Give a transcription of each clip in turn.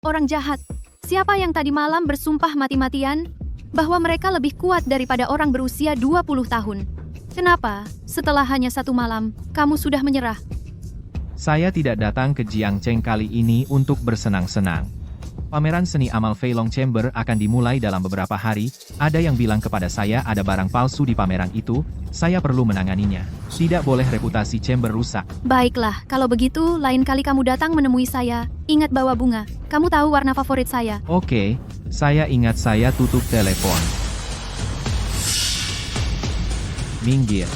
Orang jahat. Siapa yang tadi malam bersumpah mati-matian bahwa mereka lebih kuat daripada orang berusia 20 tahun? Kenapa, setelah hanya satu malam, kamu sudah menyerah? Saya tidak datang ke Jiangcheng kali ini untuk bersenang-senang. Pameran seni amal Feilong Chamber akan dimulai dalam beberapa hari. Ada yang bilang kepada saya ada barang palsu di pameran itu. Saya perlu menanganinya. Tidak boleh reputasi Chamber rusak. Baiklah, kalau begitu, lain kali kamu datang menemui saya, ingat bawa bunga. Kamu tahu warna favorit saya. Oke, saya ingat saya tutup telepon. Minggir.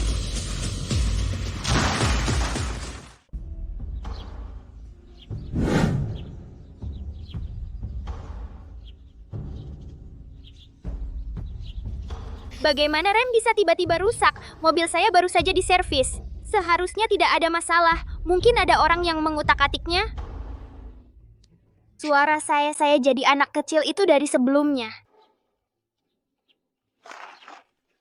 Bagaimana rem bisa tiba-tiba rusak? Mobil saya baru saja diservis. Seharusnya tidak ada masalah. Mungkin ada orang yang mengutak-atiknya. Suara saya jadi anak kecil itu dari sebelumnya.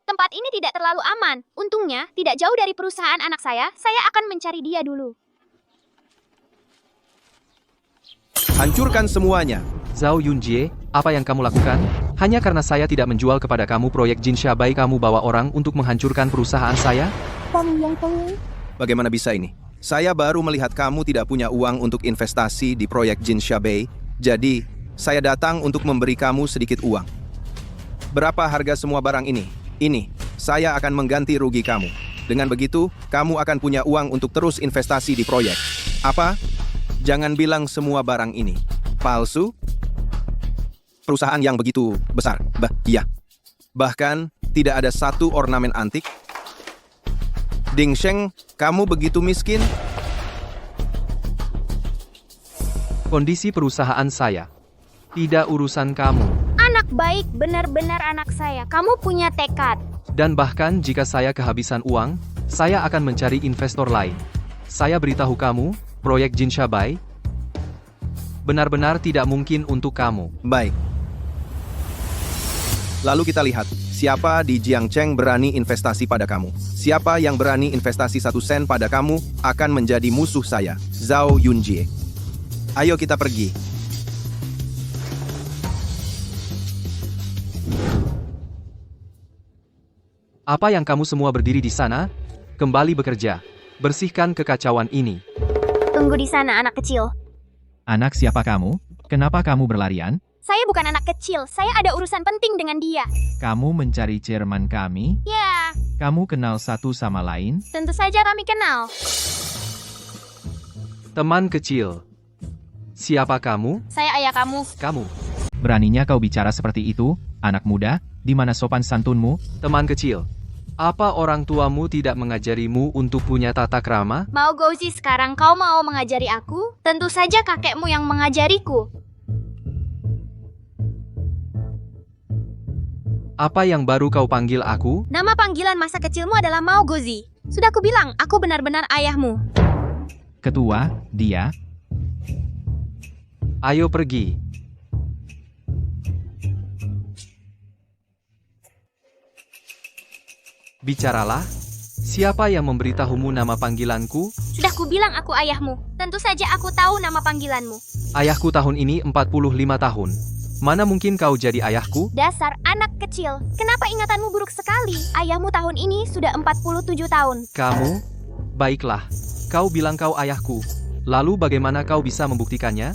Tempat ini tidak terlalu aman. Untungnya, tidak jauh dari perusahaan anak saya akan mencari dia dulu. Hancurkan semuanya. Zhao Yunjie, apa yang kamu lakukan? Hanya karena saya tidak menjual kepada kamu proyek Jinsha Bai, kamu bawa orang untuk menghancurkan perusahaan saya? Bagaimana bisa ini? Saya baru melihat kamu tidak punya uang untuk investasi di proyek Jinsha Bai, jadi saya datang untuk memberi kamu sedikit uang. Berapa harga semua barang ini? Ini, saya akan mengganti rugi kamu. Dengan begitu, kamu akan punya uang untuk terus investasi di proyek. Apa? Jangan bilang semua barang ini palsu. Perusahaan yang begitu besar, iya. Bahkan, tidak ada satu ornamen antik. Ding Sheng, kamu begitu miskin? Kondisi perusahaan saya. Tidak urusan kamu. Anak baik, benar-benar anak saya. Kamu punya tekad. Dan bahkan jika saya kehabisan uang, saya akan mencari investor lain. Saya beritahu kamu, proyek Jinsha Bai benar-benar tidak mungkin untuk kamu. Baik. Lalu kita lihat, siapa di Jiangcheng berani investasi pada kamu. Siapa yang berani investasi 1 sen pada kamu akan menjadi musuh saya, Zhao Yunjie. Ayo kita pergi. Apa yang kamu semua berdiri di sana? Kembali bekerja. Bersihkan kekacauan ini. Tunggu di sana, anak kecil. Anak siapa kamu? Kenapa kamu berlarian? Saya bukan anak kecil. Saya ada urusan penting dengan dia. Kamu mencari chairman kami? Ya, Kamu kenal satu sama lain? tentu saja kami kenal. Teman kecil. Siapa kamu? Saya ayah kamu. Kamu. Beraninya kau bicara seperti itu, anak muda? Di mana sopan santunmu? Teman kecil. Apa orang tuamu tidak mengajarimu untuk punya tata krama? Mau Gozi, sekarang kau mau mengajari aku? Tentu saja kakekmu yang mengajariku. Apa yang baru kau panggil aku? Nama panggilan masa kecilmu adalah Mao Gozi. Sudah kubilang, aku benar-benar ayahmu. Ketua, dia? Ayo pergi. Bicaralah. Siapa yang memberitahumu nama panggilanku? Sudah kubilang aku ayahmu. Tentu saja aku tahu nama panggilanmu. Ayahku tahun ini 45 tahun. Mana mungkin kau jadi ayahku? Dasar anak kecil. Kenapa ingatanmu buruk sekali? Ayahmu tahun ini sudah 47 tahun. Kamu? Baiklah. Kau bilang kau ayahku. Lalu bagaimana kau bisa membuktikannya?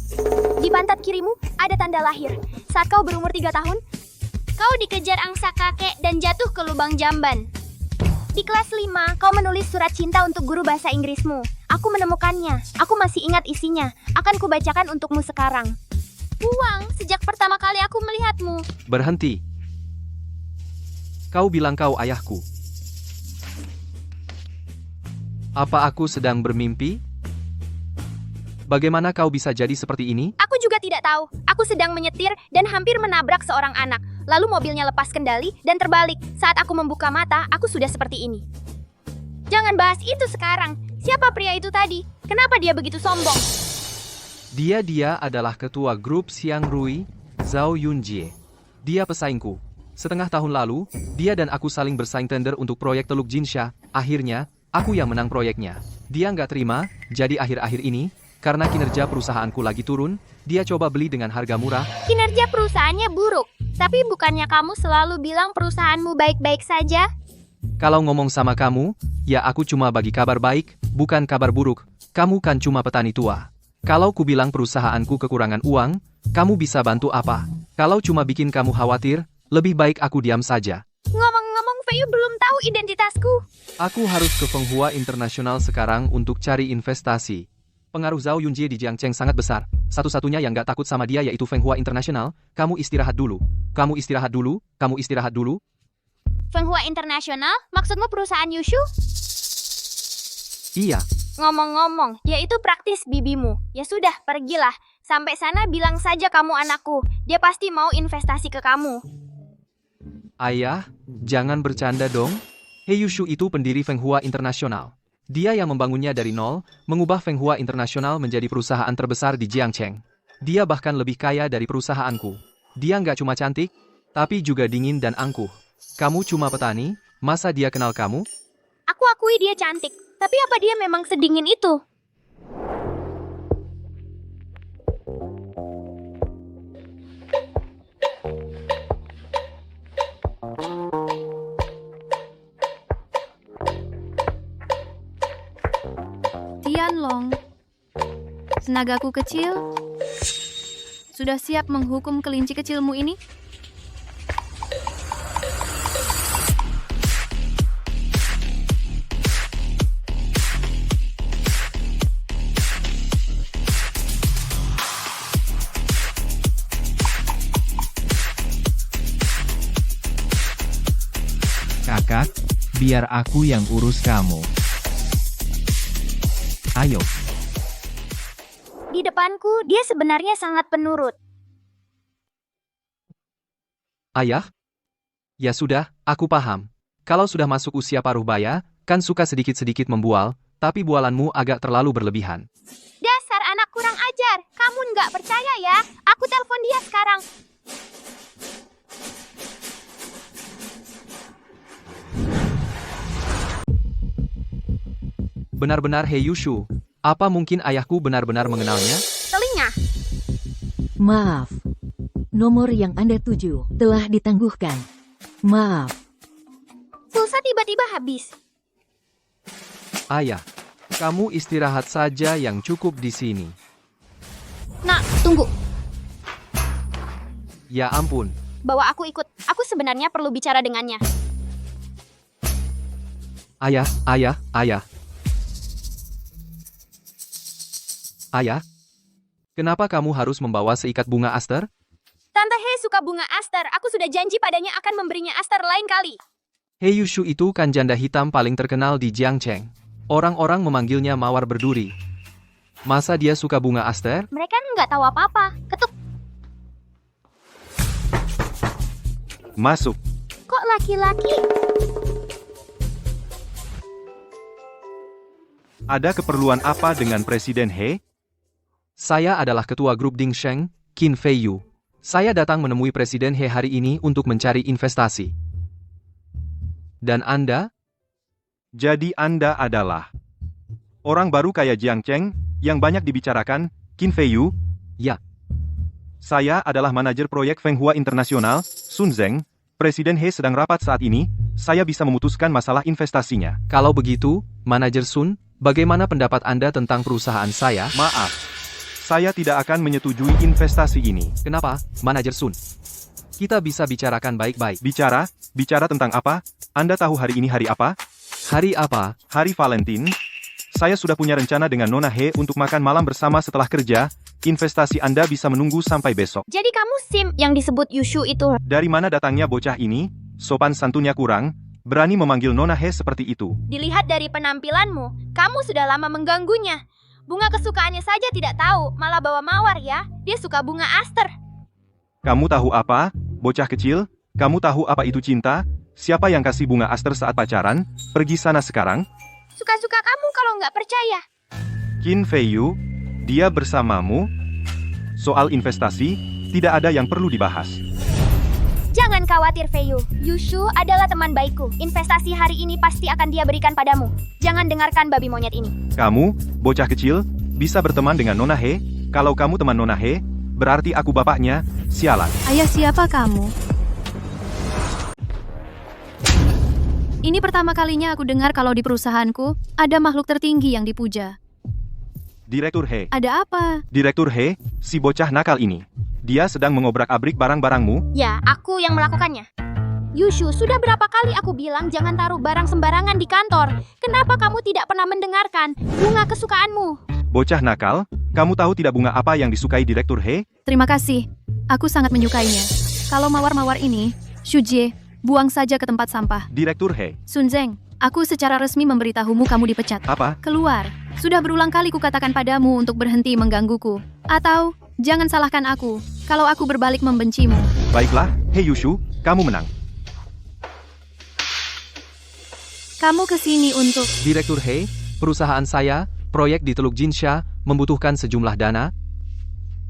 Di pantat kirimu ada tanda lahir. Saat kau berumur 3 tahun, kau dikejar angsa kakek dan jatuh ke lubang jamban. Di kelas 5, kau menulis surat cinta untuk guru bahasa Inggrismu. Aku menemukannya. Aku masih ingat isinya. Akan kubacakan untukmu sekarang. Uang, sejak pertama kali aku melihatmu. Berhenti. Kau bilang kau ayahku. Apa aku sedang bermimpi? Bagaimana kau bisa jadi seperti ini? Aku juga tidak tahu. Aku sedang menyetir dan hampir menabrak seorang anak. Lalu mobilnya lepas kendali dan terbalik. Saat aku membuka mata, aku sudah seperti ini. Jangan bahas itu sekarang. Siapa pria itu tadi? Kenapa dia begitu sombong? Dia adalah ketua grup Xiang Rui, Zhao Yunjie. Dia pesaingku. Setengah tahun lalu, dia dan aku saling bersaing tender untuk proyek Teluk Jinsha. Akhirnya, aku yang menang proyeknya. Dia nggak terima, jadi akhir-akhir ini, Karena kinerja perusahaanku lagi turun, dia coba beli dengan harga murah. Kinerja perusahaannya buruk. Tapi bukannya kamu selalu bilang perusahaanmu baik-baik saja? Kalau ngomong sama kamu, ya aku cuma bagi kabar baik, bukan kabar buruk. Kamu kan cuma petani tua. Kalau ku bilang perusahaanku kekurangan uang, kamu bisa bantu apa? Kalau cuma bikin kamu khawatir, lebih baik aku diam saja. Ngomong-ngomong, Fei belum tahu identitasku. Aku harus ke Fenghua Internasional sekarang untuk cari investasi. Pengaruh Zhao Yunjie di Jiangcheng sangat besar. Satu-satunya yang gak takut sama dia yaitu Fenghua Internasional. Kamu istirahat dulu. Kamu istirahat dulu. Kamu istirahat dulu. Fenghua Internasional? Maksudmu perusahaan Yushu? Iya. Ngomong-ngomong, dia itu praktis bibimu. Ya sudah, pergilah. Sampai sana bilang saja kamu anakku. Dia pasti mau investasi ke kamu. Ayah, jangan bercanda dong. He Yushu itu pendiri Fenghua Internasional. Dia yang membangunnya dari nol, mengubah Fenghua Internasional menjadi perusahaan terbesar di Jiangcheng. Dia bahkan lebih kaya dari perusahaanku. Dia nggak cuma cantik, tapi juga dingin dan angkuh. Kamu cuma petani, masa dia kenal kamu? Aku akui dia cantik. Tapi apa dia memang sedingin itu? Tianlong, tenagaku kecil, sudah siap menghukum kelinci kecilmu ini? Kakak, biar aku yang urus kamu. Ayo. Di depanku, dia sebenarnya sangat penurut. Ayah? Ya sudah, aku paham. Kalau sudah masuk usia paruh baya, kan suka sedikit-sedikit membual, tapi bualanmu agak terlalu berlebihan. Dasar anak kurang ajar. Kamu nggak percaya ya? Aku telepon dia sekarang. Benar-benar He Yushu. Apa mungkin ayahku benar-benar mengenalnya? Telinga. Maaf. Nomor yang Anda tuju telah ditangguhkan. Maaf. Pulsa tiba-tiba habis. Ayah, kamu istirahat saja yang cukup di sini. Nak, tunggu. Ya ampun. Bawa aku ikut. Aku sebenarnya perlu bicara dengannya. Ayah. Ayah, kenapa kamu harus membawa seikat bunga aster? Tante He suka bunga aster. Aku sudah janji padanya akan memberinya aster lain kali. He Yushu itu kan janda hitam paling terkenal di Jiangcheng. Orang-orang memanggilnya mawar berduri. Masa dia suka bunga aster? Mereka nggak tahu apa-apa. Ketuk. Masuk. Kok laki-laki? Ada keperluan apa dengan Presiden He? Saya adalah ketua grup Ding Sheng, Qin Feiyu. Saya datang menemui Presiden He hari ini untuk mencari investasi. Dan Anda? Jadi Anda adalah orang baru kaya Jiangcheng yang banyak dibicarakan, Qin Feiyu? Ya. Saya adalah manajer proyek Fenghua Internasional, Sun Zeng. Presiden He sedang rapat saat ini, saya bisa memutuskan masalah investasinya. Kalau begitu, Manajer Sun, bagaimana pendapat Anda tentang perusahaan saya? Maaf, saya tidak akan menyetujui investasi ini. Kenapa, Manajer Sun? Kita bisa bicarakan baik-baik. Bicara tentang apa? Anda tahu hari ini hari apa? Hari apa? Hari Valentine. Saya sudah punya rencana dengan Nona He untuk makan malam bersama setelah kerja. Investasi Anda bisa menunggu sampai besok. Jadi kamu Sim yang disebut Yushu itu. Dari mana datangnya bocah ini? Sopan santunnya kurang, berani memanggil Nona He seperti itu. Dilihat dari penampilanmu, kamu sudah lama mengganggunya. Bunga kesukaannya saja tidak tahu, malah bawa mawar ya. Dia suka bunga aster. Kamu tahu apa? Bocah kecil, kamu tahu apa itu cinta? Siapa yang kasih bunga aster saat pacaran? Pergi sana sekarang. Suka-suka kamu kalau nggak percaya. Qin Feiyu, dia bersamamu. Soal investasi, tidak ada yang perlu dibahas. Jangan khawatir, Feiyu. Yushu adalah teman baikku. Investasi hari ini pasti akan dia berikan padamu. Jangan dengarkan babi monyet ini. Kamu, bocah kecil, bisa berteman dengan Nona He. Kalau kamu teman Nona He, berarti aku bapaknya. Sialan. Ayah, siapa kamu? Ini pertama kalinya aku dengar kalau di perusahaanku ada makhluk tertinggi yang dipuja. Direktur He. Ada apa? Direktur He, si bocah nakal ini. Dia sedang mengobrak-abrik barang-barangmu. Ya, aku yang melakukannya. Yushu, sudah berapa kali aku bilang jangan taruh barang sembarangan di kantor. Kenapa kamu tidak pernah mendengarkan bunga kesukaanmu? Bocah nakal, kamu tahu tidak bunga apa yang disukai Direktur He? Terima kasih. Aku sangat menyukainya. Kalau mawar-mawar ini, Shujie, buang saja ke tempat sampah. Direktur He. Sun Zeng, aku secara resmi memberitahumu kamu dipecat. Apa? Keluar. Sudah berulang kali kukatakan padamu untuk berhenti menggangguku. Atau, jangan salahkan aku kalau aku berbalik membencimu. Baiklah, He Yushu, kamu menang. Kamu kesini untuk... Direktur He, perusahaan saya, proyek di Teluk Jinsha, membutuhkan sejumlah dana.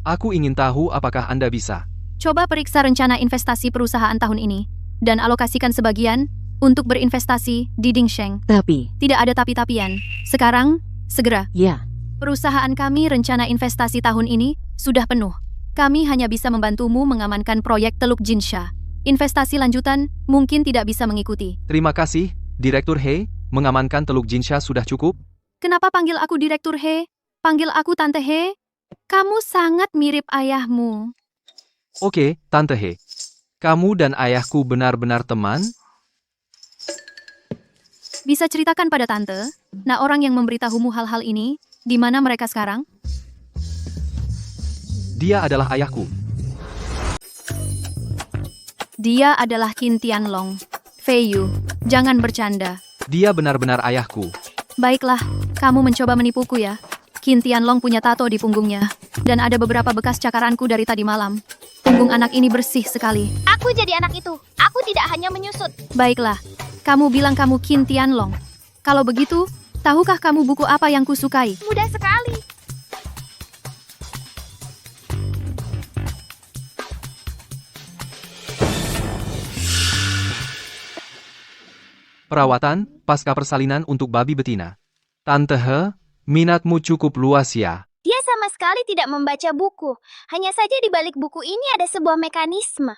Aku ingin tahu apakah Anda bisa. Coba periksa rencana investasi perusahaan tahun ini, dan alokasikan sebagian untuk berinvestasi di Dingsheng. Tapi, Tidak ada tapi-tapian. Sekarang, segera. ya, Perusahaan kami rencana investasi tahun ini sudah penuh. Kami hanya bisa membantumu mengamankan proyek Teluk Jinsha. Investasi lanjutan mungkin tidak bisa mengikuti. Terima kasih, Direktur He, mengamankan Teluk Jinsha sudah cukup. Kenapa panggil aku Direktur He? Panggil aku Tante He? Kamu sangat mirip ayahmu. Oke, Tante He. Kamu dan ayahku benar-benar teman? Bisa ceritakan pada Tante, nah orang yang memberitahumu hal-hal ini, di mana mereka sekarang? Dia adalah ayahku. Dia adalah Qin Tianlong. Fei Yu, jangan bercanda. Dia benar-benar ayahku. Baiklah, kamu mencoba menipuku ya. Qin Tianlong punya tato di punggungnya. Dan ada beberapa bekas cakaranku dari tadi malam. Punggung anak ini bersih sekali. Aku jadi anak itu. Aku tidak hanya menyusut. Baiklah, kamu bilang kamu Qin Tianlong. Kalau begitu, tahukah kamu buku apa yang kusukai? Mudah sekali. Perawatan, pasca persalinan untuk babi betina. Tante He, minatmu cukup luas ya. Dia sama sekali tidak membaca buku. Hanya saja di balik buku ini ada sebuah mekanisme.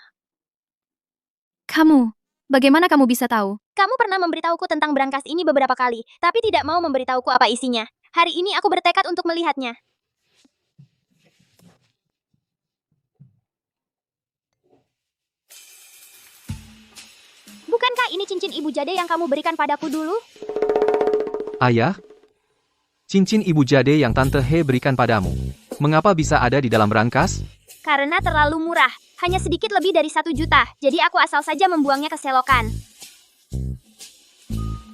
Kamu, bagaimana kamu bisa tahu? Kamu pernah memberitahuku tentang brankas ini beberapa kali, tapi tidak mau memberitahuku apa isinya. Hari ini aku bertekad untuk melihatnya. Bukankah ini cincin ibu jade yang kamu berikan padaku dulu? Ayah, cincin ibu jade yang Tante He berikan padamu. Mengapa bisa ada di dalam brankas? Karena terlalu murah, hanya sedikit lebih dari 1 juta, jadi aku asal saja membuangnya ke selokan.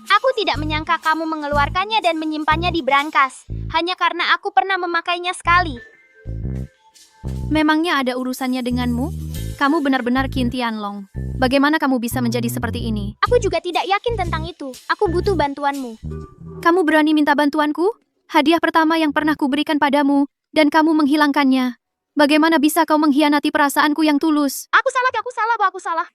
Aku tidak menyangka kamu mengeluarkannya dan menyimpannya di brankas, hanya karena aku pernah memakainya sekali. Memangnya ada urusannya denganmu? Kamu benar-benar Qin Tianlong. Bagaimana kamu bisa menjadi seperti ini? Aku juga tidak yakin tentang itu. Aku butuh bantuanmu. Kamu berani minta bantuanku? Hadiah pertama yang pernah kuberikan padamu, dan kamu menghilangkannya. Bagaimana bisa kau mengkhianati perasaanku yang tulus? Aku salah.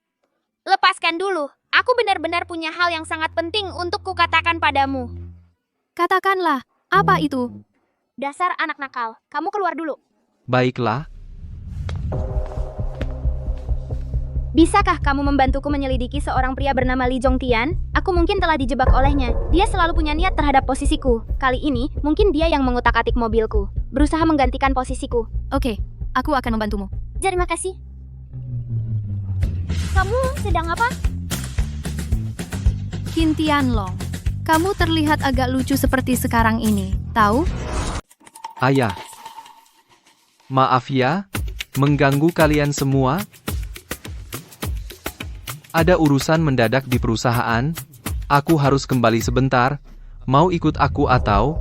Lepaskan dulu. Aku benar-benar punya hal yang sangat penting untuk kukatakan padamu. Katakanlah, apa itu? Dasar anak nakal, kamu keluar dulu. Baiklah, Bisakah kamu membantuku menyelidiki seorang pria bernama Li Zhongtian? Aku mungkin telah dijebak olehnya. Dia selalu punya niat terhadap posisiku. Kali ini, mungkin dia yang mengutak-atik mobilku. Berusaha menggantikan posisiku. Oke, aku akan membantumu. Terima kasih. Kamu sedang apa? Qin Tianlong, kamu terlihat agak lucu seperti sekarang ini, tahu? ayah. Maaf ya, mengganggu kalian semua. Ada urusan mendadak di perusahaan. Aku harus kembali sebentar. Mau ikut aku atau?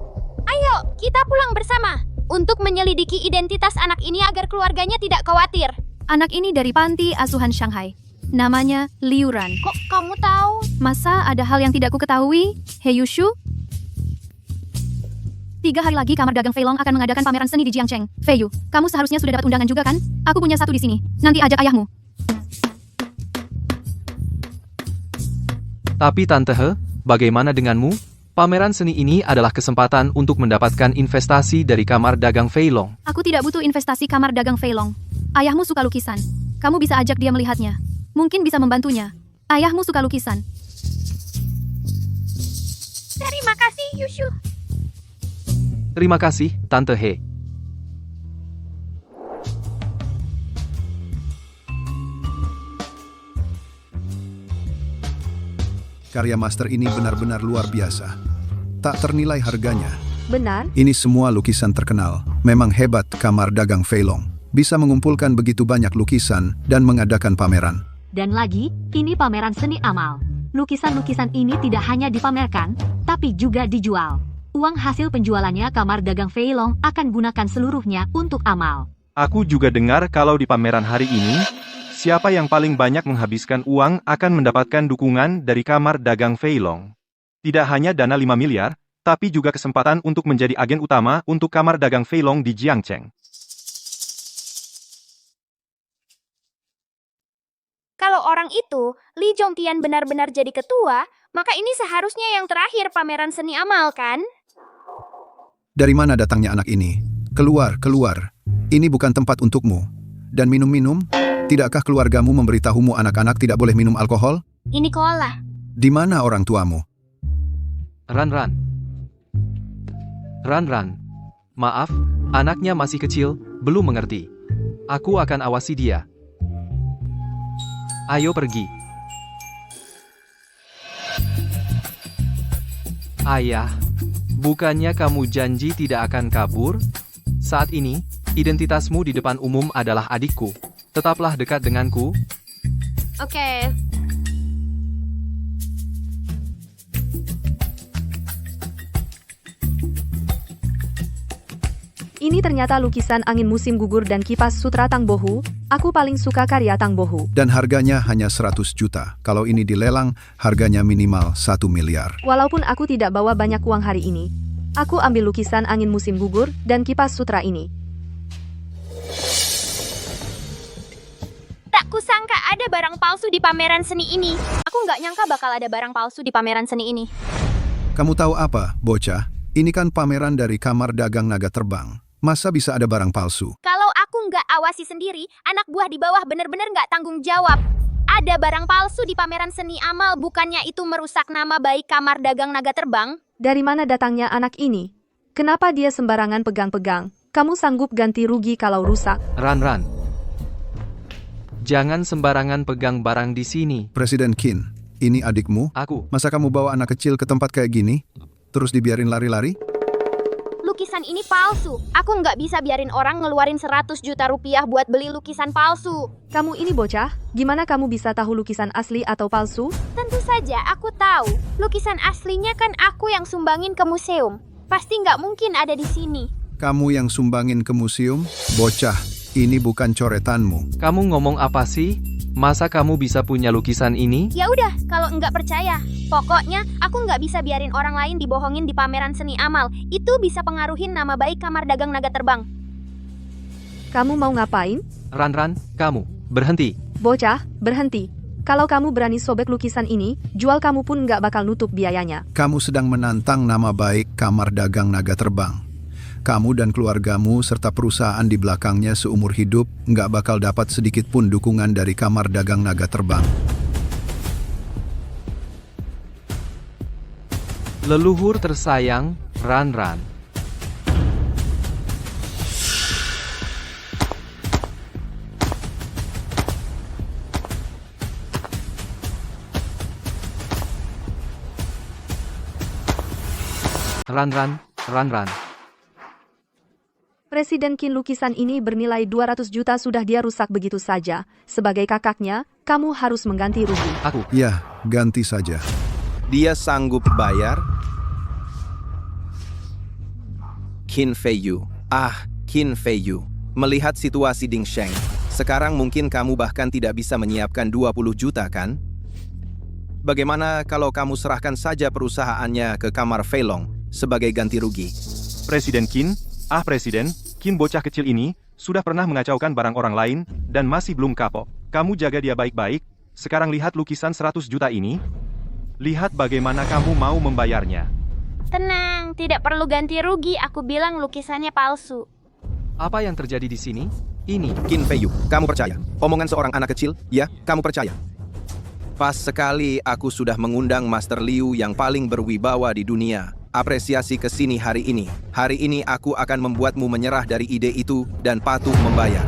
Ayo, kita pulang bersama. Untuk menyelidiki identitas anak ini agar keluarganya tidak khawatir. Anak ini dari panti asuhan Shanghai. Namanya Liu Ran. Kok kamu tahu? Masa ada hal yang tidak ku ketahui? He Yushu? 3 hari lagi kamar dagang Feilong akan mengadakan pameran seni di Jiangcheng. Fei Yu, kamu seharusnya sudah dapat undangan juga kan? Aku punya satu di sini. Nanti ajak ayahmu. Tapi Tante He, bagaimana denganmu? Pameran seni ini adalah kesempatan untuk mendapatkan investasi dari kamar dagang Fei Long. Aku tidak butuh investasi kamar dagang Fei Long. Ayahmu suka lukisan. Kamu bisa ajak dia melihatnya. Mungkin bisa membantunya. Ayahmu suka lukisan. Terima kasih, Yushu. Terima kasih, Tante He. Karya master ini benar-benar luar biasa. Tak ternilai harganya. Benar? Ini semua lukisan terkenal. Memang hebat kamar dagang Fei Long. Bisa mengumpulkan begitu banyak lukisan dan mengadakan pameran. Dan lagi, ini pameran seni amal. Lukisan-lukisan ini tidak hanya dipamerkan, tapi juga dijual. Uang hasil penjualannya kamar dagang Fei Long akan gunakan seluruhnya untuk amal. Aku juga dengar kalau di pameran hari ini, siapa yang paling banyak menghabiskan uang akan mendapatkan dukungan dari kamar dagang Fei Long. Tidak hanya dana 5 miliar, tapi juga kesempatan untuk menjadi agen utama untuk kamar dagang Fei Long di Jiangcheng. Kalau orang itu, Li Zhongtian benar-benar jadi ketua, maka ini seharusnya yang terakhir pameran seni amal, kan? Dari mana datangnya anak ini? Keluar, keluar. Ini bukan tempat untukmu. Dan minum-minum? Tidakkah keluargamu memberitahumu anak-anak tidak boleh minum alkohol? Ini koala. Di mana orang tuamu? Ran. Maaf, anaknya masih kecil, belum mengerti. Aku akan awasi dia. Ayo pergi. Ayah, bukannya kamu janji tidak akan kabur? Saat ini, identitasmu di depan umum adalah adikku. Tetaplah dekat denganku. Oke. Ini ternyata lukisan angin musim gugur dan kipas sutra Tang Bohu. Aku paling suka karya Tang Bohu. Dan harganya hanya 100 juta. Kalau ini dilelang, harganya minimal 1 miliar. Walaupun aku tidak bawa banyak uang hari ini, aku ambil lukisan angin musim gugur dan kipas sutra ini. Tak kusangka ada barang palsu di pameran seni ini. Aku nggak nyangka bakal ada barang palsu di pameran seni ini. Kamu tahu apa, bocah? Ini kan pameran dari kamar dagang naga terbang. Masa bisa ada barang palsu? Kalau aku nggak awasi sendiri, anak buah di bawah bener-bener nggak tanggung jawab. Ada barang palsu di pameran seni amal, bukannya itu merusak nama baik kamar dagang naga terbang? Dari mana datangnya anak ini? Kenapa dia sembarangan pegang-pegang? Kamu sanggup ganti rugi kalau rusak? Ran. Jangan sembarangan pegang barang di sini. Presiden Qin, ini adikmu? Aku. Masa kamu bawa anak kecil ke tempat kayak gini? Terus dibiarin lari-lari? Lukisan ini palsu. Aku nggak bisa biarin orang ngeluarin 100 juta rupiah buat beli lukisan palsu. Kamu ini bocah, gimana kamu bisa tahu lukisan asli atau palsu? Tentu saja aku tahu. Lukisan aslinya kan aku yang sumbangin ke museum. Pasti nggak mungkin ada di sini. Kamu yang sumbangin ke museum? Bocah, ini bukan coretanmu. Kamu ngomong apa sih? Masa kamu bisa punya lukisan ini? Ya udah, kalau nggak percaya. Pokoknya, aku nggak bisa biarin orang lain dibohongin di pameran seni amal. Itu bisa pengaruhin nama baik kamar dagang naga terbang. Kamu mau ngapain? Ran, kamu, berhenti. Bocah, berhenti. Kalau kamu berani sobek lukisan ini, jual kamu pun nggak bakal nutup biayanya. Kamu sedang menantang nama baik kamar dagang naga terbang. Kamu dan keluargamu serta perusahaan di belakangnya seumur hidup nggak bakal dapat sedikit pun dukungan dari kamar dagang naga terbang. Leluhur tersayang, Ran. Ran. Presiden Qin, lukisan ini bernilai 200 juta sudah dia rusak begitu saja. Sebagai kakaknya, kamu harus mengganti rugi. Aku. Ya, ganti saja. Dia sanggup bayar? Qin Feiyu. Qin Feiyu. Melihat situasi Ding Sheng, sekarang mungkin kamu bahkan tidak bisa menyiapkan 20 juta kan? Bagaimana kalau kamu serahkan saja perusahaannya ke kamar Fei Long sebagai ganti rugi? Presiden Qin, Presiden, Qin bocah kecil ini, sudah pernah mengacaukan barang orang lain, dan masih belum kapok. Kamu jaga dia baik-baik, sekarang lihat lukisan 100 juta ini. Lihat bagaimana kamu mau membayarnya. Tenang, tidak perlu ganti rugi. Aku bilang lukisannya palsu. Apa yang terjadi di sini? Ini. Qin Fei Yu, kamu percaya? Omongan seorang anak kecil? Ya, kamu percaya? Pas sekali aku sudah mengundang Master Liu yang paling berwibawa di dunia. Apresiasi ke sini hari ini. Hari ini aku akan membuatmu menyerah dari ide itu dan patuh membayar.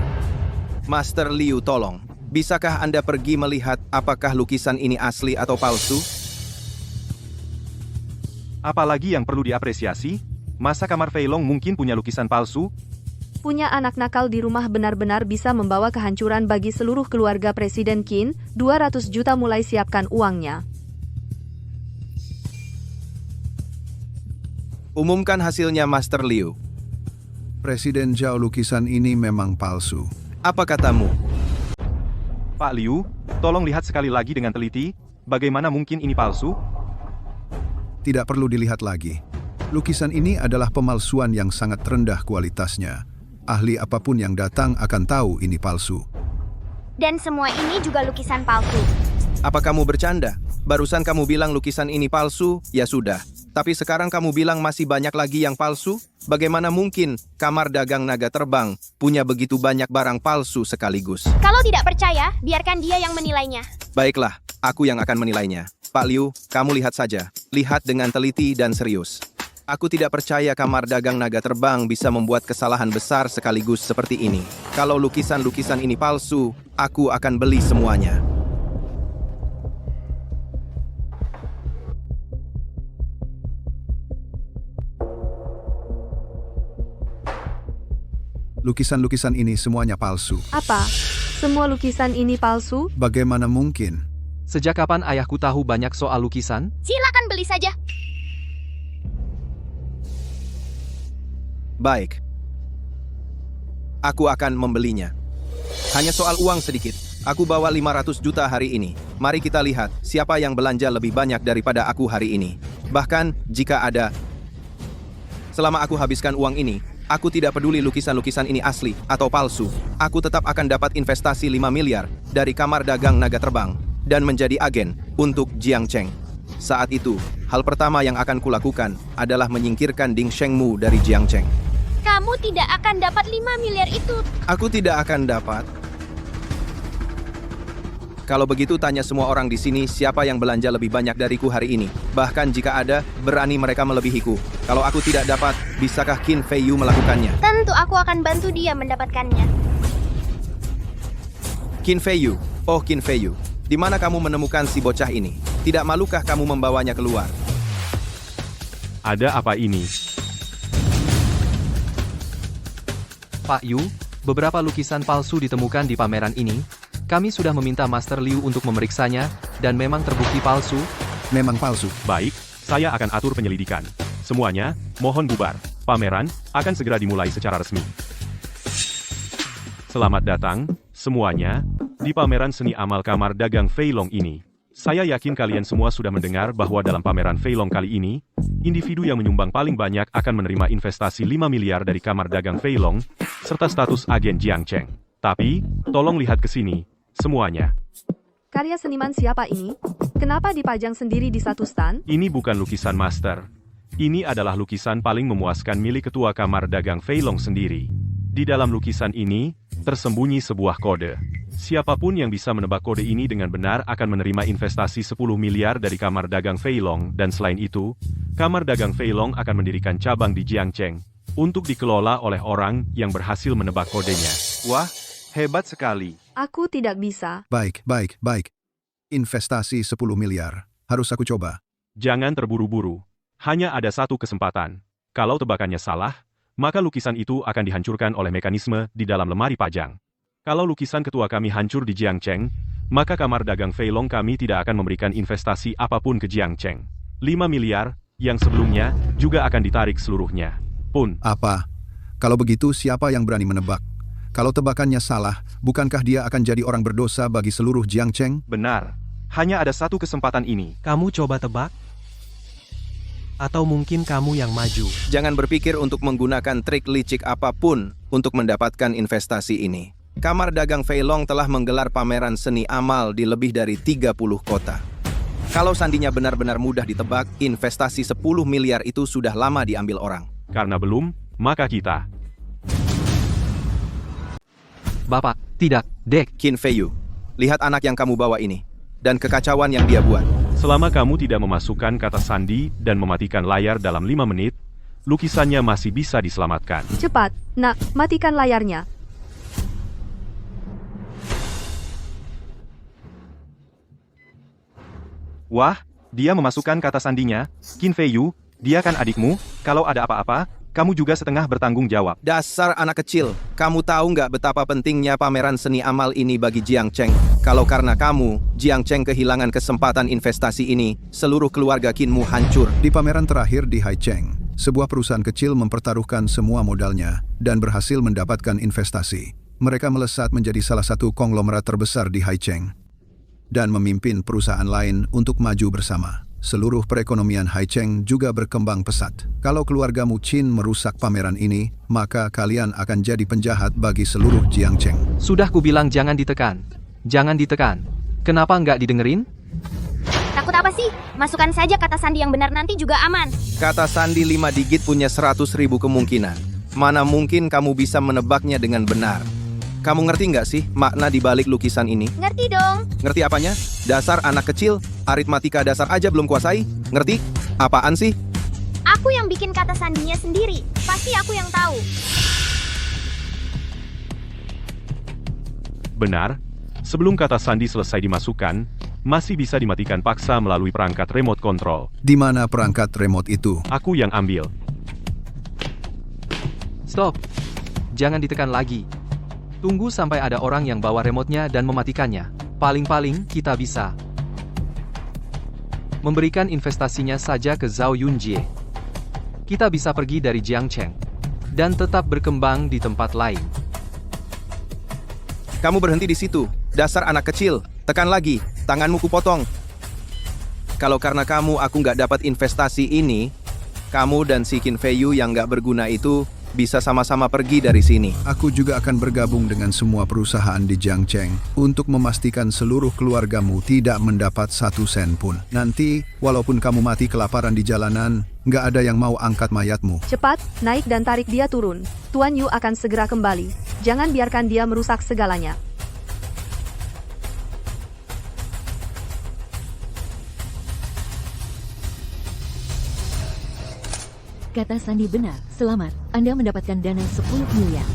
Master Liu, tolong. Bisakah Anda pergi melihat apakah lukisan ini asli atau palsu? Apalagi yang perlu diapresiasi? Masa kamar Fei Long mungkin punya lukisan palsu? Punya anak nakal di rumah benar-benar bisa membawa kehancuran bagi seluruh keluarga Presiden Qin. 200 juta mulai siapkan uangnya. Umumkan hasilnya, Master Liu. Presiden Zhao, lukisan ini memang palsu. Apa katamu? Pak Liu, tolong lihat sekali lagi dengan teliti, bagaimana mungkin ini palsu? Tidak perlu dilihat lagi. Lukisan ini adalah pemalsuan yang sangat rendah kualitasnya. Ahli apapun yang datang akan tahu ini palsu. Dan semua ini juga lukisan palsu. Apa kamu bercanda? Barusan kamu bilang lukisan ini palsu, ya sudah. Tapi sekarang kamu bilang masih banyak lagi yang palsu? Bagaimana mungkin kamar dagang naga terbang punya begitu banyak barang palsu sekaligus? Kalau tidak percaya, biarkan dia yang menilainya. Baiklah, aku yang akan menilainya. Pak Liu, kamu lihat saja. Lihat dengan teliti dan serius. Aku tidak percaya kamar dagang naga terbang bisa membuat kesalahan besar sekaligus seperti ini. Kalau lukisan-lukisan ini palsu, aku akan beli semuanya. Lukisan-lukisan ini semuanya palsu. Apa? Semua lukisan ini palsu? Bagaimana mungkin? Sejak kapan ayahku tahu banyak soal lukisan? Silakan beli saja. Baik. Aku akan membelinya. Hanya soal uang sedikit. Aku bawa 500 juta hari ini. Mari kita lihat siapa yang belanja lebih banyak daripada aku hari ini. Bahkan jika ada... Selama aku habiskan uang ini, aku tidak peduli lukisan-lukisan ini asli atau palsu. Aku tetap akan dapat investasi 5 miliar dari kamar dagang naga terbang dan menjadi agen untuk Jiang Cheng. Saat itu, hal pertama yang akan kulakukan adalah menyingkirkan Ding Shengmu dari Jiang Cheng. Kamu tidak akan dapat 5 miliar itu. Aku tidak akan dapat. Kalau begitu tanya semua orang di sini siapa yang belanja lebih banyak dariku hari ini. Bahkan jika ada, berani mereka melebihiku. Kalau aku tidak dapat, bisakah Qin Fei Yu melakukannya? Tentu aku akan bantu dia mendapatkannya. Qin Fei Yu, oh Qin Fei Yu, di mana kamu menemukan si bocah ini? Tidak malukah kamu membawanya keluar? Ada apa ini? Pak Yu, beberapa lukisan palsu ditemukan di pameran ini. Kami sudah meminta Master Liu untuk memeriksanya, dan memang terbukti palsu. Memang palsu. Baik, saya akan atur penyelidikan. Semuanya, mohon bubar. Pameran akan segera dimulai secara resmi. Selamat datang, semuanya, di pameran seni amal kamar dagang Fei Long ini. Saya yakin kalian semua sudah mendengar bahwa dalam pameran Fei Long kali ini, individu yang menyumbang paling banyak akan menerima investasi 5 miliar dari kamar dagang Fei Long, serta status agen Jiang Cheng. Tapi, tolong lihat ke sini, semuanya. Karya seniman siapa ini? Kenapa dipajang sendiri di satu stan? Ini bukan lukisan master. Ini adalah lukisan paling memuaskan milik ketua kamar dagang Fei Long sendiri. Di dalam lukisan ini, tersembunyi sebuah kode. Siapapun yang bisa menebak kode ini dengan benar akan menerima investasi 10 miliar dari kamar dagang Fei Long, dan selain itu, kamar dagang Fei Long akan mendirikan cabang di Jiang Cheng untuk dikelola oleh orang yang berhasil menebak kodenya. Wah, hebat sekali. Aku tidak bisa. Baik. Investasi 10 miliar. Harus aku coba. Jangan terburu-buru. Hanya ada satu kesempatan. Kalau tebakannya salah, maka lukisan itu akan dihancurkan oleh mekanisme di dalam lemari pajang. Kalau lukisan ketua kami hancur di Jiang Cheng, maka kamar dagang Fei Long kami tidak akan memberikan investasi apapun ke Jiang Cheng. 5 miliar, yang sebelumnya, juga akan ditarik seluruhnya. Pun. Apa? Kalau begitu siapa yang berani menebak? Kalau tebakannya salah, bukankah dia akan jadi orang berdosa bagi seluruh Jiang Cheng? Benar. Hanya ada satu kesempatan ini. Kamu coba tebak? Atau mungkin kamu yang maju? Jangan berpikir untuk menggunakan trik licik apapun untuk mendapatkan investasi ini. Kamar dagang Fei Long telah menggelar pameran seni amal di lebih dari 30 kota. Kalau sandinya benar-benar mudah ditebak, investasi 10 miliar itu sudah lama diambil orang. Karena belum, maka kita. Bapak, tidak, Dek. Qin Feiyu, lihat anak yang kamu bawa ini, dan kekacauan yang dia buat. Selama kamu tidak memasukkan kata sandi dan mematikan layar dalam 5 menit, lukisannya masih bisa diselamatkan. Cepat, nak, matikan layarnya. Wah, dia memasukkan kata sandinya. Qin Feiyu, dia kan adikmu, kalau ada apa-apa, kamu juga setengah bertanggung jawab. Dasar anak kecil, kamu tahu nggak betapa pentingnya pameran seni amal ini bagi Jiang Cheng? Kalau karena kamu, Jiang Cheng kehilangan kesempatan investasi ini, seluruh keluarga Qinmu hancur. Di pameran terakhir di Haicheng, sebuah perusahaan kecil mempertaruhkan semua modalnya dan berhasil mendapatkan investasi. Mereka melesat menjadi salah satu konglomerat terbesar di Haicheng dan memimpin perusahaan lain untuk maju bersama. Seluruh perekonomian Haicheng juga berkembang pesat. Kalau keluargamu Qin merusak pameran ini, maka kalian akan jadi penjahat bagi seluruh Jiangcheng. Sudah kubilang jangan ditekan. Jangan ditekan. Kenapa nggak didengerin? Takut apa sih? Masukkan saja kata sandi yang benar, nanti juga aman. Kata sandi 5 digit punya 100.000 kemungkinan. Mana mungkin kamu bisa menebaknya dengan benar? Kamu ngerti nggak sih makna di balik lukisan ini? Ngerti dong. Ngerti apanya? Dasar anak kecil, aritmatika dasar aja belum kuasai. Ngerti? Apaan sih? Aku yang bikin kata sandinya sendiri. Pasti aku yang tahu. Benar, sebelum kata sandi selesai dimasukkan, masih bisa dimatikan paksa melalui perangkat remote control. Di mana perangkat remote itu? Aku yang ambil. Stop. Jangan ditekan lagi. Tunggu sampai ada orang yang bawa remote-nya dan mematikannya. Paling-paling, kita bisa memberikan investasinya saja ke Zhao Yunjie. Kita bisa pergi dari Jiangcheng dan tetap berkembang di tempat lain. Kamu berhenti di situ. Dasar anak kecil. Tekan lagi. Tanganmu kupotong. Kalau karena kamu aku nggak dapat investasi ini, kamu dan si Qin Feiyu yang nggak berguna itu bisa sama-sama pergi dari sini. Aku juga akan bergabung dengan semua perusahaan di Jiangcheng untuk memastikan seluruh keluargamu tidak mendapat 1 sen pun. Nanti, walaupun kamu mati kelaparan di jalanan, nggak ada yang mau angkat mayatmu. Cepat, naik dan tarik dia turun. Tuan Yu akan segera kembali. Jangan biarkan dia merusak segalanya. Kata sandi benar, selamat, Anda mendapatkan dana 10 miliar.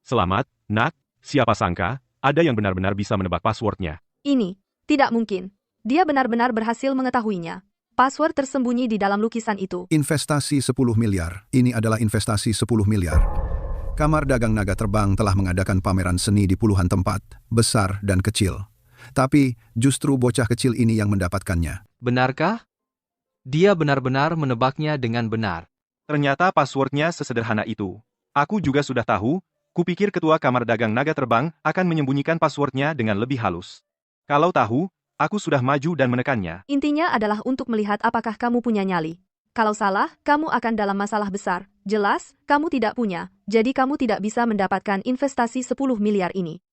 Selamat, nak, siapa sangka, ada yang benar-benar bisa menebak passwordnya. Ini, tidak mungkin. Dia benar-benar berhasil mengetahuinya. Password tersembunyi di dalam lukisan itu. Investasi 10 miliar. Ini adalah investasi 10 miliar. Kamar Dagang Naga Terbang telah mengadakan pameran seni di puluhan tempat, besar dan kecil. Tapi, justru bocah kecil ini yang mendapatkannya. Benarkah? Dia benar-benar menebaknya dengan benar. Ternyata passwordnya sesederhana itu. Aku juga sudah tahu, kupikir ketua Kamar Dagang Naga Terbang akan menyembunyikan passwordnya dengan lebih halus. Kalau tahu, aku sudah maju dan menekannya. Intinya adalah untuk melihat apakah kamu punya nyali. Kalau salah, kamu akan dalam masalah besar. Jelas, kamu tidak punya. Jadi kamu tidak bisa mendapatkan investasi 10 miliar ini.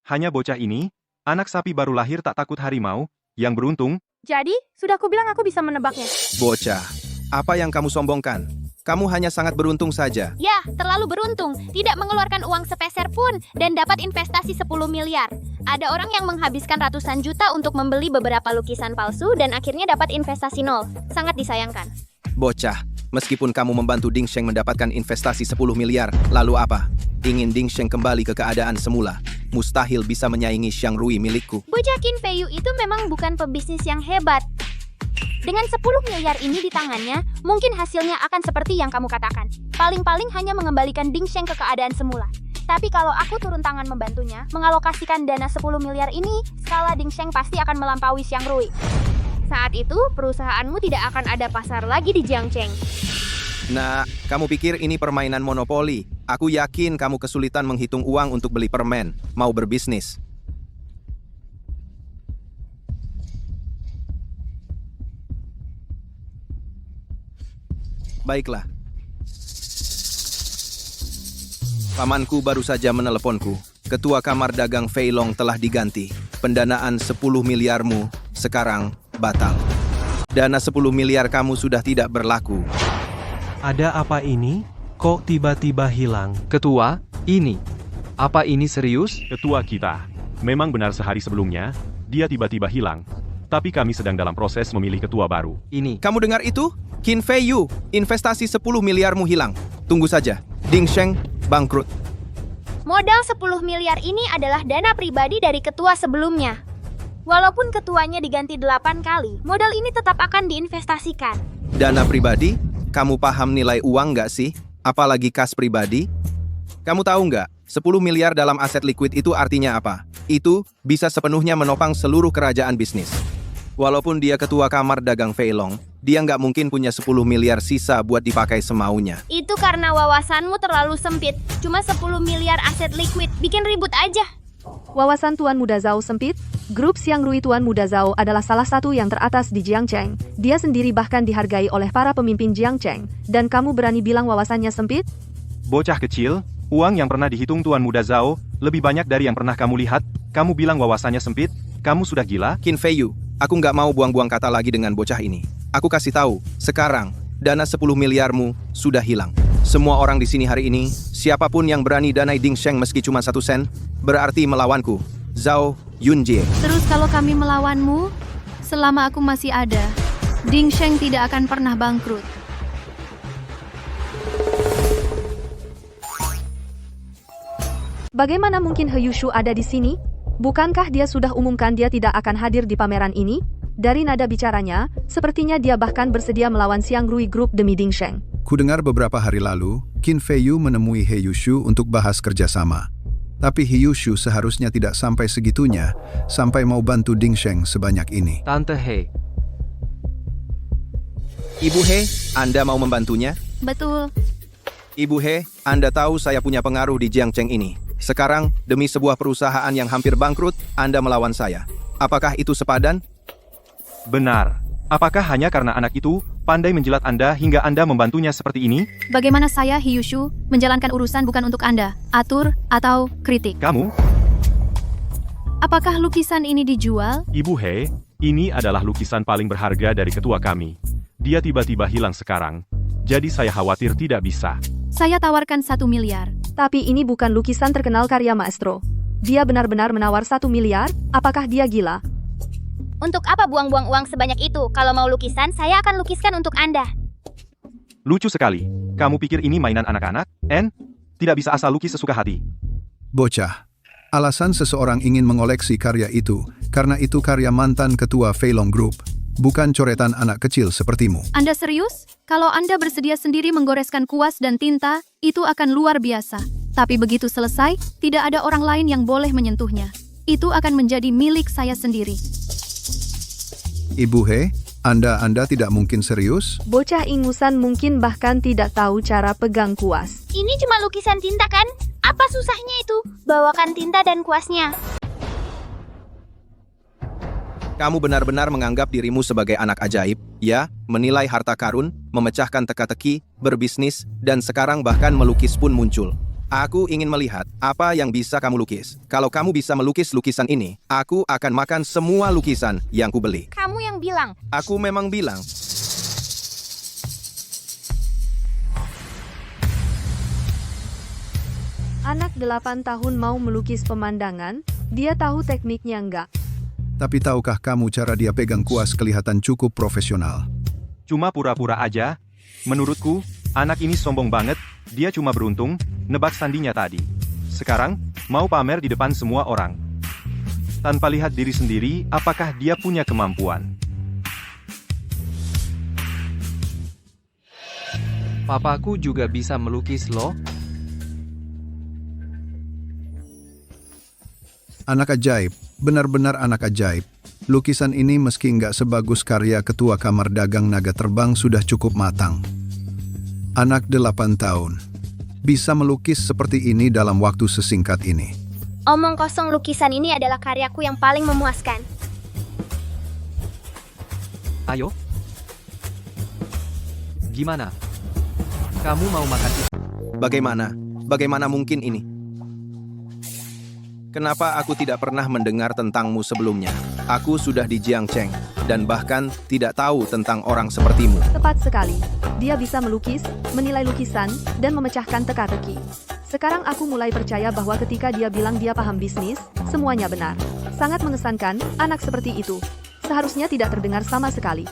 Hanya bocah ini, anak sapi baru lahir tak takut harimau, yang beruntung. Jadi, sudah aku bilang aku bisa menebaknya. Bocah, apa yang kamu sombongkan? Kamu hanya sangat beruntung saja. Ya, terlalu beruntung. Tidak mengeluarkan uang sepeser pun dan dapat investasi 10 miliar. Ada orang yang menghabiskan ratusan juta untuk membeli beberapa lukisan palsu dan akhirnya dapat investasi 0. Sangat disayangkan. Bocah, meskipun kamu membantu Ding Sheng mendapatkan investasi 10 miliar, lalu apa? Ingin Ding Sheng kembali ke keadaan semula? Mustahil bisa menyaingi Xiang Rui milikku. Bocah Qin Feiyu itu memang bukan pebisnis yang hebat. Dengan 10 miliar ini di tangannya, mungkin hasilnya akan seperti yang kamu katakan. Paling-paling hanya mengembalikan Ding Sheng ke keadaan semula. Tapi kalau aku turun tangan membantunya, mengalokasikan dana 10 miliar ini, skala Ding Sheng pasti akan melampaui Xiang Rui. Saat itu, perusahaanmu tidak akan ada pasar lagi di Jiangcheng. Nah, kamu pikir ini permainan monopoli? Aku yakin kamu kesulitan menghitung uang untuk beli permen, mau berbisnis. Baiklah. Pamanku baru saja meneleponku. Ketua Kamar Dagang Fei Long telah diganti. pendanaan 10 miliarmu sekarang batal. Dana 10 miliar kamu sudah tidak berlaku. Ada apa ini? Kok tiba-tiba hilang? Ketua, ini. Apa ini serius? Ketua kita. Memang benar sehari sebelumnya, dia tiba-tiba hilang. Tapi kami sedang dalam proses memilih ketua baru. Ini. Kamu dengar itu? Qin Fei Yu, investasi 10 miliarmu hilang. Tunggu saja. Ding Sheng bangkrut. Modal 10 miliar ini adalah dana pribadi dari ketua sebelumnya. Walaupun ketuanya diganti 8 kali, modal ini tetap akan diinvestasikan. Dana pribadi? Kamu paham nilai uang nggak sih? Apalagi kas pribadi? Kamu tahu nggak, 10 miliar dalam aset liquid itu artinya apa? Itu bisa sepenuhnya menopang seluruh kerajaan bisnis. Walaupun dia ketua kamar dagang Feilong, dia nggak mungkin punya 10 miliar sisa buat dipakai semaunya. Itu karena wawasanmu terlalu sempit. Cuma 10 miliar aset liquid, bikin ribut aja. Wawasan Tuan Muda Zhao sempit? Grup Xiangrui Tuan Muda Zhao adalah salah satu yang teratas di Jiangcheng. Dia sendiri bahkan dihargai oleh para pemimpin Jiangcheng. Dan kamu berani bilang wawasannya sempit? Bocah kecil, uang yang pernah dihitung Tuan Muda Zhao, lebih banyak dari yang pernah kamu lihat. Kamu bilang wawasannya sempit? Kamu sudah gila? Qin Fei Yu, aku nggak mau buang-buang kata lagi dengan bocah ini. Aku kasih tahu, sekarang, dana 10 miliarmu sudah hilang. Semua orang di sini hari ini, siapapun yang berani danai Ding Sheng meski cuma 1 sen, berarti melawanku. Zhao Yunjie. Terus kalau kami melawanmu, selama aku masih ada, Ding Sheng tidak akan pernah bangkrut. Bagaimana mungkin He Yushu ada di sini? Bukankah dia sudah umumkan dia tidak akan hadir di pameran ini? Dari nada bicaranya, sepertinya dia bahkan bersedia melawan Xiangrui Group demi Ding Sheng. Kudengar beberapa hari lalu, Qin Fei Yu menemui He Yushu untuk bahas kerjasama. Tapi He Yushu seharusnya tidak sampai segitunya, sampai mau bantu Ding Sheng sebanyak ini. Tante He. Ibu He, Anda mau membantunya? Betul. Ibu He, Anda tahu saya punya pengaruh di Jiangcheng ini. Sekarang, demi sebuah perusahaan yang hampir bangkrut, Anda melawan saya. Apakah itu sepadan? Benar. Apakah hanya karena anak itu pandai menjilat Anda hingga Anda membantunya seperti ini? Bagaimana saya, He Yushu, menjalankan urusan bukan untuk Anda, atur, atau kritik? Kamu? Apakah lukisan ini dijual? Ibu He, ini adalah lukisan paling berharga dari ketua kami. Dia tiba-tiba hilang sekarang. Jadi saya khawatir tidak bisa. Saya tawarkan 1 miliar. Tapi ini bukan lukisan terkenal karya maestro. Dia benar-benar menawar 1 miliar? Apakah dia gila? Untuk apa buang-buang uang sebanyak itu? Kalau mau lukisan, saya akan lukiskan untuk Anda. Lucu sekali. Kamu pikir ini mainan anak-anak? Tidak bisa asal lukis sesuka hati. Bocah, alasan seseorang ingin mengoleksi karya itu, karena itu karya mantan ketua Feilong Group, bukan coretan anak kecil sepertimu. Anda serius? Kalau Anda bersedia sendiri menggoreskan kuas dan tinta, itu akan luar biasa. Tapi begitu selesai, tidak ada orang lain yang boleh menyentuhnya. Itu akan menjadi milik saya sendiri. Ibu He, Anda tidak mungkin serius? Bocah ingusan mungkin bahkan tidak tahu cara pegang kuas. Ini cuma lukisan tinta kan? Apa susahnya itu? Bawakan tinta dan kuasnya. Kamu benar-benar menganggap dirimu sebagai anak ajaib, ya? Menilai harta karun, memecahkan teka-teki, berbisnis, dan sekarang bahkan melukis pun muncul. Aku ingin melihat apa yang bisa kamu lukis. Kalau kamu bisa melukis lukisan ini, aku akan makan semua lukisan yang kubeli. Kamu yang bilang. Aku memang bilang. Anak 8 tahun mau melukis pemandangan, dia tahu tekniknya enggak? Tapi tahukah kamu cara dia pegang kuas kelihatan cukup profesional? Cuma pura-pura aja. Menurutku, anak ini sombong banget. Dia cuma beruntung nebak sandinya tadi. Sekarang, mau pamer di depan semua orang. Tanpa lihat diri sendiri, apakah dia punya kemampuan. Papaku juga bisa melukis loh. Anak ajaib, benar-benar anak ajaib. Lukisan ini meski nggak sebagus karya ketua kamar dagang naga terbang sudah cukup matang. Anak 8 tahun. Bisa melukis seperti ini dalam waktu sesingkat ini. Omong kosong, lukisan ini adalah karyaku yang paling memuaskan. Ayo. Gimana? Kamu mau makan itu? Bagaimana? Bagaimana mungkin ini? Kenapa aku tidak pernah mendengar tentangmu sebelumnya? Aku sudah di Jiangcheng, dan bahkan tidak tahu tentang orang sepertimu. Tepat sekali. Dia bisa melukis, menilai lukisan, dan memecahkan teka-teki. Sekarang aku mulai percaya bahwa ketika dia bilang dia paham bisnis, semuanya benar. Sangat mengesankan, anak seperti itu. Seharusnya tidak terdengar sama sekali.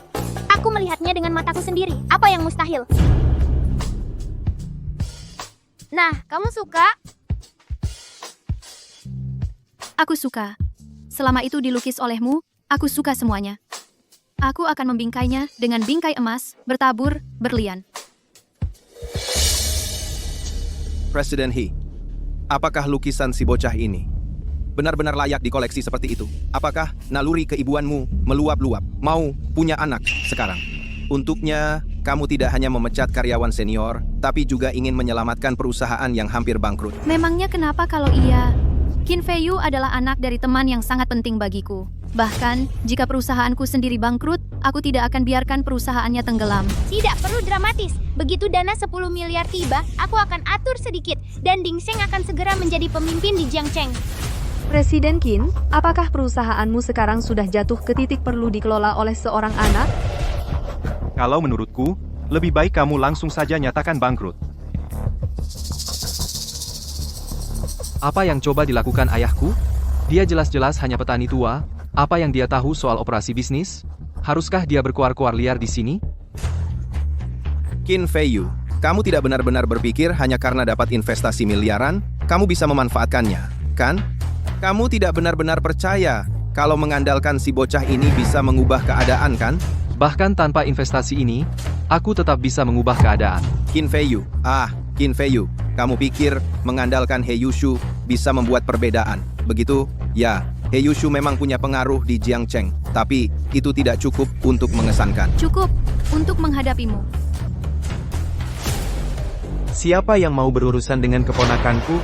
Aku melihatnya dengan mataku sendiri. Apa yang mustahil? Nah, kamu suka? Aku suka. Selama itu dilukis olehmu, aku suka semuanya. Aku akan membingkainya dengan bingkai emas, bertabur, berlian. Presiden He, apakah lukisan si bocah ini benar-benar layak dikoleksi seperti itu? Apakah naluri keibuanmu meluap-luap, mau punya anak sekarang? Untuknya, kamu tidak hanya memecat karyawan senior, tapi juga ingin menyelamatkan perusahaan yang hampir bangkrut. Memangnya kenapa kalau iya? Qin Feiyu adalah anak dari teman yang sangat penting bagiku. Bahkan, jika perusahaanku sendiri bangkrut, aku tidak akan biarkan perusahaannya tenggelam. Tidak perlu dramatis. Begitu dana 10 miliar tiba, aku akan atur sedikit, dan Ding Sheng akan segera menjadi pemimpin di Jiangcheng. Presiden Qin, apakah perusahaanmu sekarang sudah jatuh ke titik perlu dikelola oleh seorang anak? Kalau menurutku, lebih baik kamu langsung saja nyatakan bangkrut. Apa yang coba dilakukan ayahku? Dia jelas-jelas hanya petani tua. Apa yang dia tahu soal operasi bisnis? Haruskah dia berkuar-kuar liar di sini? Qin Feiyu, kamu tidak benar-benar berpikir hanya karena dapat investasi miliaran, kamu bisa memanfaatkannya, kan? Kamu tidak benar-benar percaya kalau mengandalkan si bocah ini bisa mengubah keadaan, kan? Bahkan tanpa investasi ini, aku tetap bisa mengubah keadaan. Qin Feiyu, Qin Feiyu, kamu pikir mengandalkan He Yushu bisa membuat perbedaan, begitu? Ya, He Yushu memang punya pengaruh di Jiangcheng, tapi itu tidak cukup untuk mengesankan. Cukup untuk menghadapimu. Siapa yang mau berurusan dengan keponakanku?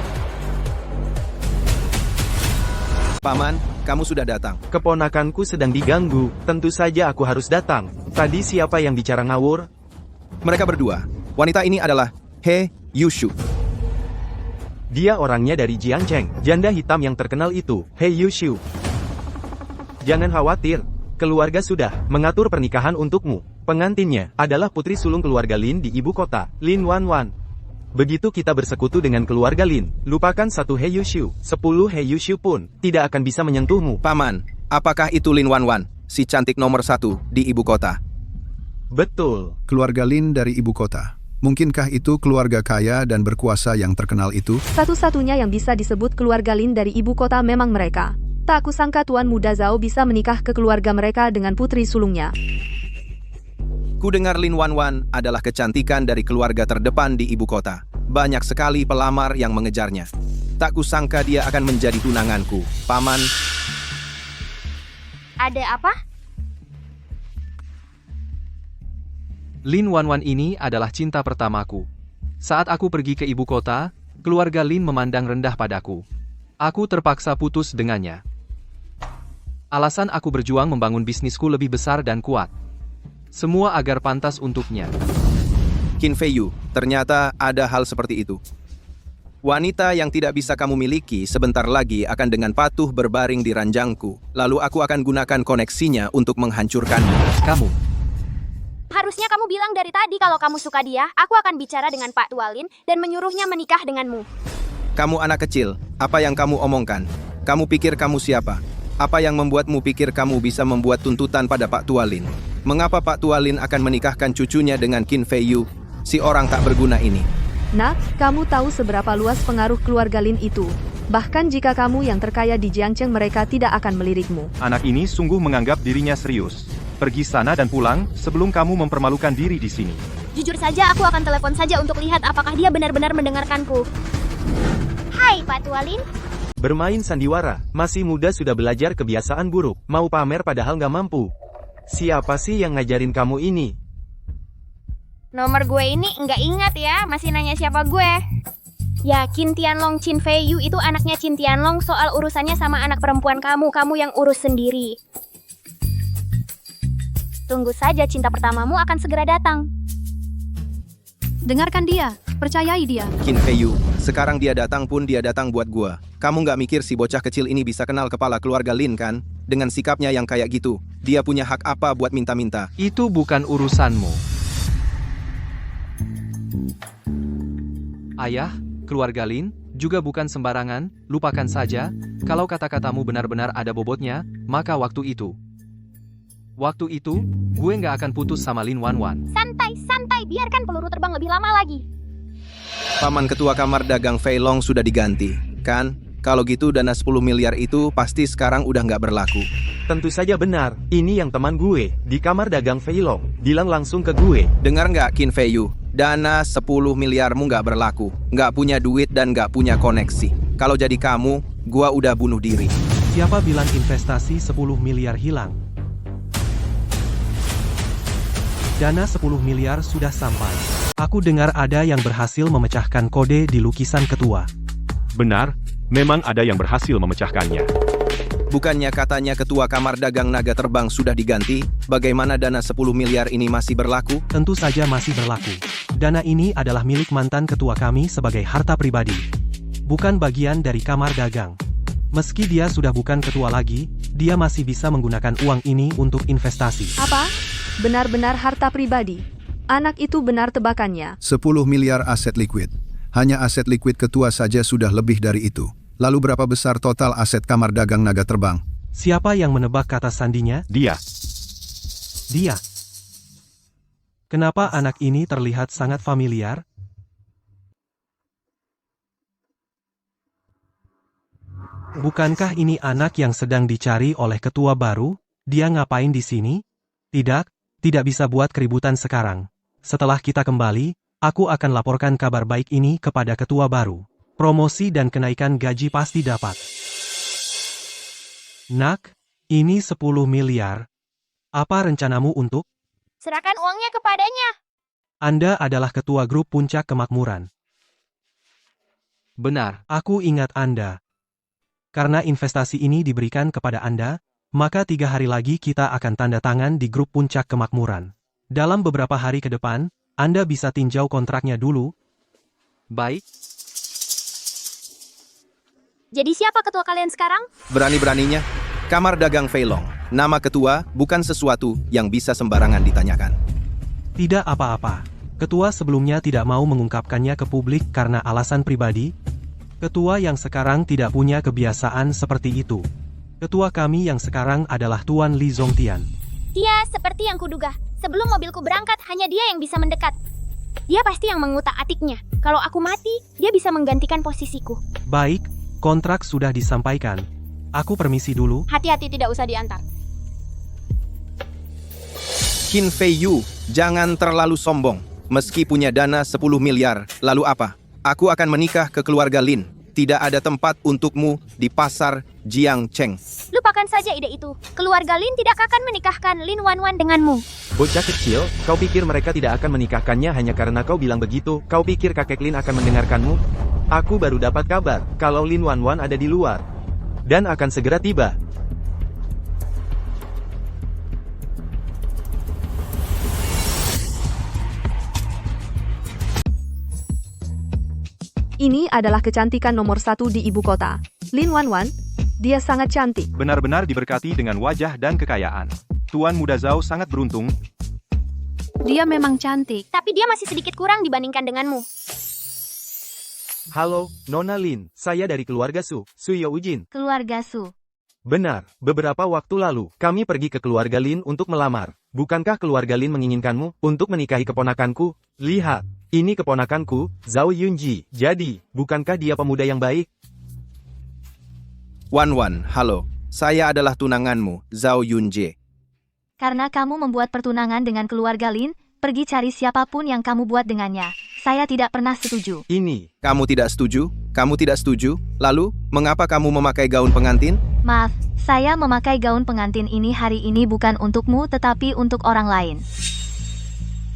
Paman, kamu sudah datang. Keponakanku sedang diganggu, tentu saja aku harus datang. Tadi siapa yang bicara ngawur? Mereka berdua. Wanita ini adalah He Yushu. Dia orangnya dari Jiangcheng, janda hitam yang terkenal itu, He Yushu. Jangan khawatir, keluarga sudah mengatur pernikahan untukmu. Pengantinnya adalah putri sulung keluarga Lin di ibu kota, Lin Wanwan. Begitu kita bersekutu dengan keluarga Lin, lupakan satu He Yushu, 10 He Yushu pun tidak akan bisa menyentuhmu. Paman, apakah itu Lin Wanwan, si cantik nomor 1 di ibu kota? Betul. Keluarga Lin dari ibu kota. Mungkinkah itu keluarga kaya dan berkuasa yang terkenal itu? Satu-satunya yang bisa disebut keluarga Lin dari ibu kota memang mereka. Tak kusangka Tuan Muda Zhao bisa menikah ke keluarga mereka dengan putri sulungnya. Ku dengar Lin Wanwan adalah kecantikan dari keluarga terdepan di ibu kota. Banyak sekali pelamar yang mengejarnya. Tak kusangka dia akan menjadi tunanganku. Paman, Ada apa? Lin Wanwan ini adalah cinta pertamaku. Saat aku pergi ke ibu kota, keluarga Lin memandang rendah padaku. Aku terpaksa putus dengannya. Alasan aku berjuang membangun bisnisku lebih besar dan kuat. Semua agar pantas untuknya. Qin Feiyu, ternyata ada hal seperti itu. Wanita yang tidak bisa kamu miliki sebentar lagi akan dengan patuh berbaring di ranjangku. Lalu aku akan gunakan koneksinya untuk menghancurkannya. Kamu. Harusnya kamu bilang dari tadi kalau kamu suka dia. Aku akan bicara dengan Pak Tualin dan menyuruhnya menikah denganmu. Kamu anak kecil, apa yang kamu omongkan? Kamu pikir kamu siapa? Apa yang membuatmu pikir kamu bisa membuat tuntutan pada Pak Tualin? Mengapa Pak Tualin akan menikahkan cucunya dengan Qin Feiyu, si orang tak berguna ini? Nak, kamu tahu seberapa luas pengaruh keluarga Lin itu. Bahkan jika kamu yang terkaya di Jiangcheng, mereka tidak akan melirikmu. Anak ini sungguh menganggap dirinya serius. Pergi sana dan pulang, sebelum kamu mempermalukan diri di sini. Jujur saja, aku akan telepon saja untuk lihat apakah dia benar-benar mendengarkanku. Hai, Pak Tualin. Bermain sandiwara, masih muda sudah belajar kebiasaan buruk, mau pamer padahal nggak mampu. Siapa sih yang ngajarin kamu ini? Nomor gue ini nggak ingat ya, masih nanya siapa gue. Ya, Qin Tianlong Qin Feiyu itu anaknya Qin Tianlong, soal urusannya sama anak perempuan kamu yang urus sendiri. Tunggu saja, cinta pertamamu akan segera datang. Dengarkan dia. Percayai dia. Qin Feiyu, sekarang dia datang pun dia datang buat gua. Kamu nggak mikir si bocah kecil ini bisa kenal kepala keluarga Lin kan? Dengan sikapnya yang kayak gitu, dia punya hak apa buat minta-minta? Itu bukan urusanmu. Ayah, keluarga Lin, juga bukan sembarangan, lupakan saja, kalau kata-katamu benar-benar ada bobotnya, maka waktu itu, gue nggak akan putus sama Lin Wanwan. Santai, biarkan peluru terbang lebih lama lagi. Paman Ketua Kamar Dagang Fei Long sudah diganti, kan? Kalau gitu dana 10 miliar itu pasti sekarang udah nggak berlaku. Tentu saja benar, ini yang teman gue, di kamar dagang Fei Long, bilang langsung ke gue. Dengar nggak Qin Feiyu? Dana 10 miliarmu nggak berlaku, nggak punya duit dan nggak punya koneksi. Kalau jadi kamu, gua udah bunuh diri. Siapa bilang investasi 10 miliar hilang? Dana 10 miliar sudah sampai. Aku dengar ada yang berhasil memecahkan kode di lukisan ketua. Benar, memang ada yang berhasil memecahkannya. Bukannya katanya Ketua Kamar Dagang Naga Terbang sudah diganti, bagaimana dana 10 miliar ini masih berlaku? Tentu saja masih berlaku. Dana ini adalah milik mantan ketua kami sebagai harta pribadi. Bukan bagian dari kamar dagang. Meski dia sudah bukan ketua lagi, dia masih bisa menggunakan uang ini untuk investasi. Apa? Benar-benar harta pribadi. Anak itu benar tebakannya. 10 miliar aset likuid. Hanya aset likuid ketua saja sudah lebih dari itu. Lalu berapa besar total aset kamar dagang naga terbang? Siapa yang menebak kata sandinya? Dia. Dia. Kenapa anak ini terlihat sangat familiar? Bukankah ini anak yang sedang dicari oleh ketua baru? Dia ngapain di sini? Tidak bisa buat keributan sekarang. Setelah kita kembali, aku akan laporkan kabar baik ini kepada ketua baru. Promosi dan kenaikan gaji pasti dapat. Nak, ini 10 miliar. Apa rencanamu untuk? Serahkan uangnya kepadanya. Anda adalah ketua grup Puncak Kemakmuran. Benar. Aku ingat Anda. Karena investasi ini diberikan kepada Anda, maka 3 hari lagi kita akan tanda tangan di grup Puncak Kemakmuran. Dalam beberapa hari ke depan, Anda bisa tinjau kontraknya dulu. Baik. Jadi siapa ketua kalian sekarang? Berani-beraninya, Kamar Dagang Fei Long. Nama ketua bukan sesuatu yang bisa sembarangan ditanyakan. Tidak apa-apa. Ketua sebelumnya tidak mau mengungkapkannya ke publik karena alasan pribadi. Ketua yang sekarang tidak punya kebiasaan seperti itu. Ketua kami yang sekarang adalah Tuan Li Zongtian. Dia seperti yang kuduga. Sebelum mobilku berangkat, hanya dia yang bisa mendekat. Dia pasti yang mengutak-atiknya. Kalau aku mati, dia bisa menggantikan posisiku. Baik, kontrak sudah disampaikan. Aku permisi dulu. Hati-hati tidak usah diantar. Qin Feiyu, jangan terlalu sombong. Meski punya dana 10 miliar, lalu apa? Aku akan menikah ke keluarga Lin. Tidak ada tempat untukmu di pasar Jiangcheng. Lupakan saja ide itu. Keluarga Lin tidak akan menikahkan Lin Wanwan denganmu. Bocah kecil, kau pikir mereka tidak akan menikahkannya hanya karena kau bilang begitu? Kau pikir kakek Lin akan mendengarkanmu? Aku baru dapat kabar, kalau Lin Wanwan ada di luar. Dan akan segera tiba. Ini adalah kecantikan nomor 1 di ibu kota. Lin Wanwan, dia sangat cantik. Benar-benar diberkati dengan wajah dan kekayaan. Tuan Muda Zhao sangat beruntung. Dia memang cantik. Tapi dia masih sedikit kurang dibandingkan denganmu. Halo, Nona Lin. Saya dari keluarga Su, Suyo Ujin. Keluarga Su. Benar, beberapa waktu lalu, kami pergi ke keluarga Lin untuk melamar. Bukankah keluarga Lin menginginkanmu untuk menikahi keponakanku? Lihat, ini keponakanku, Zhao Yunji. Jadi, bukankah dia pemuda yang baik? Wanwan, halo. Saya adalah tunanganmu, Zhao Yunji. Karena kamu membuat pertunangan dengan keluarga Lin, pergi cari siapapun yang kamu buat dengannya. Saya tidak pernah setuju. Ini. Kamu tidak setuju? Kamu tidak setuju? Lalu, mengapa kamu memakai gaun pengantin? Maaf, saya memakai gaun pengantin ini hari ini bukan untukmu tetapi untuk orang lain.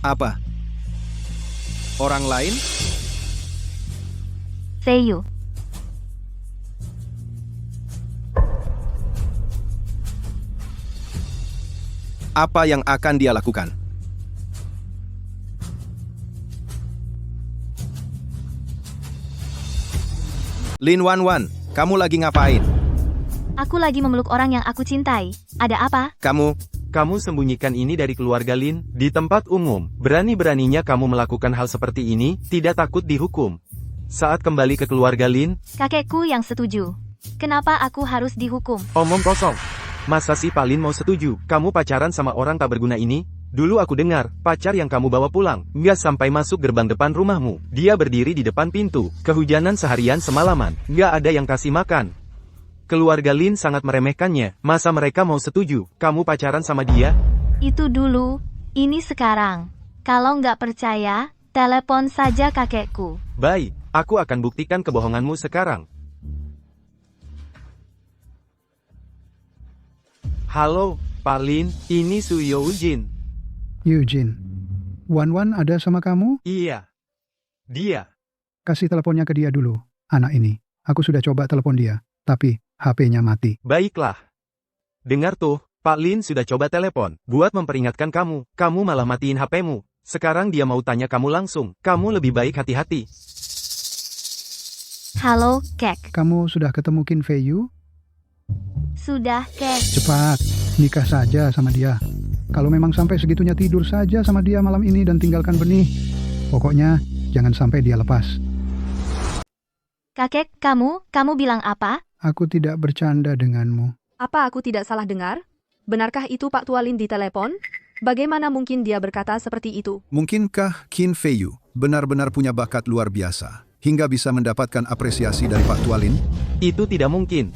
Apa? Orang lain? Seiyu. Apa yang akan dia lakukan? Lin Wanwan, kamu lagi ngapain? Aku lagi memeluk orang yang aku cintai. Ada apa? Kamu sembunyikan ini dari keluarga Lin, di tempat umum. Berani-beraninya kamu melakukan hal seperti ini, tidak takut dihukum. Saat kembali ke keluarga Lin, Kakekku yang setuju. Kenapa aku harus dihukum? omong kosong. Masa si Palin mau setuju, kamu pacaran sama orang tak berguna ini? Dulu aku dengar, pacar yang kamu bawa pulang, nggak sampai masuk gerbang depan rumahmu. Dia berdiri di depan pintu, kehujanan seharian semalaman, nggak ada yang kasih makan. Keluarga Lin sangat meremehkannya, masa mereka mau setuju, kamu pacaran sama dia? Itu dulu, ini sekarang. Kalau nggak percaya, telepon saja kakekku. Baik, aku akan buktikan kebohonganmu sekarang. Halo, Palin, ini Su Youjin. Eugene, Wanwan ada sama kamu? Iya. Dia. Kasih teleponnya ke dia dulu, anak ini. Aku sudah coba telepon dia, tapi HP-nya mati. Baiklah. Dengar tuh, Pak Lin sudah coba telepon, buat memperingatkan kamu. Kamu malah matiin HP-mu. Sekarang dia mau tanya kamu langsung. Kamu lebih baik hati-hati. Halo, Kek. Kamu sudah ketemu Qin Fei Yu? Sudah, Kek. Cepat, nikah saja sama dia. Kalau memang sampai segitunya tidur saja sama dia malam ini dan tinggalkan benih. Pokoknya, jangan sampai dia lepas. Kakek, kamu bilang apa? Aku tidak bercanda denganmu. Apa aku tidak salah dengar? Benarkah itu Pak Tualin di telepon? Bagaimana mungkin dia berkata seperti itu? Mungkinkah Qin Fei Yu benar-benar punya bakat luar biasa, hingga bisa mendapatkan apresiasi dari Pak Tualin? Itu tidak mungkin.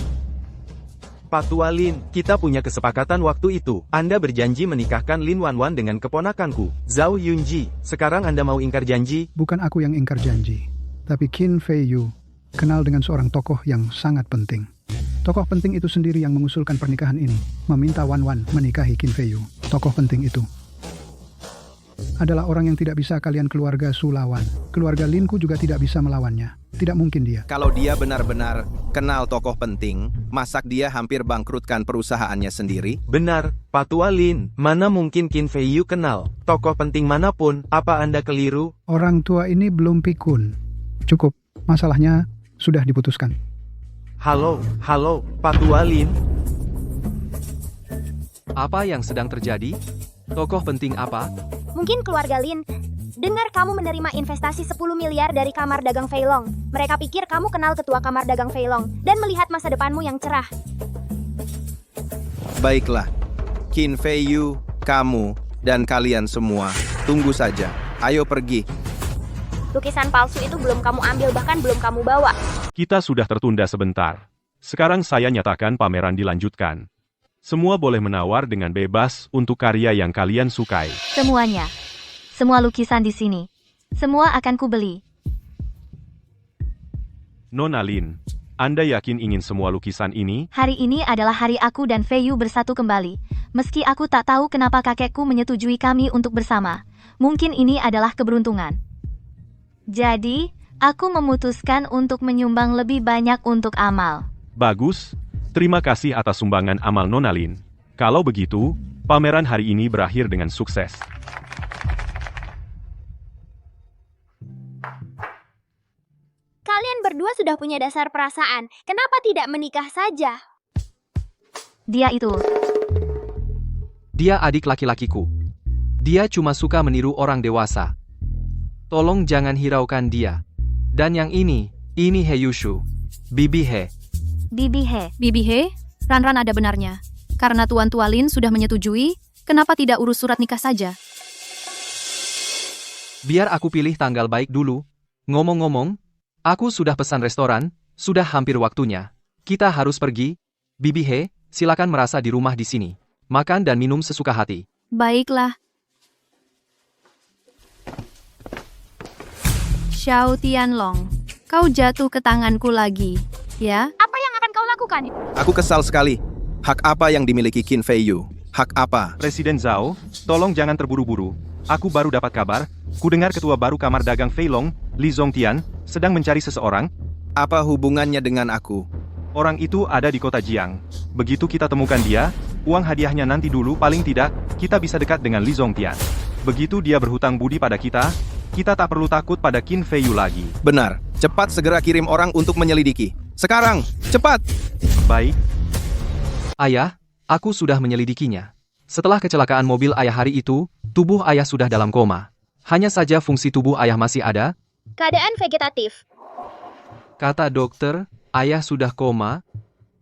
Pak Tualin, kita punya kesepakatan waktu itu. Anda berjanji menikahkan Lin Wanwan dengan keponakanku, Zhao Yunji. Sekarang Anda mau ingkar janji? Bukan aku yang ingkar janji, tapi Qin Fei Yu kenal dengan seorang tokoh yang sangat penting. Tokoh penting itu sendiri yang mengusulkan pernikahan ini, meminta Wanwan menikahi Qin Fei Yu. Tokoh penting itu adalah orang yang tidak bisa kalian keluarga Su lawan. Keluarga Linku juga tidak bisa melawannya. Tidak mungkin dia. Kalau dia benar-benar kenal tokoh penting, masak dia hampir bangkrutkan perusahaannya sendiri? Benar, Pak Tualin. Mana mungkin Qin Fei Yu kenal tokoh penting manapun? Apa Anda keliru? Orang tua ini belum pikun. Cukup, masalahnya sudah diputuskan. Halo, Pak Tualin. Apa yang sedang terjadi? Tokoh penting apa? Mungkin keluarga Lin dengar kamu menerima investasi 10 miliar dari kamar dagang Feilong. Mereka pikir kamu kenal ketua kamar dagang Feilong dan melihat masa depanmu yang cerah. Baiklah, Qin Fei Yu, kamu, dan kalian semua, tunggu saja. Ayo pergi. Lukisan palsu itu belum kamu ambil, bahkan belum kamu bawa. Kita sudah tertunda sebentar. Sekarang saya nyatakan pameran dilanjutkan. Semua boleh menawar dengan bebas untuk karya yang kalian sukai. Semuanya. Semua lukisan di sini. Semua akan kubeli. Nona Lin, Anda yakin ingin semua lukisan ini? Hari ini adalah hari aku dan Fei Yu bersatu kembali. Meski aku tak tahu kenapa kakekku menyetujui kami untuk bersama. Mungkin ini adalah keberuntungan. Jadi, aku memutuskan untuk menyumbang lebih banyak untuk amal. Bagus. Terima kasih atas sumbangan amal Nona Lin. Kalau begitu, pameran hari ini berakhir dengan sukses. Kalian berdua sudah punya dasar perasaan. Kenapa tidak menikah saja? Dia itu. Dia adik laki-lakiku. Dia cuma suka meniru orang dewasa. Tolong jangan hiraukan dia. Dan yang ini He Yushu. Bibi He. Bibi He. Bibi He, Ran ada benarnya. Karena Tuan Tualin sudah menyetujui, kenapa tidak urus surat nikah saja? Biar aku pilih tanggal baik dulu. Ngomong-ngomong, aku sudah pesan restoran, sudah hampir waktunya. Kita harus pergi. Bibi He, silakan merasa di rumah di sini. Makan dan minum sesuka hati. Baiklah. Xiao Tianlong, kau jatuh ke tanganku lagi, ya? Apa yang akan kau lakukan? Aku kesal sekali. Hak apa yang dimiliki Qin Fei Yu? Hak apa? Presiden Zhao, tolong jangan terburu-buru. Aku baru dapat kabar, kudengar ketua baru kamar dagang Feilong, Li Zongtian, sedang mencari seseorang. Apa hubungannya dengan aku? Orang itu ada di kota Jiang. Begitu kita temukan dia, uang hadiahnya nanti dulu paling tidak, kita bisa dekat dengan Li Zongtian. Begitu dia berhutang budi pada kita Kita tak perlu takut pada Qin Fei Yu lagi. Benar, cepat segera kirim orang untuk menyelidiki. Sekarang, cepat! Baik, Ayah, aku sudah menyelidikinya. Setelah kecelakaan mobil ayah hari itu, tubuh ayah sudah dalam koma. Hanya saja fungsi tubuh ayah masih ada. Keadaan vegetatif. Kata dokter, ayah sudah koma,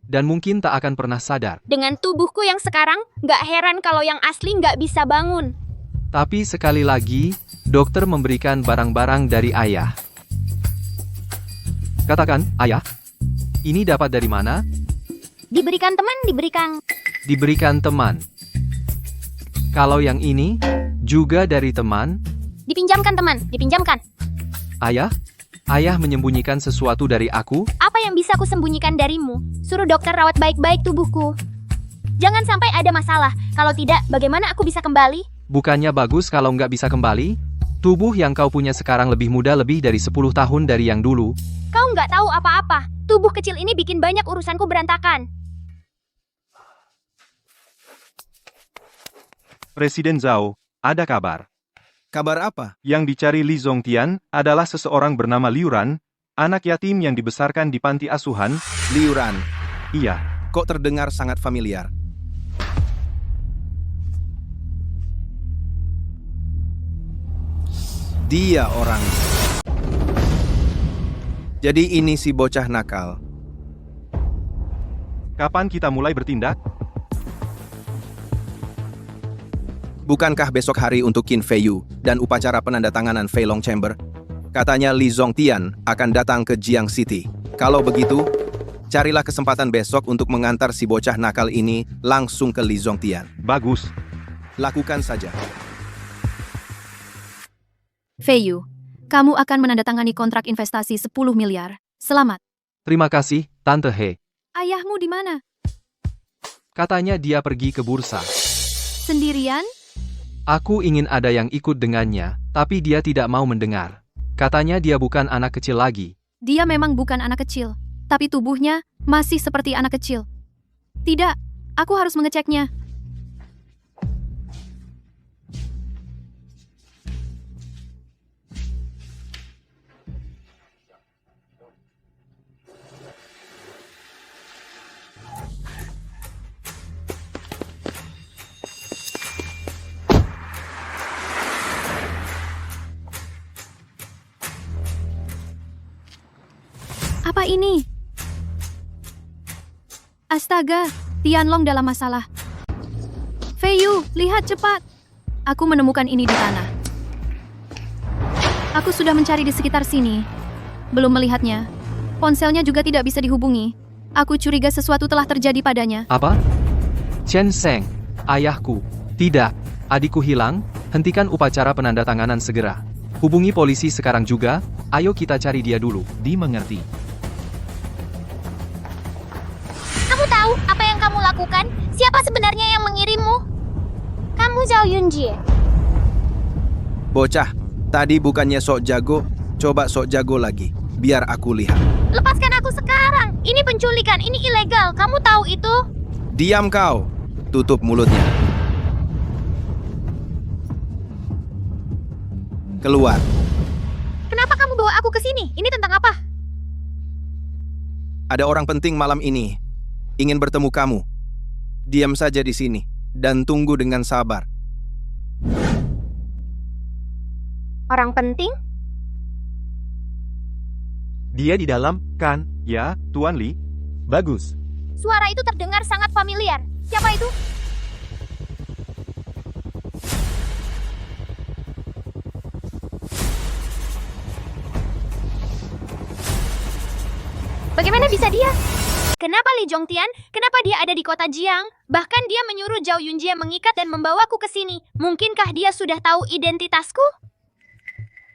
dan mungkin tak akan pernah sadar. Dengan tubuhku yang sekarang, nggak heran kalau yang asli nggak bisa bangun. Tapi sekali lagi, dokter memberikan barang-barang dari ayah. Katakan, ayah, ini dapat dari mana? Diberikan teman, Diberikan teman. Kalau yang ini, juga dari teman. dipinjamkan teman, dipinjamkan. Ayah, ayah menyembunyikan sesuatu dari aku? Apa yang bisa aku sembunyikan darimu? Suruh dokter rawat baik-baik tubuhku. Jangan sampai ada masalah. Kalau tidak, bagaimana aku bisa kembali? Bukannya bagus kalau nggak bisa kembali? Tubuh yang kau punya sekarang lebih muda lebih dari 10 tahun dari yang dulu. Kau nggak tahu apa-apa. Tubuh kecil ini bikin banyak urusanku berantakan. Presiden Zhao, ada kabar. Kabar apa? Yang dicari Li Zongtian adalah seseorang bernama Liu Ran, anak yatim yang dibesarkan di panti asuhan. Liu Ran. Iya, Kok terdengar sangat familiar? Dia orang. Jadi ini si bocah nakal. kapan kita mulai bertindak? Bukankah besok hari untuk Qin Fei Yu dan upacara penandatanganan Fei Long Chamber? Katanya Li Zongtian akan datang ke Jiang City. Kalau begitu, carilah kesempatan besok untuk mengantar si bocah nakal ini langsung ke Li Zongtian. Bagus. Lakukan saja. Fei Yu, kamu akan menandatangani kontrak investasi 10 miliar. Selamat. Terima kasih, Tante He. Ayahmu di mana? Katanya dia pergi ke bursa. Sendirian? Aku ingin ada yang ikut dengannya, tapi dia tidak mau mendengar. Katanya dia bukan anak kecil lagi. Dia memang bukan anak kecil, tapi tubuhnya masih seperti anak kecil. Tidak, aku harus mengeceknya. Apa ini? Astaga, Tianlong dalam masalah. Fei Yu, lihat cepat. Aku menemukan ini di tanah. Aku sudah mencari di sekitar sini. Belum melihatnya. Ponselnya juga tidak bisa dihubungi. Aku curiga sesuatu telah terjadi padanya. Apa? Chen Seng, ayahku. Tidak, adikku hilang. Hentikan upacara penandatanganan segera. Hubungi polisi sekarang juga. Ayo kita cari dia dulu. Dimengerti. Kamu tahu apa yang kamu lakukan? Siapa sebenarnya yang mengirimmu? Kamu Zhao Yunjie. Bocah, tadi bukannya sok jago, coba sok jago lagi. Biar aku lihat. Lepaskan aku sekarang. Ini penculikan, ini ilegal. Kamu tahu itu? Diam kau. Tutup mulutnya. Keluar. Kenapa kamu bawa aku ke sini? Ini tentang apa? Ada orang penting malam ini. Ingin bertemu kamu. Diam saja di sini dan tunggu dengan sabar. Orang penting? Dia di dalam, kan? Ya, Tuan Li. Bagus. Suara itu terdengar sangat familiar. Siapa itu? Bagaimana bisa dia? Kenapa Li Zongtian? Kenapa dia ada di kota Jiang? Bahkan dia menyuruh Zhao Yunjie mengikat dan membawaku ke sini. Mungkinkah dia sudah tahu identitasku?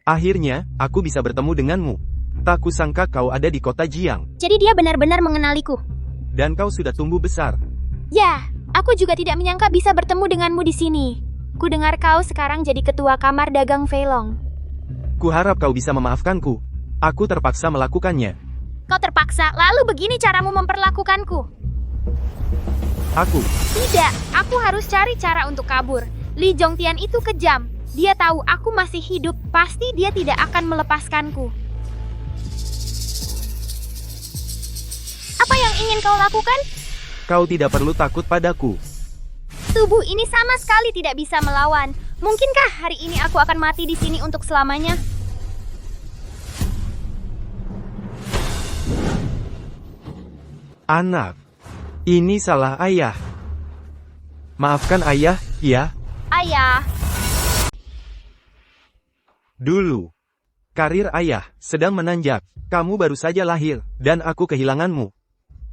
Akhirnya, aku bisa bertemu denganmu. Tak kusangka kau ada di kota Jiang. Jadi dia benar-benar mengenaliku. Dan kau sudah tumbuh besar. Ya, aku juga tidak menyangka bisa bertemu denganmu di sini. Ku dengar kau sekarang jadi ketua kamar dagang Fei Long. Kuharap kau bisa memaafkanku. Aku terpaksa melakukannya. Kau terpaksa, lalu begini caramu memperlakukanku. Aku. Tidak, aku harus cari cara untuk kabur. Li Zongtian itu kejam. Dia tahu aku masih hidup Pasti dia tidak akan melepaskanku. Apa yang ingin kau lakukan? Kau tidak perlu takut padaku. Tubuh ini sama sekali tidak bisa melawan. Mungkinkah hari ini aku akan mati di sini untuk selamanya? Anak, ini salah ayah. Maafkan ayah, ya. Ayah, Dulu, karir ayah sedang menanjak. Kamu baru saja lahir, dan aku kehilanganmu.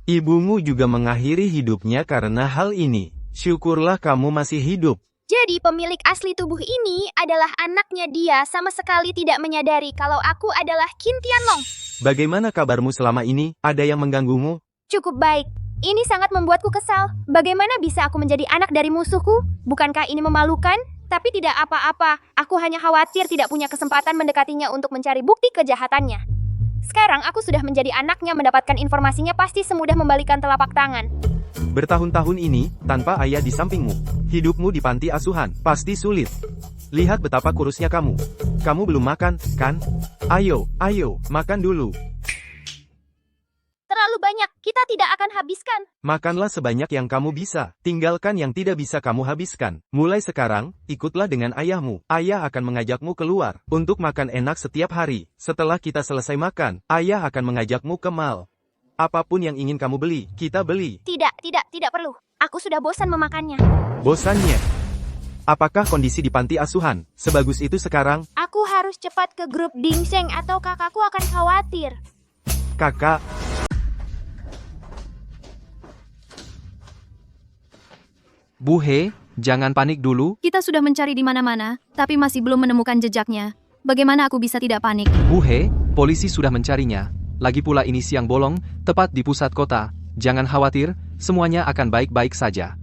Ibumu juga mengakhiri hidupnya karena hal ini. Syukurlah kamu masih hidup. jadi pemilik asli tubuh ini adalah anaknya. Dia sama sekali tidak menyadari kalau aku adalah Qin Tianlong. Bagaimana kabarmu selama ini? Ada yang mengganggumu? Cukup baik. Ini sangat membuatku kesal. Bagaimana bisa aku menjadi anak dari musuhku? Bukankah ini memalukan? Tapi tidak apa-apa. Aku hanya khawatir tidak punya kesempatan mendekatinya untuk mencari bukti kejahatannya. Sekarang aku sudah menjadi anaknya, mendapatkan informasinya pasti semudah membalikan telapak tangan. Bertahun-tahun ini, tanpa ayah di sampingmu. Hidupmu di panti asuhan, pasti sulit. Lihat betapa kurusnya kamu. Kamu belum makan, kan? Ayo, makan dulu. Terlalu banyak, kita tidak akan habiskan. Makanlah sebanyak yang kamu bisa. Tinggalkan yang tidak bisa kamu habiskan. Mulai sekarang, ikutlah dengan ayahmu. Ayah akan mengajakmu keluar untuk makan enak setiap hari. Setelah kita selesai makan, ayah akan mengajakmu ke mall. Apapun yang ingin kamu beli, kita beli. Tidak perlu. Aku sudah bosan memakannya. Bosannya? Apakah kondisi di panti asuhan sebagus itu sekarang? Aku harus cepat ke grup Dingseng atau kakakku akan khawatir. Kakak, Bu He, jangan panik dulu. Kita sudah mencari di mana-mana, tapi masih belum menemukan jejaknya. Bagaimana aku bisa tidak panik? Bu He, polisi sudah mencarinya. Lagi pula ini siang bolong, tepat di pusat kota. Jangan khawatir, semuanya akan baik-baik saja.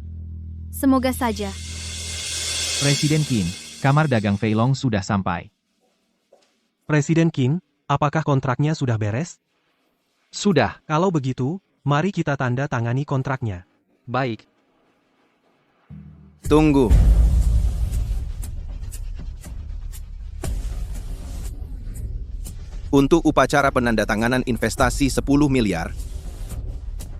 Semoga saja. Presiden Qin, kamar dagang Fei Long sudah sampai. Presiden Qin, apakah kontraknya sudah beres? Sudah, Kalau begitu, mari kita tanda tangani kontraknya. baik. Tunggu. Untuk upacara penandatanganan investasi 10 miliar,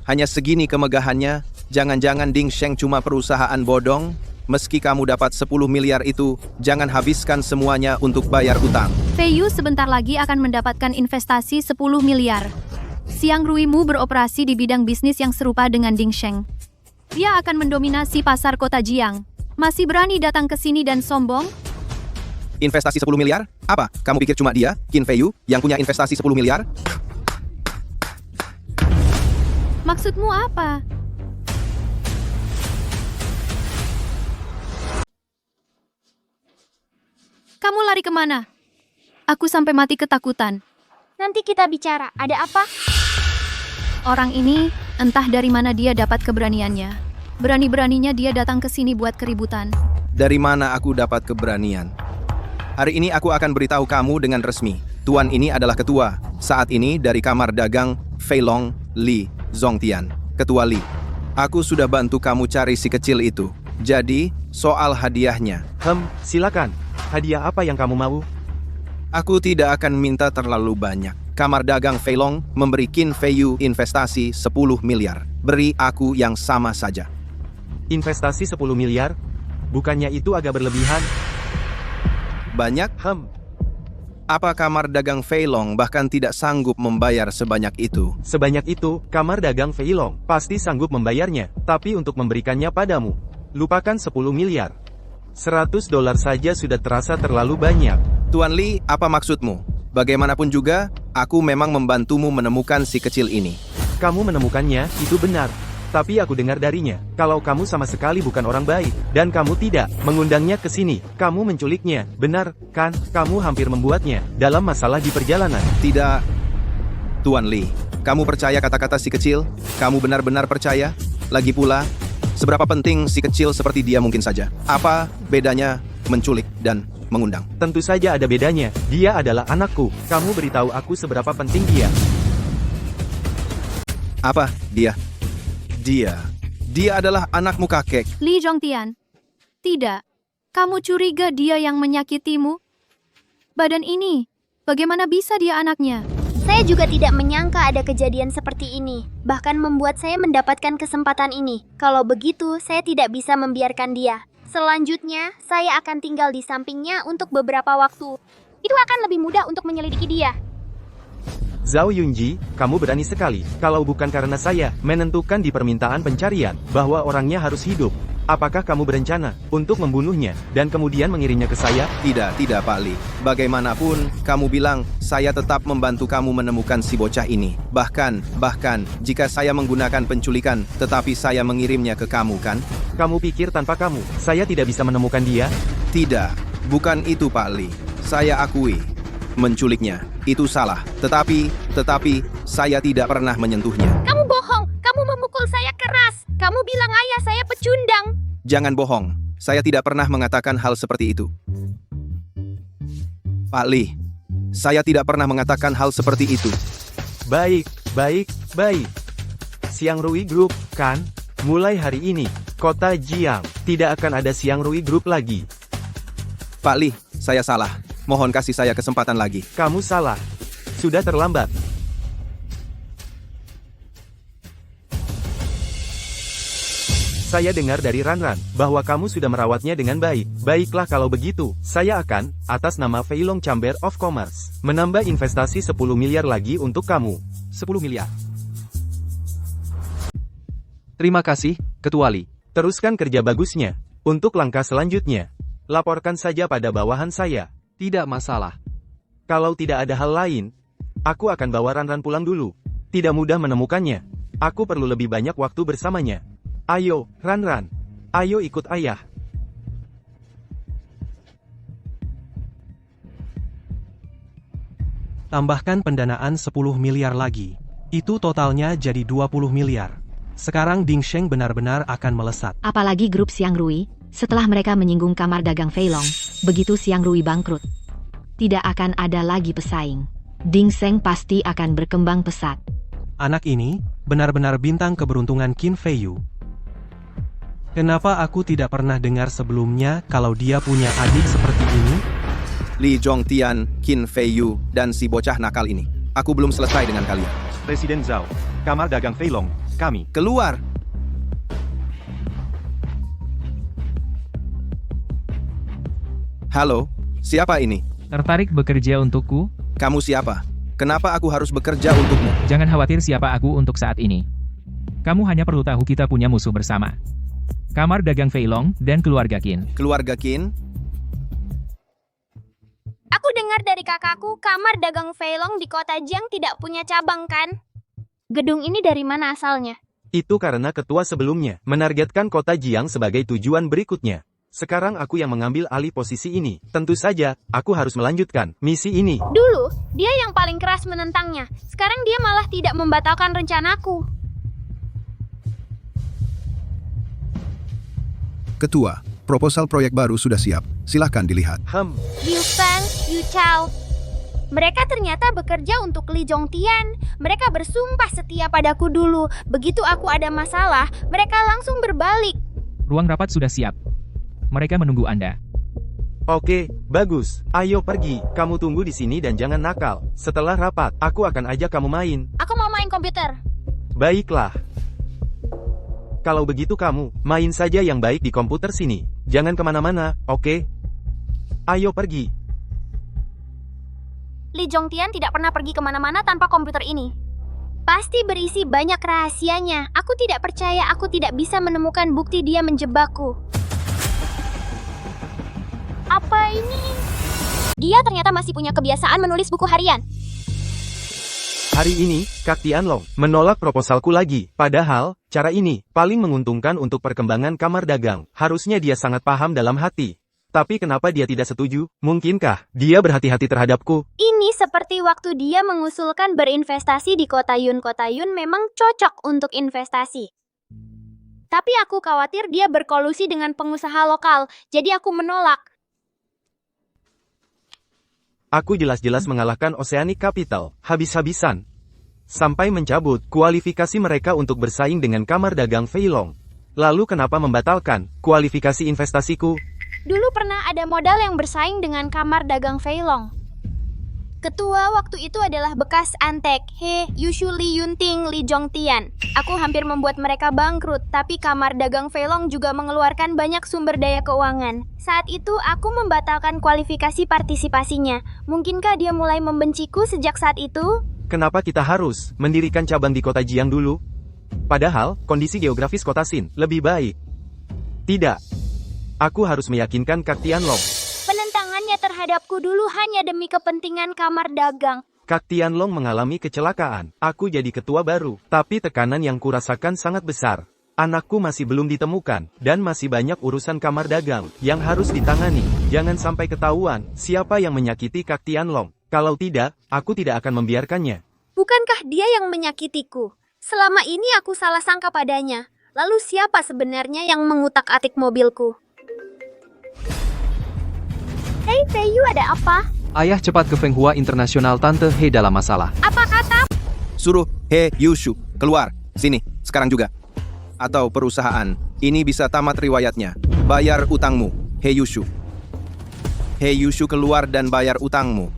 hanya segini kemegahannya. Jangan-jangan Ding Sheng cuma perusahaan bodong? Meski kamu dapat 10 miliar itu, jangan habiskan semuanya untuk bayar utang. Fei Yu sebentar lagi akan mendapatkan investasi 10 miliar. Siang Rui Mu beroperasi di bidang bisnis yang serupa dengan Ding Sheng. Dia akan mendominasi pasar kota Jiang. Masih berani datang ke sini dan sombong? Investasi 10 miliar? Apa? Kamu pikir cuma dia, Qin Fei Yu, yang punya investasi 10 miliar? Maksudmu apa? Kamu lari kemana? Aku sampai mati ketakutan. Nanti kita bicara. Ada apa? Orang ini, entah dari mana dia dapat keberaniannya. Berani-beraninya dia datang ke sini buat keributan. Dari mana aku dapat keberanian? Hari ini aku akan beritahu kamu dengan resmi. Tuan ini adalah ketua. Saat ini dari kamar dagang Fei Long Li Zongtian. Ketua Li. Aku sudah bantu kamu cari si kecil itu. Jadi, soal hadiahnya. Silakan. Hadiah apa yang kamu mau? Aku tidak akan minta terlalu banyak. Kamar dagang Fei Long memberi Qin Fei Yu investasi 10 miliar. Beri aku yang sama saja. Investasi 10 miliar? Bukannya itu agak berlebihan? Banyak? Apa kamar dagang Fei Long bahkan tidak sanggup membayar sebanyak itu? Sebanyak itu, kamar dagang Fei Long pasti sanggup membayarnya. Tapi untuk memberikannya padamu, lupakan 10 miliar. $100 saja sudah terasa terlalu banyak. Tuan Li, apa maksudmu? Bagaimanapun juga, aku memang membantumu menemukan si kecil ini. Kamu menemukannya, itu benar. Tapi aku dengar darinya, kalau kamu sama sekali bukan orang baik, dan kamu tidak mengundangnya ke sini. Kamu menculiknya, benar, kan? Kamu hampir membuatnya dalam masalah di perjalanan. Tidak. Tuan Li, kamu percaya kata-kata si kecil? Kamu benar-benar percaya? Lagi pula, seberapa penting si kecil seperti dia mungkin saja? Apa bedanya menculik dan mengundang? Tentu saja ada bedanya. Dia adalah anakku. Kamu beritahu aku seberapa penting dia. Apa? Dia adalah anakmu, kakek. Li Zongtian. Tidak. Kamu curiga dia yang menyakitimu? Badan ini, bagaimana bisa dia anaknya? Saya juga tidak menyangka ada kejadian seperti ini, bahkan membuat saya mendapatkan kesempatan ini. Kalau begitu, saya tidak bisa membiarkan dia. Selanjutnya, saya akan tinggal di sampingnya untuk beberapa waktu. Itu akan lebih mudah untuk menyelidiki dia. Zhao Yunji, kamu berani sekali. Kalau bukan karena saya menentukan di permintaan pencarian bahwa orangnya harus hidup, apakah kamu berencana untuk membunuhnya dan kemudian mengirimnya ke saya? Tidak Pak Li. Bagaimanapun, kamu bilang saya tetap membantu kamu menemukan si bocah ini. Bahkan, jika saya menggunakan penculikan, tetapi saya mengirimnya ke kamu, kan? Kamu pikir tanpa kamu, saya tidak bisa menemukan dia? Tidak, bukan itu Pak Li. Saya akui, menculiknya, itu salah. Tetapi, saya tidak pernah menyentuhnya. Kamu bohong, kamu memukul saya keras. Kamu bilang ayah saya pecundang. Jangan bohong, saya tidak pernah mengatakan hal seperti itu. Pak Li, saya tidak pernah mengatakan hal seperti itu. Baik. Siang Rui Group, kan? Mulai hari ini, kota Jiang tidak akan ada Siang Rui Group lagi. Pak Li, saya salah. Mohon kasih saya kesempatan lagi. Kamu salah. Sudah terlambat. Saya dengar dari Ranran bahwa kamu sudah merawatnya dengan baik. Baiklah kalau begitu, saya akan, atas nama Feilong Chamber of Commerce, menambah investasi 10 miliar lagi untuk kamu. 10 miliar. Terima kasih, Ketua Li. Teruskan kerja bagusnya. Untuk langkah selanjutnya, laporkan saja pada bawahan saya. Tidak masalah. Kalau tidak ada hal lain, aku akan bawa Ranran pulang dulu. Tidak mudah menemukannya. Aku perlu lebih banyak waktu bersamanya. Ayo, Ranran. Ayo ikut ayah. Tambahkan pendanaan 10 miliar lagi. Itu totalnya jadi 20 miliar. Sekarang Ding Sheng benar-benar akan melesat. Apalagi grup Siang Rui, setelah mereka menyinggung kamar dagang Feilong, begitu Siang Rui bangkrut, tidak akan ada lagi pesaing. Ding Sheng pasti akan berkembang pesat. Anak ini, benar-benar bintang keberuntungan Qin Feiyu. Kenapa aku tidak pernah dengar sebelumnya kalau dia punya adik seperti ini? Li Zhongtian, Qin Feiyu, dan si bocah nakal ini. Aku belum selesai dengan kalian. Presiden Zhao, kamar dagang Feilong, kami. Keluar! Halo, siapa ini? Tertarik bekerja untukku? Kamu siapa? Kenapa aku harus bekerja untukmu? Jangan khawatir siapa aku untuk saat ini. Kamu hanya perlu tahu kita punya musuh bersama. Kamar dagang Feilong dan keluarga Qin. Keluarga Qin? Aku dengar dari kakakku, kamar dagang Feilong di kota Jiang tidak punya cabang, kan? Gedung ini dari mana asalnya? Itu karena ketua sebelumnya menargetkan kota Jiang sebagai tujuan berikutnya. Sekarang aku yang mengambil alih posisi ini. Tentu saja, aku harus melanjutkan misi ini. Dulu, dia yang paling keras menentangnya. Sekarang dia malah tidak membatalkan rencanaku. Ketua, proposal proyek baru sudah siap. Silahkan dilihat. Liu Feng, Yu Chao. Mereka ternyata bekerja untuk Li Zhongtian. Mereka bersumpah setia padaku dulu. Begitu aku ada masalah, mereka langsung berbalik. Ruang rapat sudah siap. Mereka menunggu Anda. Oke, bagus. Ayo pergi. Kamu tunggu di sini dan jangan nakal. Setelah rapat, aku akan ajak kamu main. Aku mau main komputer. Baiklah. Kalau begitu kamu, main saja yang baik di komputer sini. Jangan kemana-mana, oke? Ayo pergi. Li Zhongtian tidak pernah pergi kemana-mana tanpa komputer ini. Pasti berisi banyak rahasianya. Aku tidak percaya aku tidak bisa menemukan bukti dia menjebakku. Apa ini? Dia ternyata masih punya kebiasaan menulis buku harian. Hari ini, Kak Tianlong menolak proposalku lagi. Padahal, cara ini paling menguntungkan untuk perkembangan kamar dagang. Harusnya dia sangat paham dalam hati. Tapi kenapa dia tidak setuju? Mungkinkah dia berhati-hati terhadapku? Ini seperti waktu dia mengusulkan berinvestasi di Kota Yun. Kota Yun memang cocok untuk investasi. Tapi aku khawatir dia berkolusi dengan pengusaha lokal, jadi aku menolak. Aku jelas-jelas mengalahkan Oceanic Capital, habis-habisan. Sampai mencabut kualifikasi mereka untuk bersaing dengan kamar dagang Feilong. Lalu kenapa membatalkan kualifikasi investasiku? Dulu pernah ada modal yang bersaing dengan kamar dagang Feilong. Ketua waktu itu adalah bekas Antek, He Yushu Li Yunting Li Jongtian. Aku hampir membuat mereka bangkrut, tapi kamar dagang Feilong juga mengeluarkan banyak sumber daya keuangan. Saat itu aku membatalkan kualifikasi partisipasinya. Mungkinkah dia mulai membenciku sejak saat itu? Kenapa kita harus mendirikan cabang di kota Jiang dulu? Padahal, kondisi geografis kota Xin lebih baik. Tidak. Aku harus meyakinkan Kak Tianlong. Penentangannya terhadapku dulu hanya demi kepentingan kamar dagang. Kak Tianlong mengalami kecelakaan. Aku jadi ketua baru, tapi tekanan yang kurasakan sangat besar. Anakku masih belum ditemukan, dan masih banyak urusan kamar dagang yang harus ditangani. Jangan sampai ketahuan siapa yang menyakiti Kak Tianlong. Kalau tidak, aku tidak akan membiarkannya. Bukankah dia yang menyakitiku? Selama ini aku salah sangka padanya. Lalu siapa sebenarnya yang mengutak-atik mobilku? Hei Feiyu, ada apa? Ayah cepat ke Feng Hua Internasional Tante He dalam masalah. Apa kata? Suruh He Yushu keluar, sini, sekarang juga. Atau perusahaan, ini bisa tamat riwayatnya. Bayar utangmu, He Yushu. He Yushu keluar dan bayar utangmu.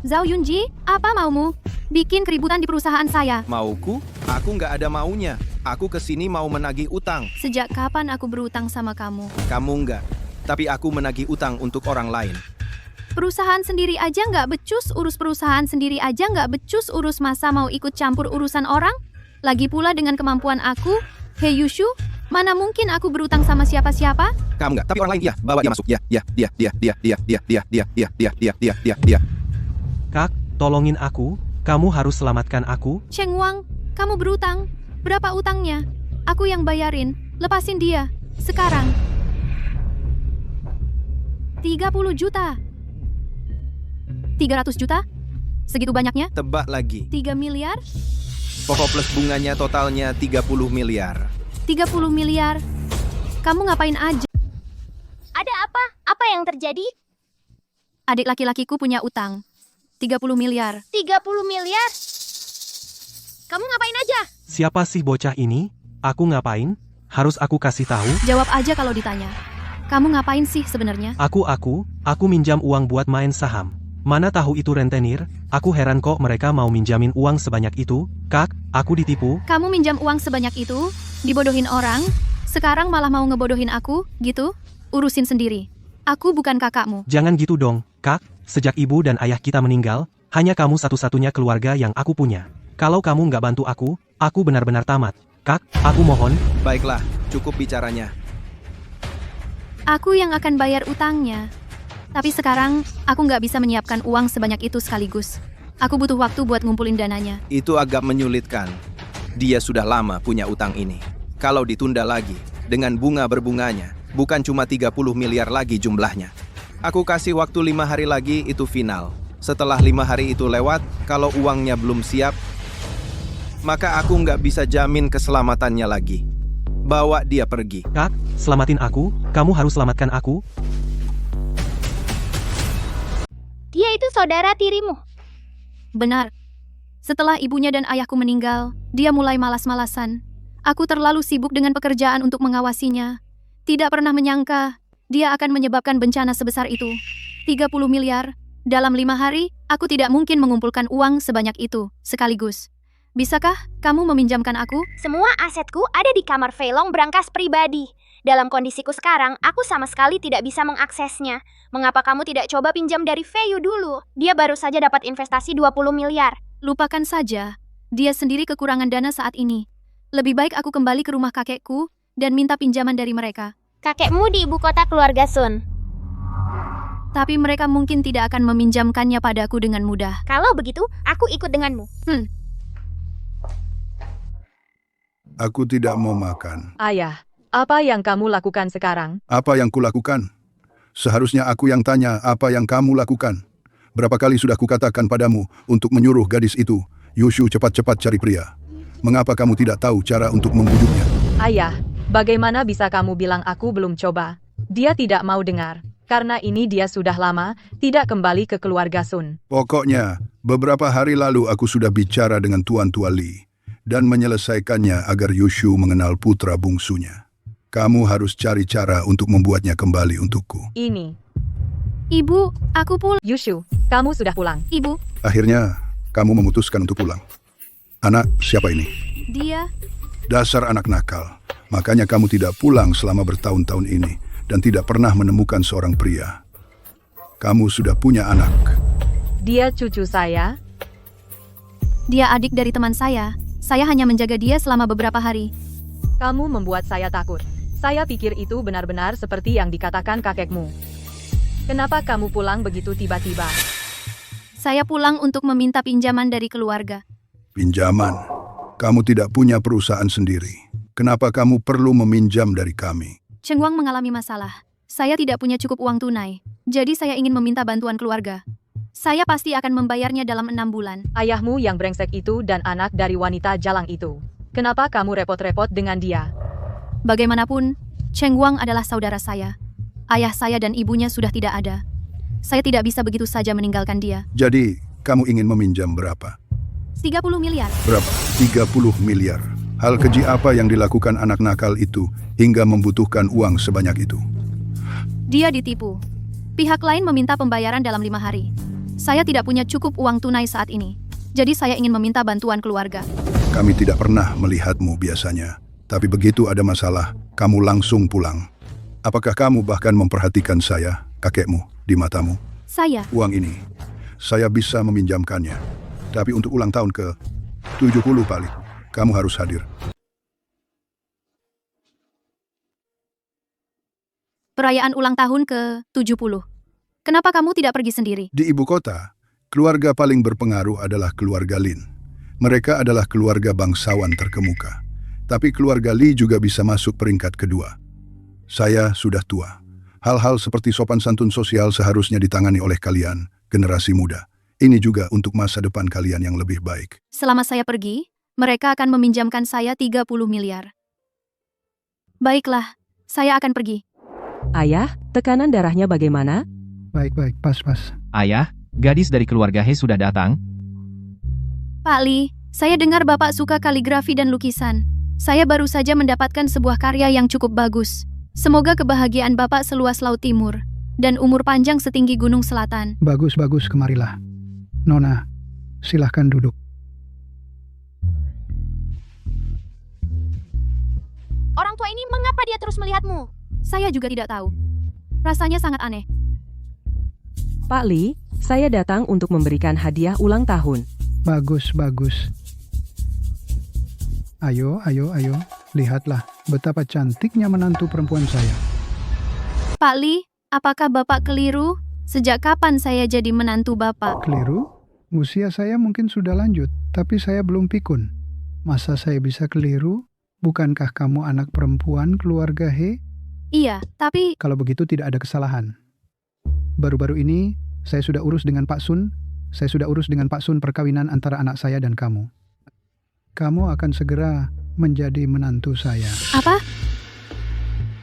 Zhao Yunji, apa maumu? Bikin keributan di perusahaan saya. Mauku? Aku nggak ada maunya. Aku kesini mau menagih utang. Sejak kapan aku berutang sama kamu? Kamu nggak. Tapi aku menagih utang untuk orang lain. Perusahaan sendiri aja nggak becus, urus perusahaan sendiri aja nggak becus, urus masa mau ikut campur urusan orang? Lagi pula dengan kemampuan aku, He Yushu, mana mungkin aku berutang sama siapa-siapa? Kamu nggak, tapi orang lain ya. Bawa dia masuk. Ya. Kak, tolongin aku, kamu harus selamatkan aku. Cheng Wang, kamu berutang. Berapa utangnya? Aku yang bayarin. Lepasin dia. Sekarang. 30 juta. 300 juta? Segitu banyaknya? Tebak lagi. 3 miliar? Pokok plus bunganya totalnya 30 miliar. 30 miliar. Kamu ngapain aja? Ada apa? Apa yang terjadi? Adik laki-lakiku punya utang. 30 miliar. 30 miliar? Kamu ngapain aja? Siapa sih bocah ini? Aku ngapain? Harus aku kasih tahu? Jawab aja kalau ditanya. Kamu ngapain sih sebenarnya? Aku minjam uang buat main saham. Mana tahu itu rentenir? Aku heran kok mereka mau minjamin uang sebanyak itu. Kak, aku ditipu. Kamu minjam uang sebanyak itu? Dibodohin orang? Sekarang malah mau ngebodohin aku? Gitu? Urusin sendiri. Aku bukan kakakmu. Jangan gitu dong, Kak. Sejak ibu dan ayah kita meninggal, hanya kamu satu-satunya keluarga yang aku punya. Kalau kamu nggak bantu aku benar-benar tamat. Kak, aku mohon. Baiklah, cukup bicaranya. Aku yang akan bayar utangnya. Tapi sekarang, aku nggak bisa menyiapkan uang sebanyak itu sekaligus. Aku butuh waktu buat ngumpulin dananya. Itu agak menyulitkan. Dia sudah lama punya utang ini. Kalau ditunda lagi, dengan bunga berbunganya, bukan cuma 30 miliar lagi jumlahnya. Aku kasih waktu 5 hari lagi, itu final. Setelah 5 hari itu lewat, kalau uangnya belum siap, maka aku nggak bisa jamin keselamatannya lagi. Bawa dia pergi. Kak, selamatin aku. Kamu harus selamatkan aku. Dia itu saudara tirimu. Benar. Setelah ibunya dan ayahku meninggal, dia mulai malas-malasan. Aku terlalu sibuk dengan pekerjaan untuk mengawasinya. Tidak pernah menyangka, dia akan menyebabkan bencana sebesar itu. 30 miliar. Dalam 5 hari, aku tidak mungkin mengumpulkan uang sebanyak itu, sekaligus. Bisakah kamu meminjamkan aku? Semua asetku ada di kamar Feilong berangkas pribadi. Dalam kondisiku sekarang, aku sama sekali tidak bisa mengaksesnya. Mengapa kamu tidak coba pinjam dari Feiyu dulu? Dia baru saja dapat investasi 20 miliar. Lupakan saja. Dia sendiri kekurangan dana saat ini. Lebih baik aku kembali ke rumah kakekku dan minta pinjaman dari mereka. Kakekmu di ibu kota keluarga Sun. Tapi mereka mungkin tidak akan meminjamkannya padaku dengan mudah. Kalau begitu, aku ikut denganmu. Aku tidak mau makan. Ayah, apa yang kamu lakukan sekarang? Apa yang kulakukan? Seharusnya aku yang tanya apa yang kamu lakukan. Berapa kali sudah kukatakan padamu untuk menyuruh gadis itu, Yushu cepat-cepat cari pria. Mengapa kamu tidak tahu cara untuk membujuknya? Ayah, bagaimana bisa kamu bilang aku belum coba? Dia tidak mau dengar. Karena ini dia sudah lama tidak kembali ke keluarga Sun. Pokoknya, beberapa hari lalu aku sudah bicara dengan Tuan Tua Li dan menyelesaikannya agar Yushu mengenal putra bungsunya. Kamu harus cari cara untuk membuatnya kembali untukku. Ini. Ibu, aku pulang. Yushu, kamu sudah pulang. Ibu, Akhirnya, kamu memutuskan untuk pulang. Anak, siapa ini? dia... Dasar anak nakal. Makanya kamu tidak pulang selama bertahun-tahun ini dan tidak pernah menemukan seorang pria. Kamu sudah punya anak. Dia cucu saya. Dia adik dari teman saya. Saya hanya menjaga dia selama beberapa hari. Kamu membuat saya takut. Saya pikir itu benar-benar seperti yang dikatakan kakekmu. Kenapa kamu pulang begitu tiba-tiba? Saya pulang untuk meminta pinjaman dari keluarga. Pinjaman. Kamu tidak punya perusahaan sendiri. Kenapa kamu perlu meminjam dari kami? Cheng Wang mengalami masalah. Saya tidak punya cukup uang tunai. Jadi saya ingin meminta bantuan keluarga. Saya pasti akan membayarnya dalam 6 bulan. Ayahmu yang brengsek itu dan anak dari wanita jalang itu. Kenapa kamu repot-repot dengan dia? Bagaimanapun, Cheng Wang adalah saudara saya. Ayah saya dan ibunya sudah tidak ada. Saya tidak bisa begitu saja meninggalkan dia. Jadi, kamu ingin meminjam berapa? 30 miliar. Berapa? 30 miliar. Hal keji apa yang dilakukan anak nakal itu hingga membutuhkan uang sebanyak itu? Dia ditipu. Pihak lain meminta pembayaran dalam 5 hari. Saya tidak punya cukup uang tunai saat ini. Jadi saya ingin meminta bantuan keluarga. Kami tidak pernah melihatmu biasanya. Tapi begitu ada masalah, kamu langsung pulang. Apakah kamu bahkan memperhatikan saya, kakekmu, di matamu? Saya. Uang ini, saya bisa meminjamkannya. Tapi untuk ulang tahun ke-70 Pali, kamu harus hadir. Perayaan ulang tahun ke-70. Kenapa kamu tidak pergi sendiri? Di ibu kota, keluarga paling berpengaruh adalah keluarga Lin. Mereka adalah keluarga bangsawan terkemuka. Tapi keluarga Li juga bisa masuk peringkat kedua. Saya sudah tua. Hal-hal seperti sopan santun sosial seharusnya ditangani oleh kalian, generasi muda. Ini juga untuk masa depan kalian yang lebih baik. Selama saya pergi, mereka akan meminjamkan saya 30 miliar. Baiklah, saya akan pergi. Ayah, tekanan darahnya bagaimana? Baik, pas. Ayah, gadis dari keluarga He sudah datang. Pak Li, saya dengar Bapak suka kaligrafi dan lukisan. Saya baru saja mendapatkan sebuah karya yang cukup bagus. Semoga kebahagiaan Bapak seluas Laut Timur dan umur panjang setinggi Gunung Selatan. Bagus, kemarilah. Nona, silahkan duduk. Orang tua ini mengapa dia terus melihatmu? Saya juga tidak tahu. Rasanya sangat aneh. Pak Li, saya datang untuk memberikan hadiah ulang tahun. Bagus. Ayo. Lihatlah betapa cantiknya menantu perempuan saya. Pak Li, apakah Bapak keliru? Sejak kapan saya jadi menantu Bapak? Keliru? Usia saya mungkin sudah lanjut, tapi saya belum pikun. Masa saya bisa keliru? Bukankah kamu anak perempuan keluarga He? Iya, tapi... Kalau begitu tidak ada kesalahan. Baru-baru ini, saya sudah urus dengan Pak Sun. Saya sudah urus dengan Pak Sun perkawinan antara anak saya dan kamu. Kamu akan segera menjadi menantu saya. Apa?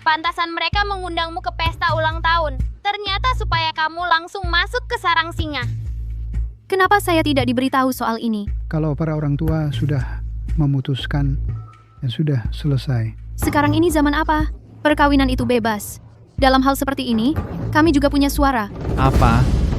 Pantasan mereka mengundangmu ke pesta ulang tahun. Ternyata supaya kamu langsung masuk ke sarang singa. Kenapa saya tidak diberitahu soal ini? Kalau para orang tua sudah memutuskan, ya sudah selesai. Sekarang ini zaman apa? Perkawinan itu bebas. Dalam hal seperti ini, kami juga punya suara.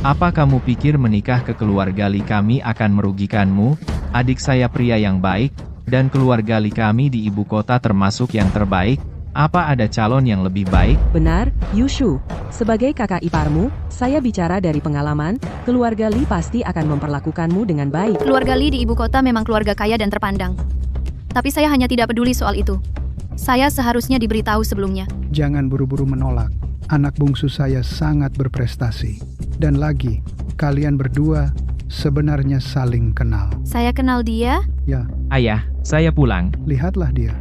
Apa kamu pikir menikah ke keluarga Li kami akan merugikanmu? Adik saya pria yang baik, dan keluarga Li kami di ibu kota termasuk yang terbaik. Apa ada calon yang lebih baik? Benar, Yushu. Sebagai kakak iparmu, saya bicara dari pengalaman, keluarga Li pasti akan memperlakukanmu dengan baik. Keluarga Li di ibu kota memang keluarga kaya dan terpandang. Tapi saya hanya tidak peduli soal itu. Saya seharusnya diberitahu sebelumnya. Jangan buru-buru menolak. Anak bungsu saya sangat berprestasi. Dan lagi, kalian berdua sebenarnya saling kenal. Saya kenal dia? Ya, Ayah, saya pulang. lihatlah dia.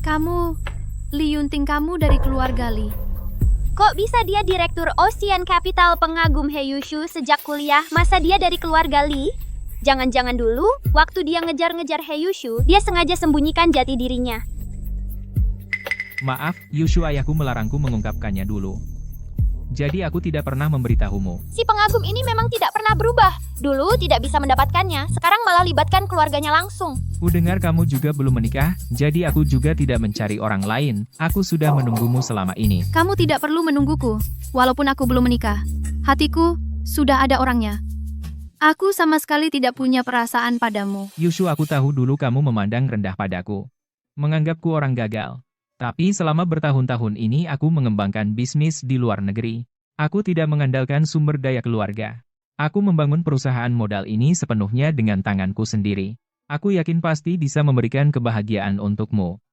Kamu, Li Yunting kamu dari keluarga Li. Kok bisa dia direktur Ocean Capital pengagum He Yushu sejak kuliah? Masa dia dari keluarga Li? Jangan-jangan dulu, waktu dia ngejar-ngejar He Yushu, dia sengaja sembunyikan jati dirinya. Maaf, Yushu ayahku melarangku mengungkapkannya dulu. Jadi aku tidak pernah memberitahumu. Si pengagum ini memang tidak pernah berubah. Dulu tidak bisa mendapatkannya, sekarang malah libatkan keluarganya langsung. Ku dengar kamu juga belum menikah, jadi aku juga tidak mencari orang lain. Aku sudah menunggumu selama ini. Kamu tidak perlu menungguku, walaupun aku belum menikah. Hatiku sudah ada orangnya. Aku sama sekali tidak punya perasaan padamu. Yushu, aku tahu dulu kamu memandang rendah padaku. Menganggapku orang gagal. Tapi selama bertahun-tahun ini aku mengembangkan bisnis di luar negeri. Aku tidak mengandalkan sumber daya keluarga. Aku membangun perusahaan modal ini sepenuhnya dengan tanganku sendiri. Aku yakin pasti bisa memberikan kebahagiaan untukmu.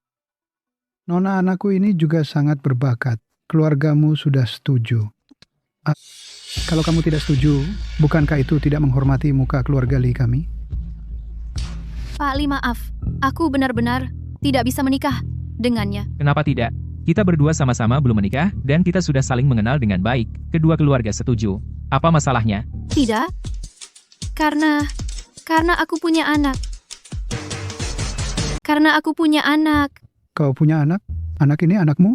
Nona anakku ini juga sangat berbakat. Keluargamu sudah setuju. Kalau kamu tidak setuju, bukankah itu tidak menghormati muka keluarga Lee kami? Pak Lee, maaf. Aku benar-benar tidak bisa menikah dengannya. Kenapa tidak? Kita berdua sama-sama belum menikah, dan kita sudah saling mengenal dengan baik. Kedua keluarga setuju. Apa masalahnya? Tidak. Karena aku punya anak. Karena aku punya anak. Kau punya anak? Anak ini anakmu?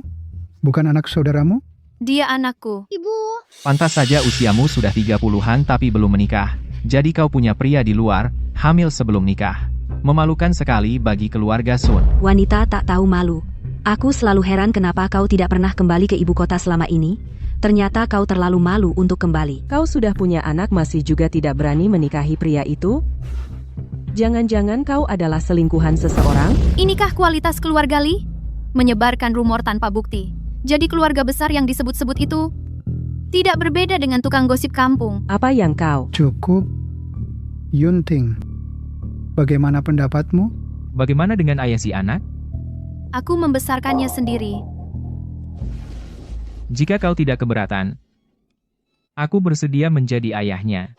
Bukan anak saudaramu? Dia anakku. Ibu, Pantas saja usiamu sudah 30-an tapi belum menikah. Jadi kau punya pria di luar, hamil sebelum nikah. Memalukan sekali bagi keluarga Sun. Wanita tak tahu malu. Aku selalu heran kenapa kau tidak pernah kembali ke ibu kota selama ini. Ternyata kau terlalu malu untuk kembali. Kau sudah punya anak masih juga tidak berani menikahi pria itu? Jangan-jangan kau adalah selingkuhan seseorang? Inikah kualitas keluarga Lee? Menyebarkan rumor tanpa bukti. Jadi keluarga besar yang disebut-sebut itu tidak berbeda dengan tukang gosip kampung. Apa yang kau? Cukup. Yunting, bagaimana pendapatmu? Bagaimana dengan ayah si anak? Aku membesarkannya sendiri. Jika kau tidak keberatan, aku bersedia menjadi ayahnya.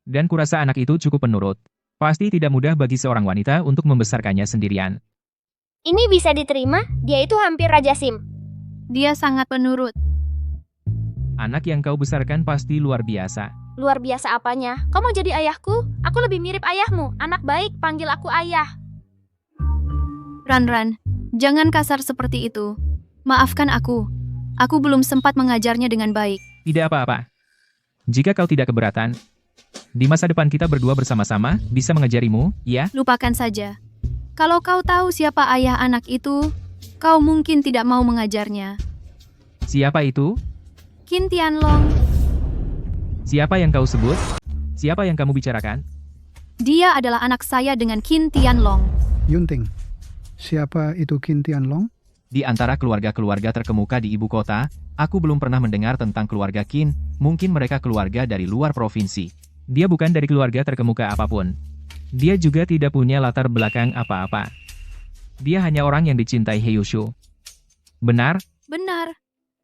Dan kurasa anak itu cukup penurut. Pasti tidak mudah bagi seorang wanita untuk membesarkannya sendirian. ini bisa diterima? Dia itu hampir Raja Sim. Dia sangat penurut. Anak yang kau besarkan pasti luar biasa. Luar biasa apanya? Kau mau jadi ayahku? Aku lebih mirip ayahmu. Anak baik, panggil aku ayah. Ran, jangan kasar seperti itu. Maafkan aku. Aku belum sempat mengajarnya dengan baik. Tidak apa-apa. Jika kau tidak keberatan, di masa depan kita berdua bersama-sama bisa mengajarimu, ya? Lupakan saja. Kalau kau tahu siapa ayah anak itu, kau mungkin tidak mau mengajarnya. Siapa itu? Qin Tianlong. Siapa yang kau sebut? Siapa yang kamu bicarakan? Dia adalah anak saya dengan Qin Tianlong. Yunting, siapa itu Qin Tianlong? Di antara keluarga-keluarga terkemuka di ibu kota, aku belum pernah mendengar tentang keluarga Qin. Mungkin mereka keluarga dari luar provinsi. Dia bukan dari keluarga terkemuka apapun. Dia juga tidak punya latar belakang apa-apa. Dia hanya orang yang dicintai Heiyushu. Benar? Benar.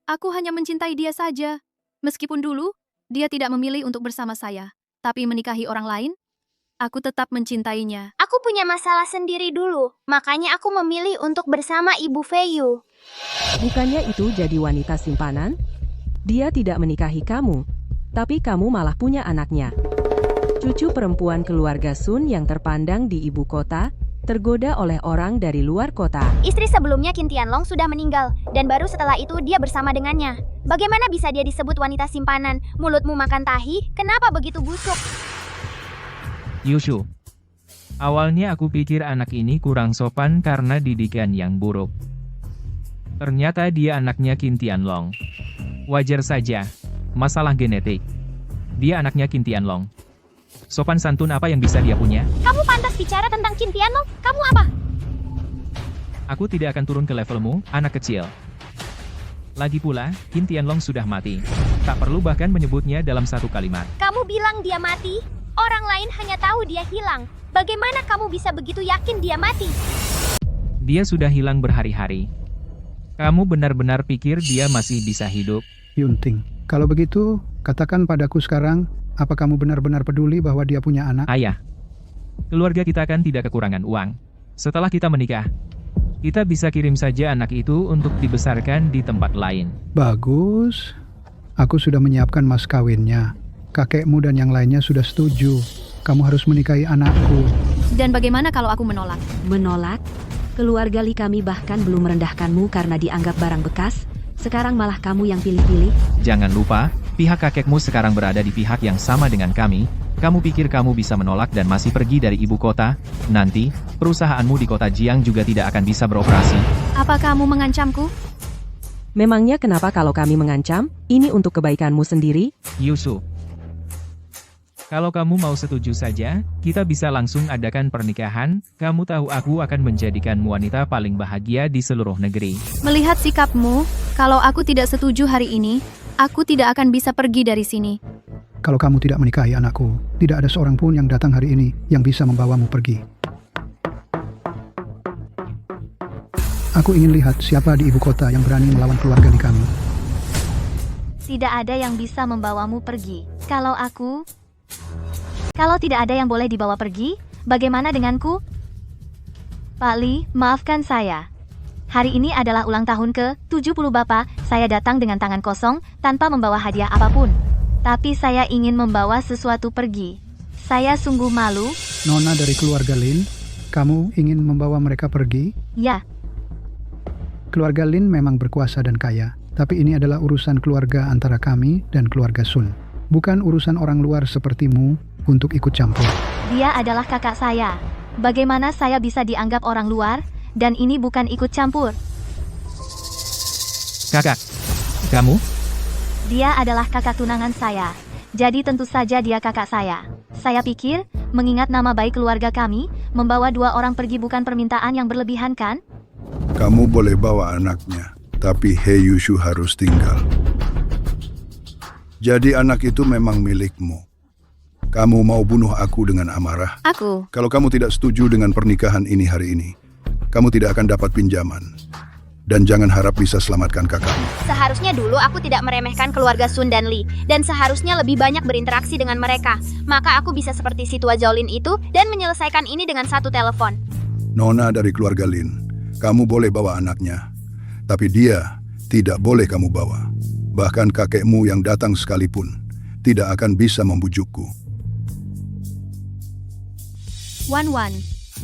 Aku hanya mencintai dia saja. Meskipun dulu, dia tidak memilih untuk bersama saya. Tapi menikahi orang lain, aku tetap mencintainya. Aku punya masalah sendiri dulu. Makanya aku memilih untuk bersama Ibu Feiyu. Bukannya itu jadi wanita simpanan? Dia tidak menikahi kamu, tapi kamu malah punya anaknya. Cucu perempuan keluarga Sun yang terpandang di ibu kota, tergoda oleh orang dari luar kota. Istri sebelumnya Qin Tianlong sudah meninggal, dan baru setelah itu dia bersama dengannya. Bagaimana bisa dia disebut wanita simpanan? Mulutmu makan tahi? Kenapa begitu busuk? Yushu. Awalnya aku pikir anak ini kurang sopan karena didikan yang buruk. Ternyata dia anaknya Qin Tianlong. Wajar saja. Masalah genetik. Dia anaknya Qin Tianlong. Sopan santun apa yang bisa dia punya? Kamu pantas bicara tentang Qin Tianlong? Kamu apa? Aku tidak akan turun ke levelmu, anak kecil. Lagi pula, Qin Tianlong sudah mati. Tak perlu bahkan menyebutnya dalam satu kalimat. Kamu bilang dia mati? Orang lain hanya tahu dia hilang. Bagaimana kamu bisa begitu yakin dia mati? Dia sudah hilang berhari-hari. Kamu benar-benar pikir dia masih bisa hidup? Yunting, kalau begitu, katakan padaku sekarang, apa kamu benar-benar peduli bahwa dia punya anak? Ayah, keluarga kita kan tidak kekurangan uang. Setelah kita menikah, kita bisa kirim saja anak itu untuk dibesarkan di tempat lain. Bagus. Aku sudah menyiapkan mas kawinnya. Kakekmu dan yang lainnya sudah setuju. Kamu harus menikahi anakku. Dan bagaimana kalau aku menolak? Menolak? Keluarga Lee kami bahkan belum merendahkanmu karena dianggap barang bekas. Sekarang malah kamu yang pilih-pilih. Jangan lupa, pihak kakekmu sekarang berada di pihak yang sama dengan kami. Kamu pikir kamu bisa menolak dan masih pergi dari ibu kota? Nanti, perusahaanmu di kota Jiang juga tidak akan bisa beroperasi. Apa kamu mengancamku? Memangnya kenapa kalau kami mengancam? Ini untuk kebaikanmu sendiri. Yusuf, kalau kamu mau setuju saja, kita bisa langsung adakan pernikahan. Kamu tahu aku akan menjadikanmu wanita paling bahagia di seluruh negeri. Melihat sikapmu, kalau aku tidak setuju hari ini, aku tidak akan bisa pergi dari sini. Kalau kamu tidak menikahi anakku, tidak ada seorang pun yang datang hari ini yang bisa membawamu pergi. Aku ingin lihat siapa di ibu kota yang berani melawan keluarga di kami. Tidak ada yang bisa membawamu pergi. Kalau tidak ada yang boleh dibawa pergi, bagaimana denganku? Pak Li, maafkan saya. Hari ini adalah ulang tahun ke-70 Bapak, saya datang dengan tangan kosong, tanpa membawa hadiah apapun. Tapi saya ingin membawa sesuatu pergi. Saya sungguh malu. Nona dari keluarga Lin, kamu ingin membawa mereka pergi? Ya, Keluarga Lin memang berkuasa dan kaya, tapi ini adalah urusan keluarga antara kami dan keluarga Sun. Bukan urusan orang luar sepertimu untuk ikut campur. dia adalah kakak saya. Bagaimana saya bisa dianggap orang luar? Dan ini bukan ikut campur. Kakak, kamu? Dia adalah kakak tunangan saya. Jadi tentu saja dia kakak saya. Saya pikir, mengingat nama baik keluarga kami, membawa 2 orang pergi bukan permintaan yang berlebihan kan? Kamu boleh bawa anaknya, tapi He Yushu harus tinggal. Jadi anak itu memang milikmu. Kamu mau bunuh aku dengan amarah? Aku. Kalau kamu tidak setuju dengan pernikahan ini hari ini, kamu tidak akan dapat pinjaman. Dan jangan harap bisa selamatkan kakakmu. Seharusnya dulu aku tidak meremehkan keluarga Sun dan Li, dan seharusnya lebih banyak berinteraksi dengan mereka. Maka aku bisa seperti si tua Zhaolin itu dan menyelesaikan ini dengan 1 telepon. Nona dari keluarga Lin, kamu boleh bawa anaknya. Tapi dia tidak boleh kamu bawa. Bahkan kakekmu yang datang sekalipun tidak akan bisa membujukku. Wan,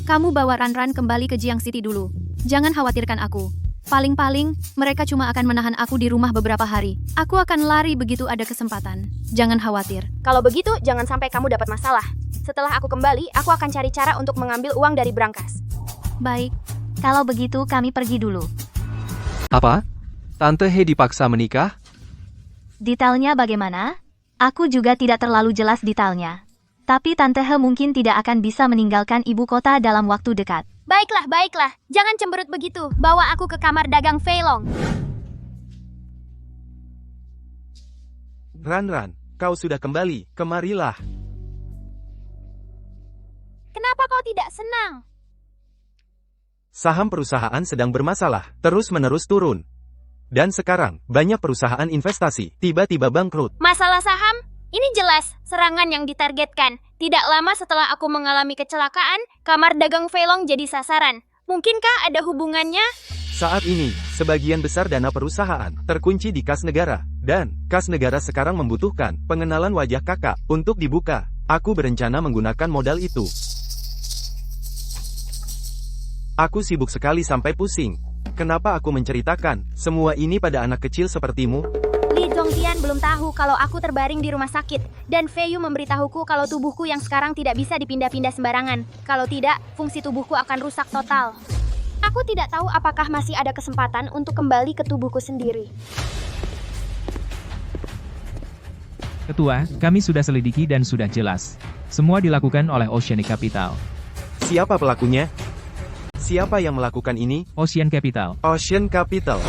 kamu bawa Ran kembali ke Jiang City dulu. Jangan khawatirkan aku. Paling-paling, mereka cuma akan menahan aku di rumah beberapa hari. Aku akan lari begitu ada kesempatan. Jangan khawatir. Kalau begitu, jangan sampai kamu dapat masalah. Setelah aku kembali, aku akan cari cara untuk mengambil uang dari brankas. Baik, kalau begitu kami pergi dulu. Apa? Tante He dipaksa menikah? Detailnya bagaimana? Aku juga tidak terlalu jelas detailnya. Tapi Tante He mungkin tidak akan bisa meninggalkan ibu kota dalam waktu dekat. Baiklah. Jangan cemberut begitu. Bawa aku ke kamar dagang Fei Long. Ran, kau sudah kembali. Kemarilah. Kenapa kau tidak senang? Saham perusahaan sedang bermasalah, terus-menerus turun. Dan sekarang, banyak perusahaan investasi tiba-tiba bangkrut. Masalah saham? Ini jelas serangan yang ditargetkan. Tidak lama setelah aku mengalami kecelakaan, kamar dagang Fei Long jadi sasaran. Mungkinkah ada hubungannya? Saat ini, sebagian besar dana perusahaan terkunci di kas negara. Dan, kas negara sekarang membutuhkan pengenalan wajah kakak untuk dibuka. Aku berencana menggunakan modal itu. Aku sibuk sekali sampai pusing. Kenapa aku menceritakan semua ini pada anak kecil sepertimu? Li Zhongtian belum tahu kalau aku terbaring di rumah sakit, dan Fei Yu memberitahuku kalau tubuhku yang sekarang tidak bisa dipindah-pindah sembarangan. Kalau tidak, fungsi tubuhku akan rusak total. Aku tidak tahu apakah masih ada kesempatan untuk kembali ke tubuhku sendiri. Ketua, kami sudah selidiki dan sudah jelas. Semua dilakukan oleh Oceanic Capital. Siapa pelakunya? Siapa yang melakukan ini? Ocean Capital. Ocean Capital.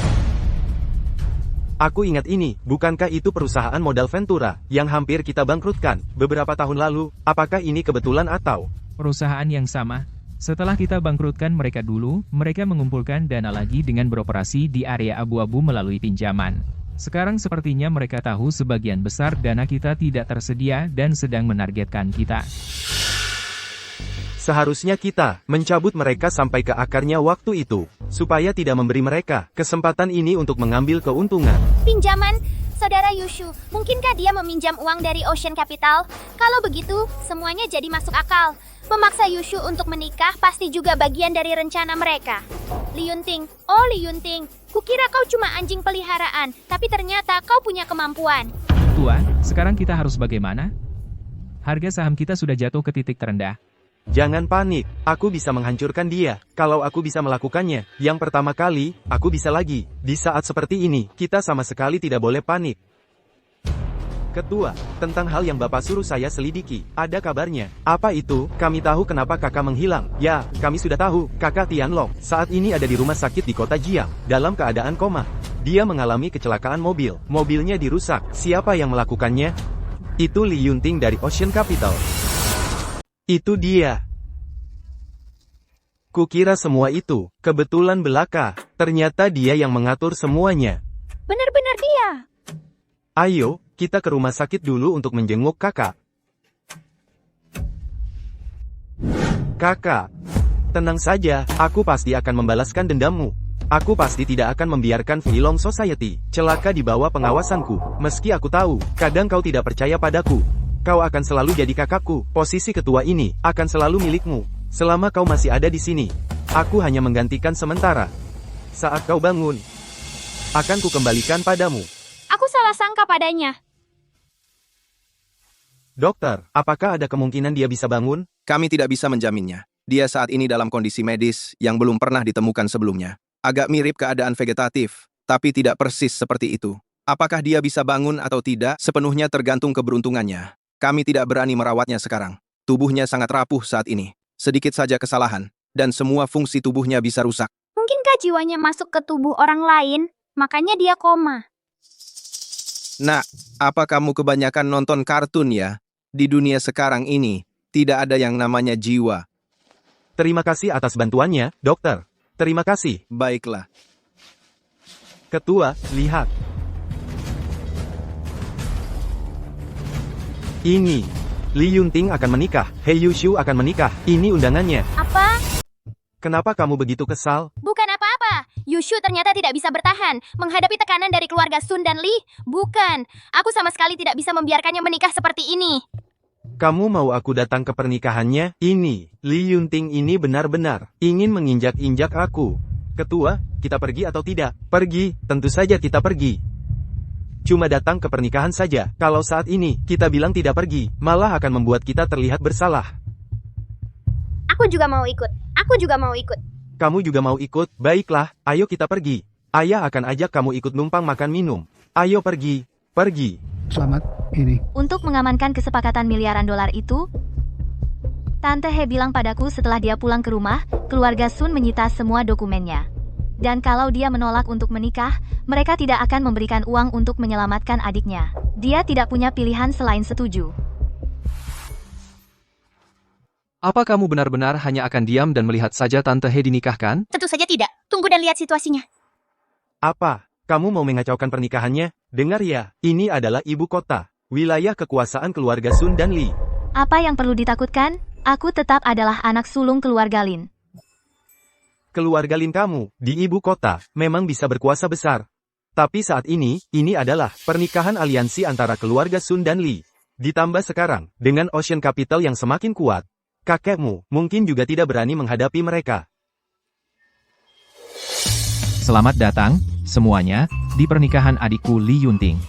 Aku ingat ini, bukankah itu perusahaan modal Ventura yang hampir kita bangkrutkan beberapa tahun lalu? Apakah ini kebetulan atau? Perusahaan yang sama. Setelah kita bangkrutkan mereka dulu, mereka mengumpulkan dana lagi dengan beroperasi di area abu-abu melalui pinjaman. Sekarang sepertinya mereka tahu sebagian besar dana kita tidak tersedia dan sedang menargetkan kita. Seharusnya kita mencabut mereka sampai ke akarnya waktu itu, supaya tidak memberi mereka kesempatan ini untuk mengambil keuntungan. Pinjaman? Saudara Yushu, mungkinkah dia meminjam uang dari Ocean Capital? Kalau begitu, semuanya jadi masuk akal. Memaksa Yushu untuk menikah pasti juga bagian dari rencana mereka. Li Yunting, oh Li Yunting, kukira kau cuma anjing peliharaan, tapi ternyata kau punya kemampuan. Tuan, sekarang kita harus bagaimana? Harga saham kita sudah jatuh ke titik terendah. Jangan panik, aku bisa menghancurkan dia. Kalau aku bisa melakukannya, yang pertama kali, aku bisa lagi. Di saat seperti ini, kita sama sekali tidak boleh panik. Ketua, tentang hal yang Bapak suruh saya selidiki, ada kabarnya. Apa itu? Kami tahu kenapa kakak menghilang. Ya, kami sudah tahu, kakak Tianlong saat ini ada di rumah sakit di kota Jiang, dalam keadaan koma. Dia mengalami kecelakaan mobil, mobilnya dirusak. Siapa yang melakukannya? Itu Li Yunting dari Ocean Capital. Itu dia. Kukira semua itu, kebetulan belaka. Ternyata dia yang mengatur semuanya. Benar-benar dia. Ayo, kita ke rumah sakit dulu untuk menjenguk kakak. Kakak, tenang saja, aku pasti akan membalaskan dendammu. Aku pasti tidak akan membiarkan Feilong Society celaka di bawah pengawasanku. Meski aku tahu, kadang kau tidak percaya padaku. Kau akan selalu jadi kakakku. Posisi ketua ini akan selalu milikmu. Selama kau masih ada di sini, aku hanya menggantikan sementara. Saat kau bangun, akan kukembalikan padamu. Aku salah sangka padanya. Dokter, apakah ada kemungkinan dia bisa bangun? Kami tidak bisa menjaminnya. Dia saat ini dalam kondisi medis yang belum pernah ditemukan sebelumnya. Agak mirip keadaan vegetatif, tapi tidak persis seperti itu. Apakah dia bisa bangun atau tidak, sepenuhnya tergantung keberuntungannya. Kami tidak berani merawatnya sekarang. Tubuhnya sangat rapuh saat ini. Sedikit saja kesalahan, dan semua fungsi tubuhnya bisa rusak. Mungkinkah jiwanya masuk ke tubuh orang lain, makanya dia koma? Nak, apa kamu kebanyakan nonton kartun ya? Di dunia sekarang ini, tidak ada yang namanya jiwa. Terima kasih atas bantuannya, dokter. Terima kasih. Baiklah. Ketua, lihat. Ini. Li Yunting akan menikah. He Yushu akan menikah. Ini undangannya. Apa? Kenapa kamu begitu kesal? Bukan apa-apa. Yushu ternyata tidak bisa bertahan menghadapi tekanan dari keluarga Sun dan Li. Bukan. Aku sama sekali tidak bisa membiarkannya menikah seperti ini. Kamu mau aku datang ke pernikahannya? Ini, Li Yunting ini benar-benar ingin menginjak-injak aku. Ketua, kita pergi atau tidak? Pergi, tentu saja kita pergi. Cuma datang ke pernikahan saja. Kalau saat ini kita bilang tidak pergi, malah akan membuat kita terlihat bersalah. Aku juga mau ikut. Aku juga mau ikut. Kamu juga mau ikut? Baiklah, ayo kita pergi. Ayah akan ajak kamu ikut numpang makan minum. Ayo pergi, pergi. Selamat, ini. Untuk mengamankan kesepakatan miliaran dolar itu, Tante He bilang padaku setelah dia pulang ke rumah, keluarga Sun menyita semua dokumennya. Dan kalau dia menolak untuk menikah, mereka tidak akan memberikan uang untuk menyelamatkan adiknya. Dia tidak punya pilihan selain setuju. Apa kamu benar-benar hanya akan diam dan melihat saja Tante He dinikahkan? Tentu saja tidak. Tunggu dan lihat situasinya. Apa? Kamu mau mengacaukan pernikahannya? Dengar ya, ini adalah ibu kota, wilayah kekuasaan keluarga Sun dan Li. Apa yang perlu ditakutkan? Aku tetap adalah anak sulung keluarga Lin. Keluarga Lin kamu, di ibu kota, memang bisa berkuasa besar. Tapi saat ini adalah pernikahan aliansi antara keluarga Sun dan Li. Ditambah sekarang, dengan Ocean Capital yang semakin kuat, kakekmu mungkin juga tidak berani menghadapi mereka. Selamat datang, semuanya, di pernikahan adikku Li Yunting.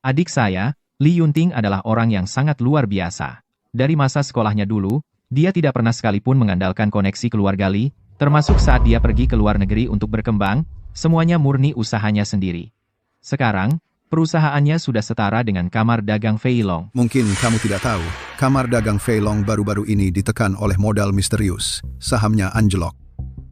Adik saya, Li Yunting adalah orang yang sangat luar biasa. Dari masa sekolahnya dulu, dia tidak pernah sekalipun mengandalkan koneksi keluarga Li, termasuk saat dia pergi ke luar negeri untuk berkembang, semuanya murni usahanya sendiri. Sekarang, perusahaannya sudah setara dengan kamar dagang Feilong. Mungkin kamu tidak tahu, kamar dagang Feilong baru-baru ini ditekan oleh modal misterius. Sahamnya anjlok.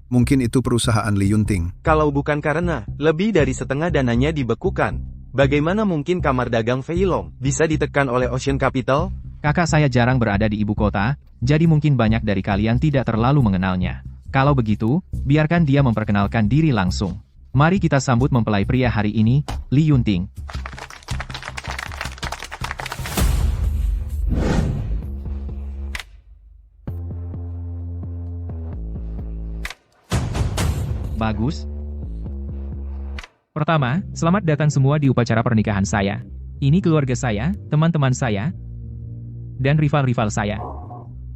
Mungkin itu perusahaan Li Yunting. Kalau bukan karena lebih dari setengah dananya dibekukan, bagaimana mungkin kamar dagang Feilong bisa ditekan oleh Ocean Capital? Kakak saya jarang berada di ibu kota, jadi mungkin banyak dari kalian tidak terlalu mengenalnya. Kalau begitu, biarkan dia memperkenalkan diri langsung. Mari kita sambut mempelai pria hari ini, Li Yunting. Bagus. Pertama, selamat datang semua di upacara pernikahan saya. Ini keluarga saya, teman-teman saya, dan rival-rival saya.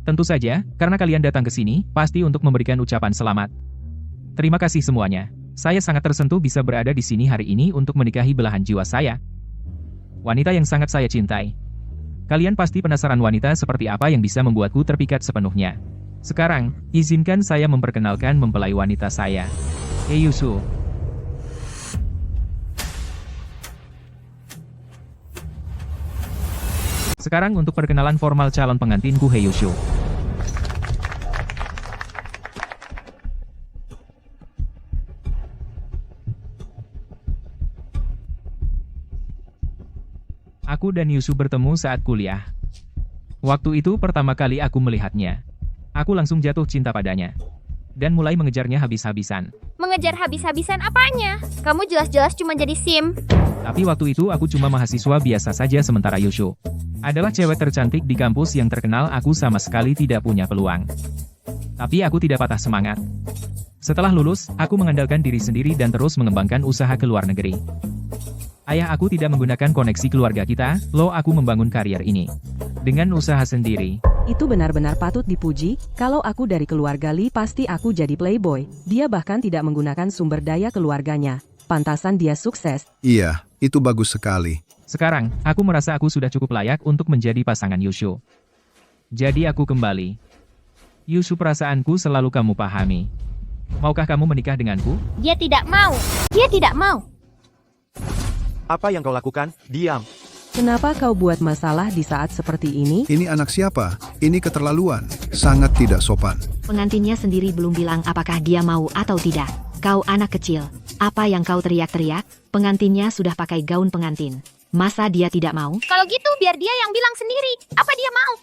Tentu saja, karena kalian datang ke sini, pasti untuk memberikan ucapan selamat. Terima kasih semuanya. Saya sangat tersentuh bisa berada di sini hari ini untuk menikahi belahan jiwa saya. Wanita yang sangat saya cintai. Kalian pasti penasaran wanita seperti apa yang bisa membuatku terpikat sepenuhnya. Sekarang, izinkan saya memperkenalkan mempelai wanita saya. Heiyushu. Sekarang untuk perkenalan formal calon pengantinku Heiyushu. Aku dan Yusu bertemu saat kuliah. Waktu itu pertama kali aku melihatnya. Aku langsung jatuh cinta padanya. Dan mulai mengejarnya habis-habisan. Mengejar habis-habisan apanya? Kamu jelas-jelas cuma jadi sim. Tapi waktu itu aku cuma mahasiswa biasa saja sementara Yusu adalah cewek tercantik di kampus yang terkenal. Aku sama sekali tidak punya peluang. Tapi aku tidak patah semangat. Setelah lulus, aku mengandalkan diri sendiri dan terus mengembangkan usaha ke luar negeri. Ayah aku tidak menggunakan koneksi keluarga kita, loh aku membangun karier ini. Dengan usaha sendiri. Itu benar-benar patut dipuji, kalau aku dari keluarga Lee pasti aku jadi playboy. Dia bahkan tidak menggunakan sumber daya keluarganya. Pantasan dia sukses. Iya, itu bagus sekali. Sekarang, aku merasa aku sudah cukup layak untuk menjadi pasangan Yusu. Jadi aku kembali. Yusu, perasaanku selalu kamu pahami. Maukah kamu menikah denganku? Dia tidak mau. Dia tidak mau. Apa yang kau lakukan? Diam. Kenapa kau buat masalah di saat seperti ini? Ini anak siapa? Ini keterlaluan. Sangat tidak sopan. Pengantinnya sendiri belum bilang apakah dia mau atau tidak. Kau anak kecil. Apa yang kau teriak-teriak? Pengantinnya sudah pakai gaun pengantin. Masa dia tidak mau? Kalau gitu biar dia yang bilang sendiri. Apa dia mau?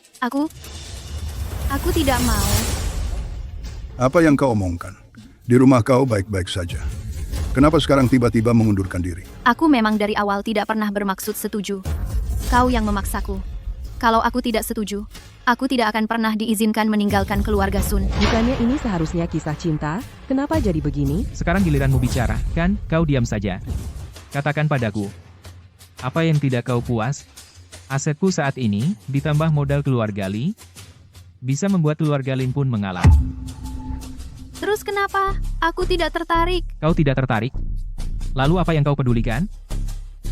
Aku tidak mau. Apa yang kau omongkan? Di rumah kau baik-baik saja. Kenapa sekarang tiba-tiba mengundurkan diri? Aku memang dari awal tidak pernah bermaksud setuju. Kau yang memaksaku. Kalau aku tidak setuju, aku tidak akan pernah diizinkan meninggalkan keluarga Sun. Bukannya ini seharusnya kisah cinta? Kenapa jadi begini? Sekarang giliranmu bicara, kan? Kau diam saja. Katakan padaku. Apa yang tidak kau puas? Asetku saat ini, ditambah modal keluarga Lee, bisa membuat keluarga Lin pun mengalah. Terus kenapa? Aku tidak tertarik. Kau tidak tertarik? Lalu apa yang kau pedulikan?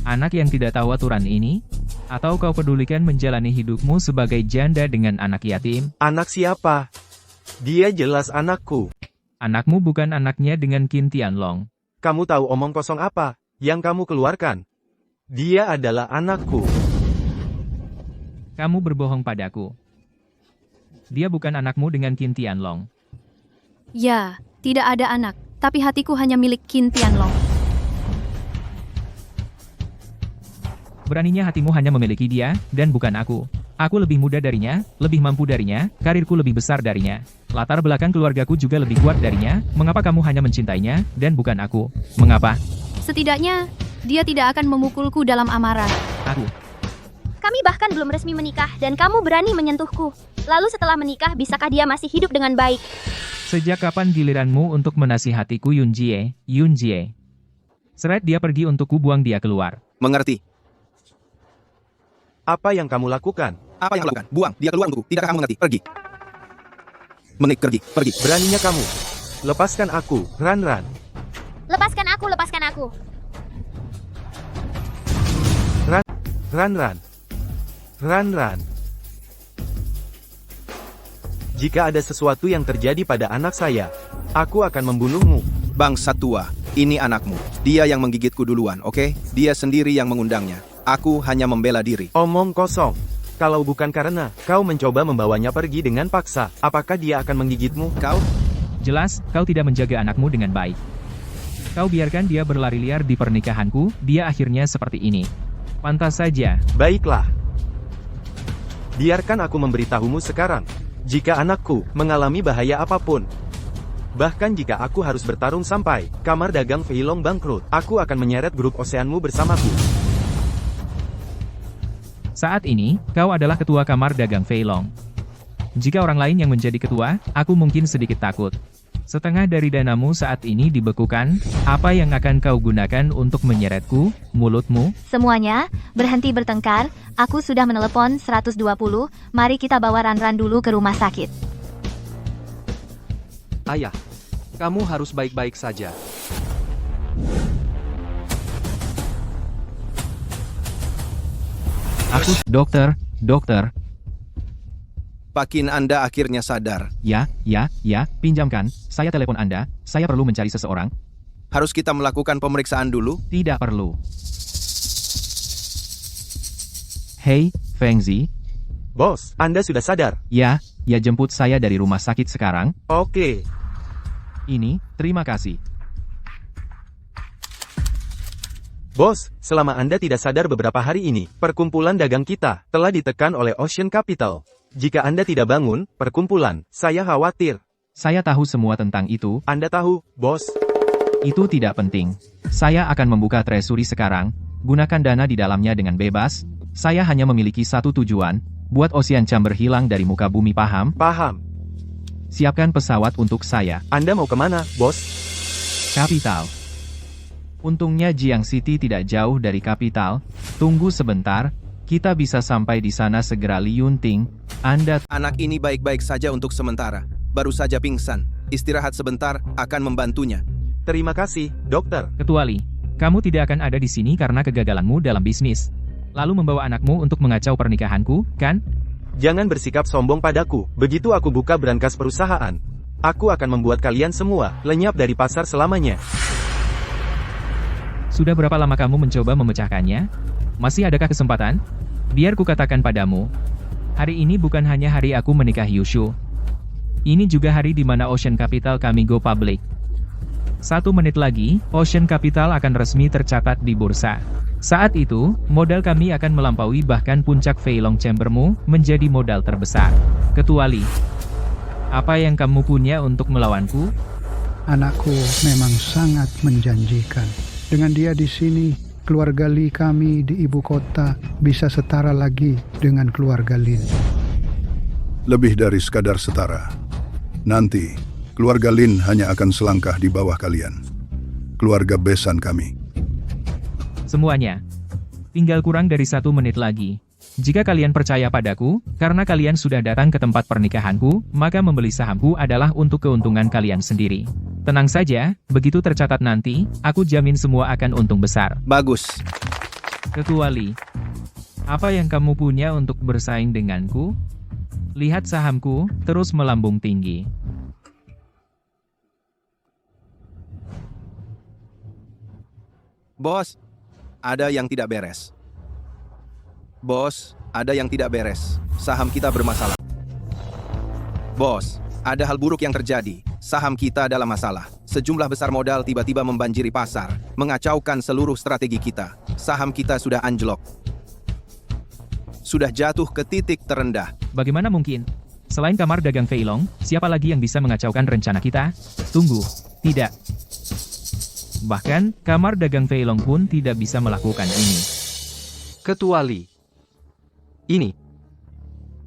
Anak yang tidak tahu aturan ini? Atau kau pedulikan menjalani hidupmu sebagai janda dengan anak yatim? Anak siapa? Dia jelas anakku. Anakmu bukan anaknya dengan Qin Tianlong. Kamu tahu omong kosong apa yang kamu keluarkan? Dia adalah anakku. Kamu berbohong padaku. Dia bukan anakmu dengan Qin Tianlong. Ya, tidak ada anak, tapi hatiku hanya milik Qin Tianlong. Beraninya hatimu hanya memiliki dia, dan bukan aku. Aku lebih muda darinya, lebih mampu darinya, karirku lebih besar darinya. Latar belakang keluargaku juga lebih kuat darinya. Mengapa kamu hanya mencintainya, dan bukan aku? Mengapa? Setidaknya, dia tidak akan memukulku dalam amarah. Kami bahkan belum resmi menikah dan kamu berani menyentuhku. Lalu setelah menikah, bisakah dia masih hidup dengan baik? Sejak kapan giliranmu untuk menasihatiku Yunjie? Seret dia pergi untuk ku buang dia keluar. Mengerti. Apa yang kamu lakukan? Apa yang lakukan? Buang dia keluar untukku. Tidakkah kamu mengerti? Pergi. Pergi. Beraninya kamu. Lepaskan aku, Ran. Lepaskan aku, lepaskan aku. Ran. Jika ada sesuatu yang terjadi pada anak saya, aku akan membunuhmu. Bangsat tua, ini anakmu. Dia yang menggigitku duluan, oke? Dia sendiri yang mengundangnya. Aku hanya membela diri. Omong kosong. Kalau bukan karena kau mencoba membawanya pergi dengan paksa, apakah dia akan menggigitmu? Kau? Jelas, kau tidak menjaga anakmu dengan baik. Kau biarkan dia berlari liar di pernikahanku, dia akhirnya seperti ini. Pantas saja. Baiklah. Biarkan aku memberitahumu sekarang. Jika anakku mengalami bahaya apapun, bahkan jika aku harus bertarung sampai kamar dagang Feilong bangkrut, aku akan menyeret grup Oseanmu bersamaku. Saat ini, kau adalah ketua kamar dagang Feilong. Jika orang lain yang menjadi ketua, aku mungkin sedikit takut. Setengah dari danamu saat ini dibekukan, apa yang akan kau gunakan untuk menyeretku, mulutmu? Semuanya, berhenti bertengkar, aku sudah menelepon 120, mari kita bawa Ran dulu ke rumah sakit. Ayah, Kamu harus baik-baik saja. Dokter, Pak Qin, Anda akhirnya sadar. ya, pinjamkan, saya telepon Anda, saya perlu mencari seseorang. Harus kita melakukan pemeriksaan dulu? Tidak perlu. Hei, Feng Zi. Bos, Anda sudah sadar? Ya, jemput saya dari rumah sakit sekarang. Oke. Ini, terima kasih. Bos, selama Anda tidak sadar beberapa hari ini, perkumpulan dagang kita telah ditekan oleh Ocean Capital. Jika Anda tidak bangun, perkumpulan, saya khawatir. Saya tahu semua tentang itu. Anda tahu, bos. Itu tidak penting. Saya akan membuka treasury sekarang. Gunakan dana di dalamnya dengan bebas. Saya hanya memiliki satu tujuan, buat Ocean Chamber hilang dari muka bumi, paham? Paham. Siapkan pesawat untuk saya. Anda mau kemana, bos? Kapital. Untungnya Jiang City tidak jauh dari kapital. Tunggu sebentar, kita bisa sampai di sana segera. Li Yunting, Anda... Anak ini baik-baik saja untuk sementara. Baru saja pingsan. Istirahat sebentar akan membantunya. Terima kasih, dokter. Ketua Li, kamu tidak akan ada di sini karena kegagalanmu dalam bisnis. Lalu membawa anakmu untuk mengacau pernikahanku, kan? Jangan bersikap sombong padaku. Begitu aku buka brankas perusahaan, aku akan membuat kalian semua lenyap dari pasar selamanya. Sudah berapa lama kamu mencoba memecahkannya? Masih adakah kesempatan? Biar kukatakan padamu, hari ini bukan hanya hari aku menikahi Yushu. Ini juga hari di mana Ocean Capital kami go public. 1 menit lagi, Ocean Capital akan resmi tercatat di bursa. Saat itu, modal kami akan melampaui bahkan puncak Feilong Chambermu menjadi modal terbesar. Ketua Li, apa yang kamu punya untuk melawanku? Anakku memang sangat menjanjikan. Dengan dia di sini, keluarga Li kami di ibu kota bisa setara lagi dengan keluarga Lin. Lebih dari sekadar setara. Nanti, keluarga Lin hanya akan selangkah di bawah kalian. Keluarga besan kami. Semuanya. Tinggal kurang dari 1 menit lagi. Jika kalian percaya padaku, karena kalian sudah datang ke tempat pernikahanku, maka membeli sahamku adalah untuk keuntungan kalian sendiri. Tenang saja, begitu tercatat nanti, aku jamin semua akan untung besar. Bagus. Ketua Li, apa yang kamu punya untuk bersaing denganku? Lihat sahamku, terus melambung tinggi. Bos, ada yang tidak beres. Bos, ada yang tidak beres. Saham kita bermasalah. Bos, ada hal buruk yang terjadi. Saham kita dalam masalah. Sejumlah besar modal tiba-tiba membanjiri pasar, mengacaukan seluruh strategi kita. Saham kita sudah anjlok. Sudah jatuh ke titik terendah. Bagaimana mungkin? Selain kamar dagang Feilong, siapa lagi yang bisa mengacaukan rencana kita? Tunggu, tidak. Bahkan, kamar dagang Feilong pun tidak bisa melakukan ini. Ketua Li. Ini.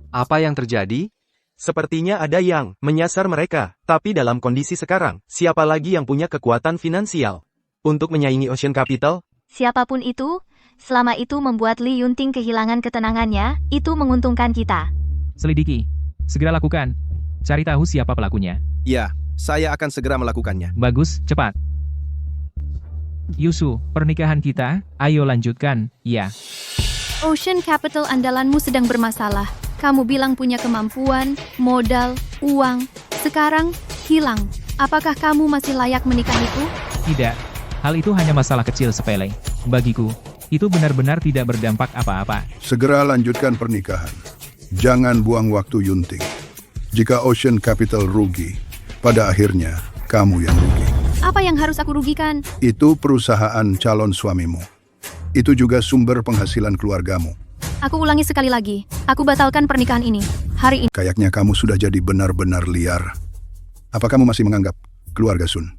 Apa yang terjadi? Sepertinya ada yang menyasar mereka. Tapi dalam kondisi sekarang, siapa lagi yang punya kekuatan finansial untuk menyaingi Ocean Capital? Siapapun itu, selama itu membuat Li Yunting kehilangan ketenangannya, itu menguntungkan kita. Selidiki. Segera lakukan. Cari tahu siapa pelakunya. Ya, saya akan segera melakukannya. Bagus, cepat. Yushu, pernikahan kita, ayo lanjutkan, ya. Ocean Capital andalanmu sedang bermasalah. Kamu bilang punya kemampuan, modal, uang. Sekarang, hilang. Apakah kamu masih layak menikahiku? Tidak. Hal itu hanya masalah kecil sepele. Bagiku, itu benar-benar tidak berdampak apa-apa. Segera lanjutkan pernikahan. Jangan buang waktu, Yunting. Jika Ocean Capital rugi, pada akhirnya kamu yang rugi. Apa yang harus aku rugikan? Itu perusahaan calon suamimu. Itu juga sumber penghasilan keluargamu. Aku ulangi sekali lagi. Aku batalkan pernikahan ini. Hari ini. Kayaknya kamu sudah jadi benar-benar liar. Apa kamu masih menganggap keluarga Sun?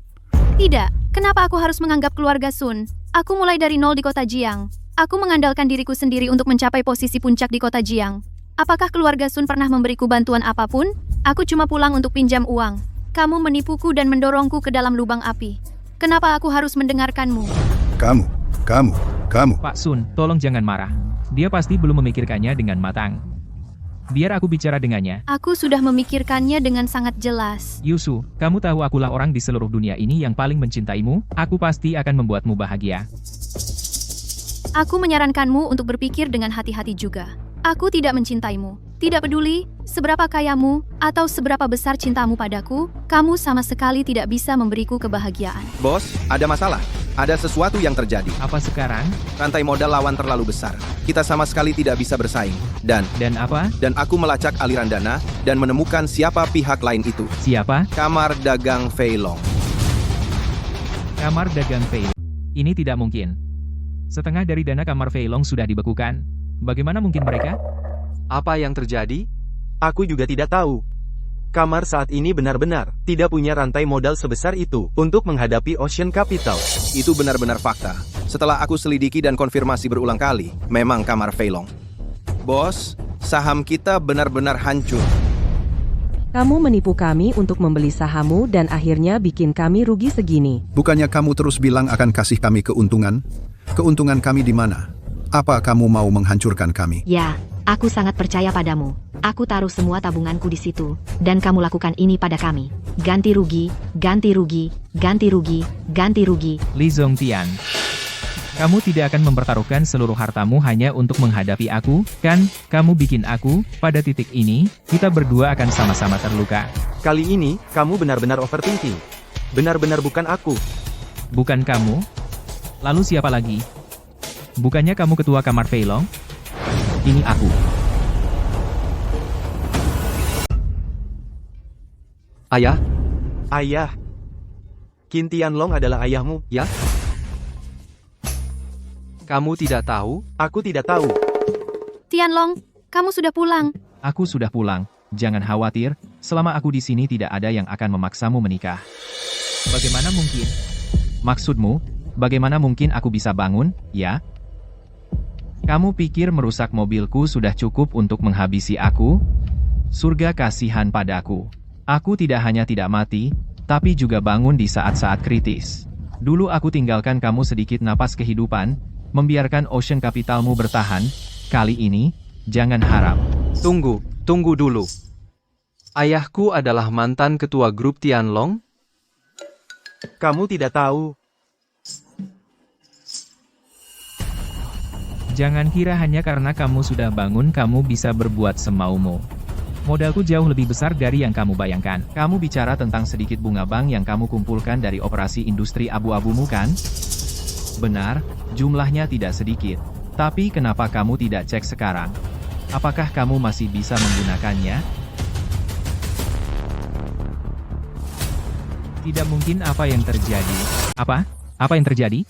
Tidak. Kenapa aku harus menganggap keluarga Sun? Aku mulai dari nol di kota Jiang. Aku mengandalkan diriku sendiri untuk mencapai posisi puncak di kota Jiang. Apakah keluarga Sun pernah memberiku bantuan apapun? Aku cuma pulang untuk pinjam uang. Kamu menipuku dan mendorongku ke dalam lubang api. Kenapa aku harus mendengarkanmu? Kamu. Pak Sun, tolong jangan marah. Dia pasti belum memikirkannya dengan matang. Biar aku bicara dengannya. Aku sudah memikirkannya dengan sangat jelas. Yushu, kamu tahu akulah orang di seluruh dunia ini yang paling mencintaimu. Aku pasti akan membuatmu bahagia. Aku menyarankanmu untuk berpikir dengan hati-hati juga. Aku tidak mencintaimu. Tidak peduli seberapa kayamu atau seberapa besar cintamu padaku, kamu sama sekali tidak bisa memberiku kebahagiaan. Bos, ada masalah. Ada sesuatu yang terjadi. Apa sekarang? Rantai modal lawan terlalu besar. Kita sama sekali tidak bisa bersaing. Dan apa? Dan aku melacak aliran dana dan menemukan siapa pihak lain itu. Siapa? Kamar Dagang Feilong. Kamar Dagang Feilong. Ini tidak mungkin. Setengah dari dana Kamar Feilong sudah dibekukan. Bagaimana mungkin mereka? Apa yang terjadi? Aku juga tidak tahu. Kamar saat ini benar-benar tidak punya rantai modal sebesar itu untuk menghadapi Ocean Capital. Itu benar-benar fakta. Setelah aku selidiki dan konfirmasi berulang kali, memang Kamar Feilong. Bos, saham kita benar-benar hancur. Kamu menipu kami untuk membeli sahammu dan akhirnya bikin kami rugi segini. Bukannya kamu terus bilang akan kasih kami keuntungan? Keuntungan kami di mana? Apa kamu mau menghancurkan kami? Ya, aku sangat percaya padamu. Aku taruh semua tabunganku di situ, dan kamu lakukan ini pada kami. Ganti rugi, ganti rugi, ganti rugi, ganti rugi. Li Zongtian, kamu tidak akan mempertaruhkan seluruh hartamu hanya untuk menghadapi aku, kan? Kamu bikin aku, pada titik ini, kita berdua akan sama-sama terluka. Kali ini, kamu benar-benar overthinking. Benar-benar bukan aku. Bukan kamu? Lalu siapa lagi? Bukannya kamu ketua Kamar Feilong? Ini aku. Ayah? Ayah. Qin Tianlong adalah ayahmu? Ya? Kamu tidak tahu? Aku tidak tahu. Tianlong, kamu sudah pulang. Aku sudah pulang. Jangan khawatir, selama aku di sini tidak ada yang akan memaksamu menikah. Bagaimana mungkin? Maksudmu, bagaimana mungkin aku bisa bangun, ya? Kamu pikir merusak mobilku sudah cukup untuk menghabisi aku? Surga kasihan padaku. Aku tidak hanya tidak mati, tapi juga bangun di saat-saat kritis. Dulu aku tinggalkan kamu sedikit napas kehidupan, membiarkan Ocean Capitalmu bertahan. Kali ini, jangan harap. Tunggu dulu. Ayahku adalah mantan ketua grup Tianlong? Kamu tidak tahu. Jangan kira hanya karena kamu sudah bangun kamu bisa berbuat semaumu. Modalku jauh lebih besar dari yang kamu bayangkan. Kamu bicara tentang sedikit bunga bank yang kamu kumpulkan dari operasi industri abu-abumu kan? Benar, jumlahnya tidak sedikit. Tapi kenapa kamu tidak cek sekarang? Apakah kamu masih bisa menggunakannya? Tidak mungkin apa yang terjadi. Apa? Apa yang terjadi?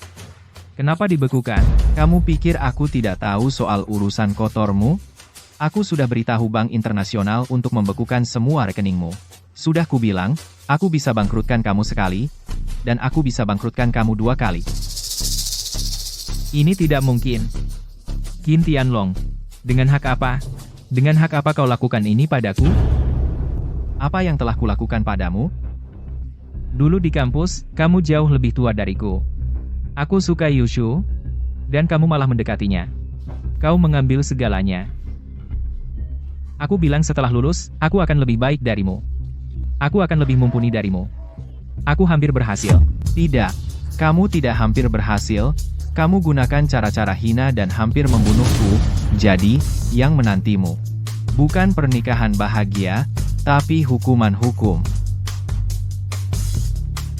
Kenapa dibekukan? Kamu pikir aku tidak tahu soal urusan kotormu? Aku sudah beritahu Bank Internasional untuk membekukan semua rekeningmu. Sudah kubilang, aku bisa bangkrutkan kamu sekali, dan aku bisa bangkrutkan kamu 2 kali. Ini tidak mungkin. Qin Tianlong, dengan hak apa? Dengan hak apa kau lakukan ini padaku? Apa yang telah kulakukan padamu? Dulu di kampus, kamu jauh lebih tua dariku. Aku suka Yushu, dan kamu malah mendekatinya. Kau mengambil segalanya. Aku bilang setelah lulus, aku akan lebih baik darimu. Aku akan lebih mumpuni darimu. Aku hampir berhasil. Tidak, kamu tidak hampir berhasil. Kamu gunakan cara-cara hina dan hampir membunuhku. Jadi, yang menantimu bukan pernikahan bahagia, tapi hukuman hukum.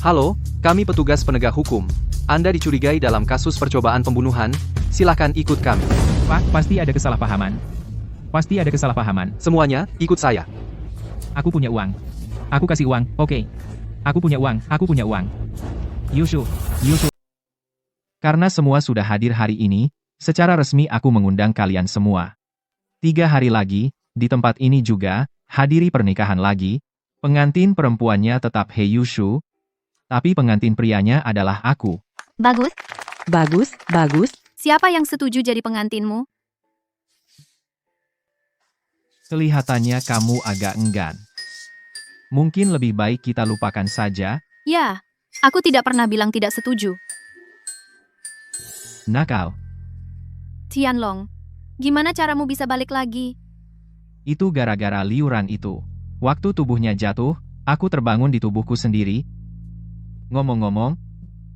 Halo, kami petugas penegak hukum. Anda dicurigai dalam kasus percobaan pembunuhan, silakan ikut kami. Pak, pasti ada kesalahpahaman. Pasti ada kesalahpahaman. Semuanya, ikut saya. Aku punya uang. Aku kasih uang, oke. Aku punya uang, aku punya uang. Yushu. Karena semua sudah hadir hari ini, secara resmi aku mengundang kalian semua. 3 hari lagi, di tempat ini juga, hadiri pernikahan lagi. Pengantin perempuannya tetap He Yushu, tapi pengantin prianya adalah aku. Bagus. Bagus, bagus. Siapa yang setuju jadi pengantinmu? Kelihatannya kamu agak enggan. Mungkin lebih baik kita lupakan saja. Ya, aku tidak pernah bilang tidak setuju. Nakal. Tianlong, gimana caramu bisa balik lagi? Itu gara-gara liuran itu. Waktu tubuhnya jatuh, aku terbangun di tubuhku sendiri. Ngomong-ngomong,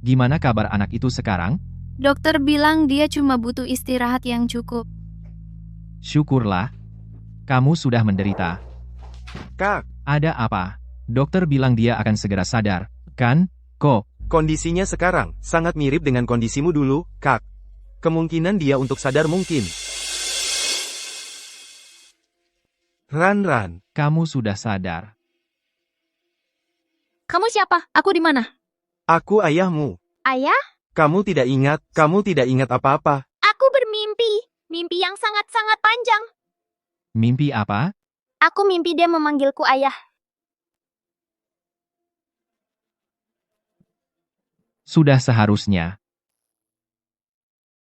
gimana kabar anak itu sekarang? Dokter bilang dia cuma butuh istirahat yang cukup. Syukurlah. Kamu sudah menderita. Kak, Ada apa? Dokter bilang dia akan segera sadar, kan? Kok? kondisinya sekarang sangat mirip dengan kondisimu dulu, Kak. Kemungkinan dia untuk sadar mungkin. Ran. Kamu sudah sadar. Kamu siapa? Aku di mana? Aku ayahmu. Ayah, Kamu tidak ingat apa-apa. aku bermimpi. Mimpi yang sangat-sangat panjang. Mimpi apa? Aku mimpi dia memanggilku ayah. Sudah seharusnya.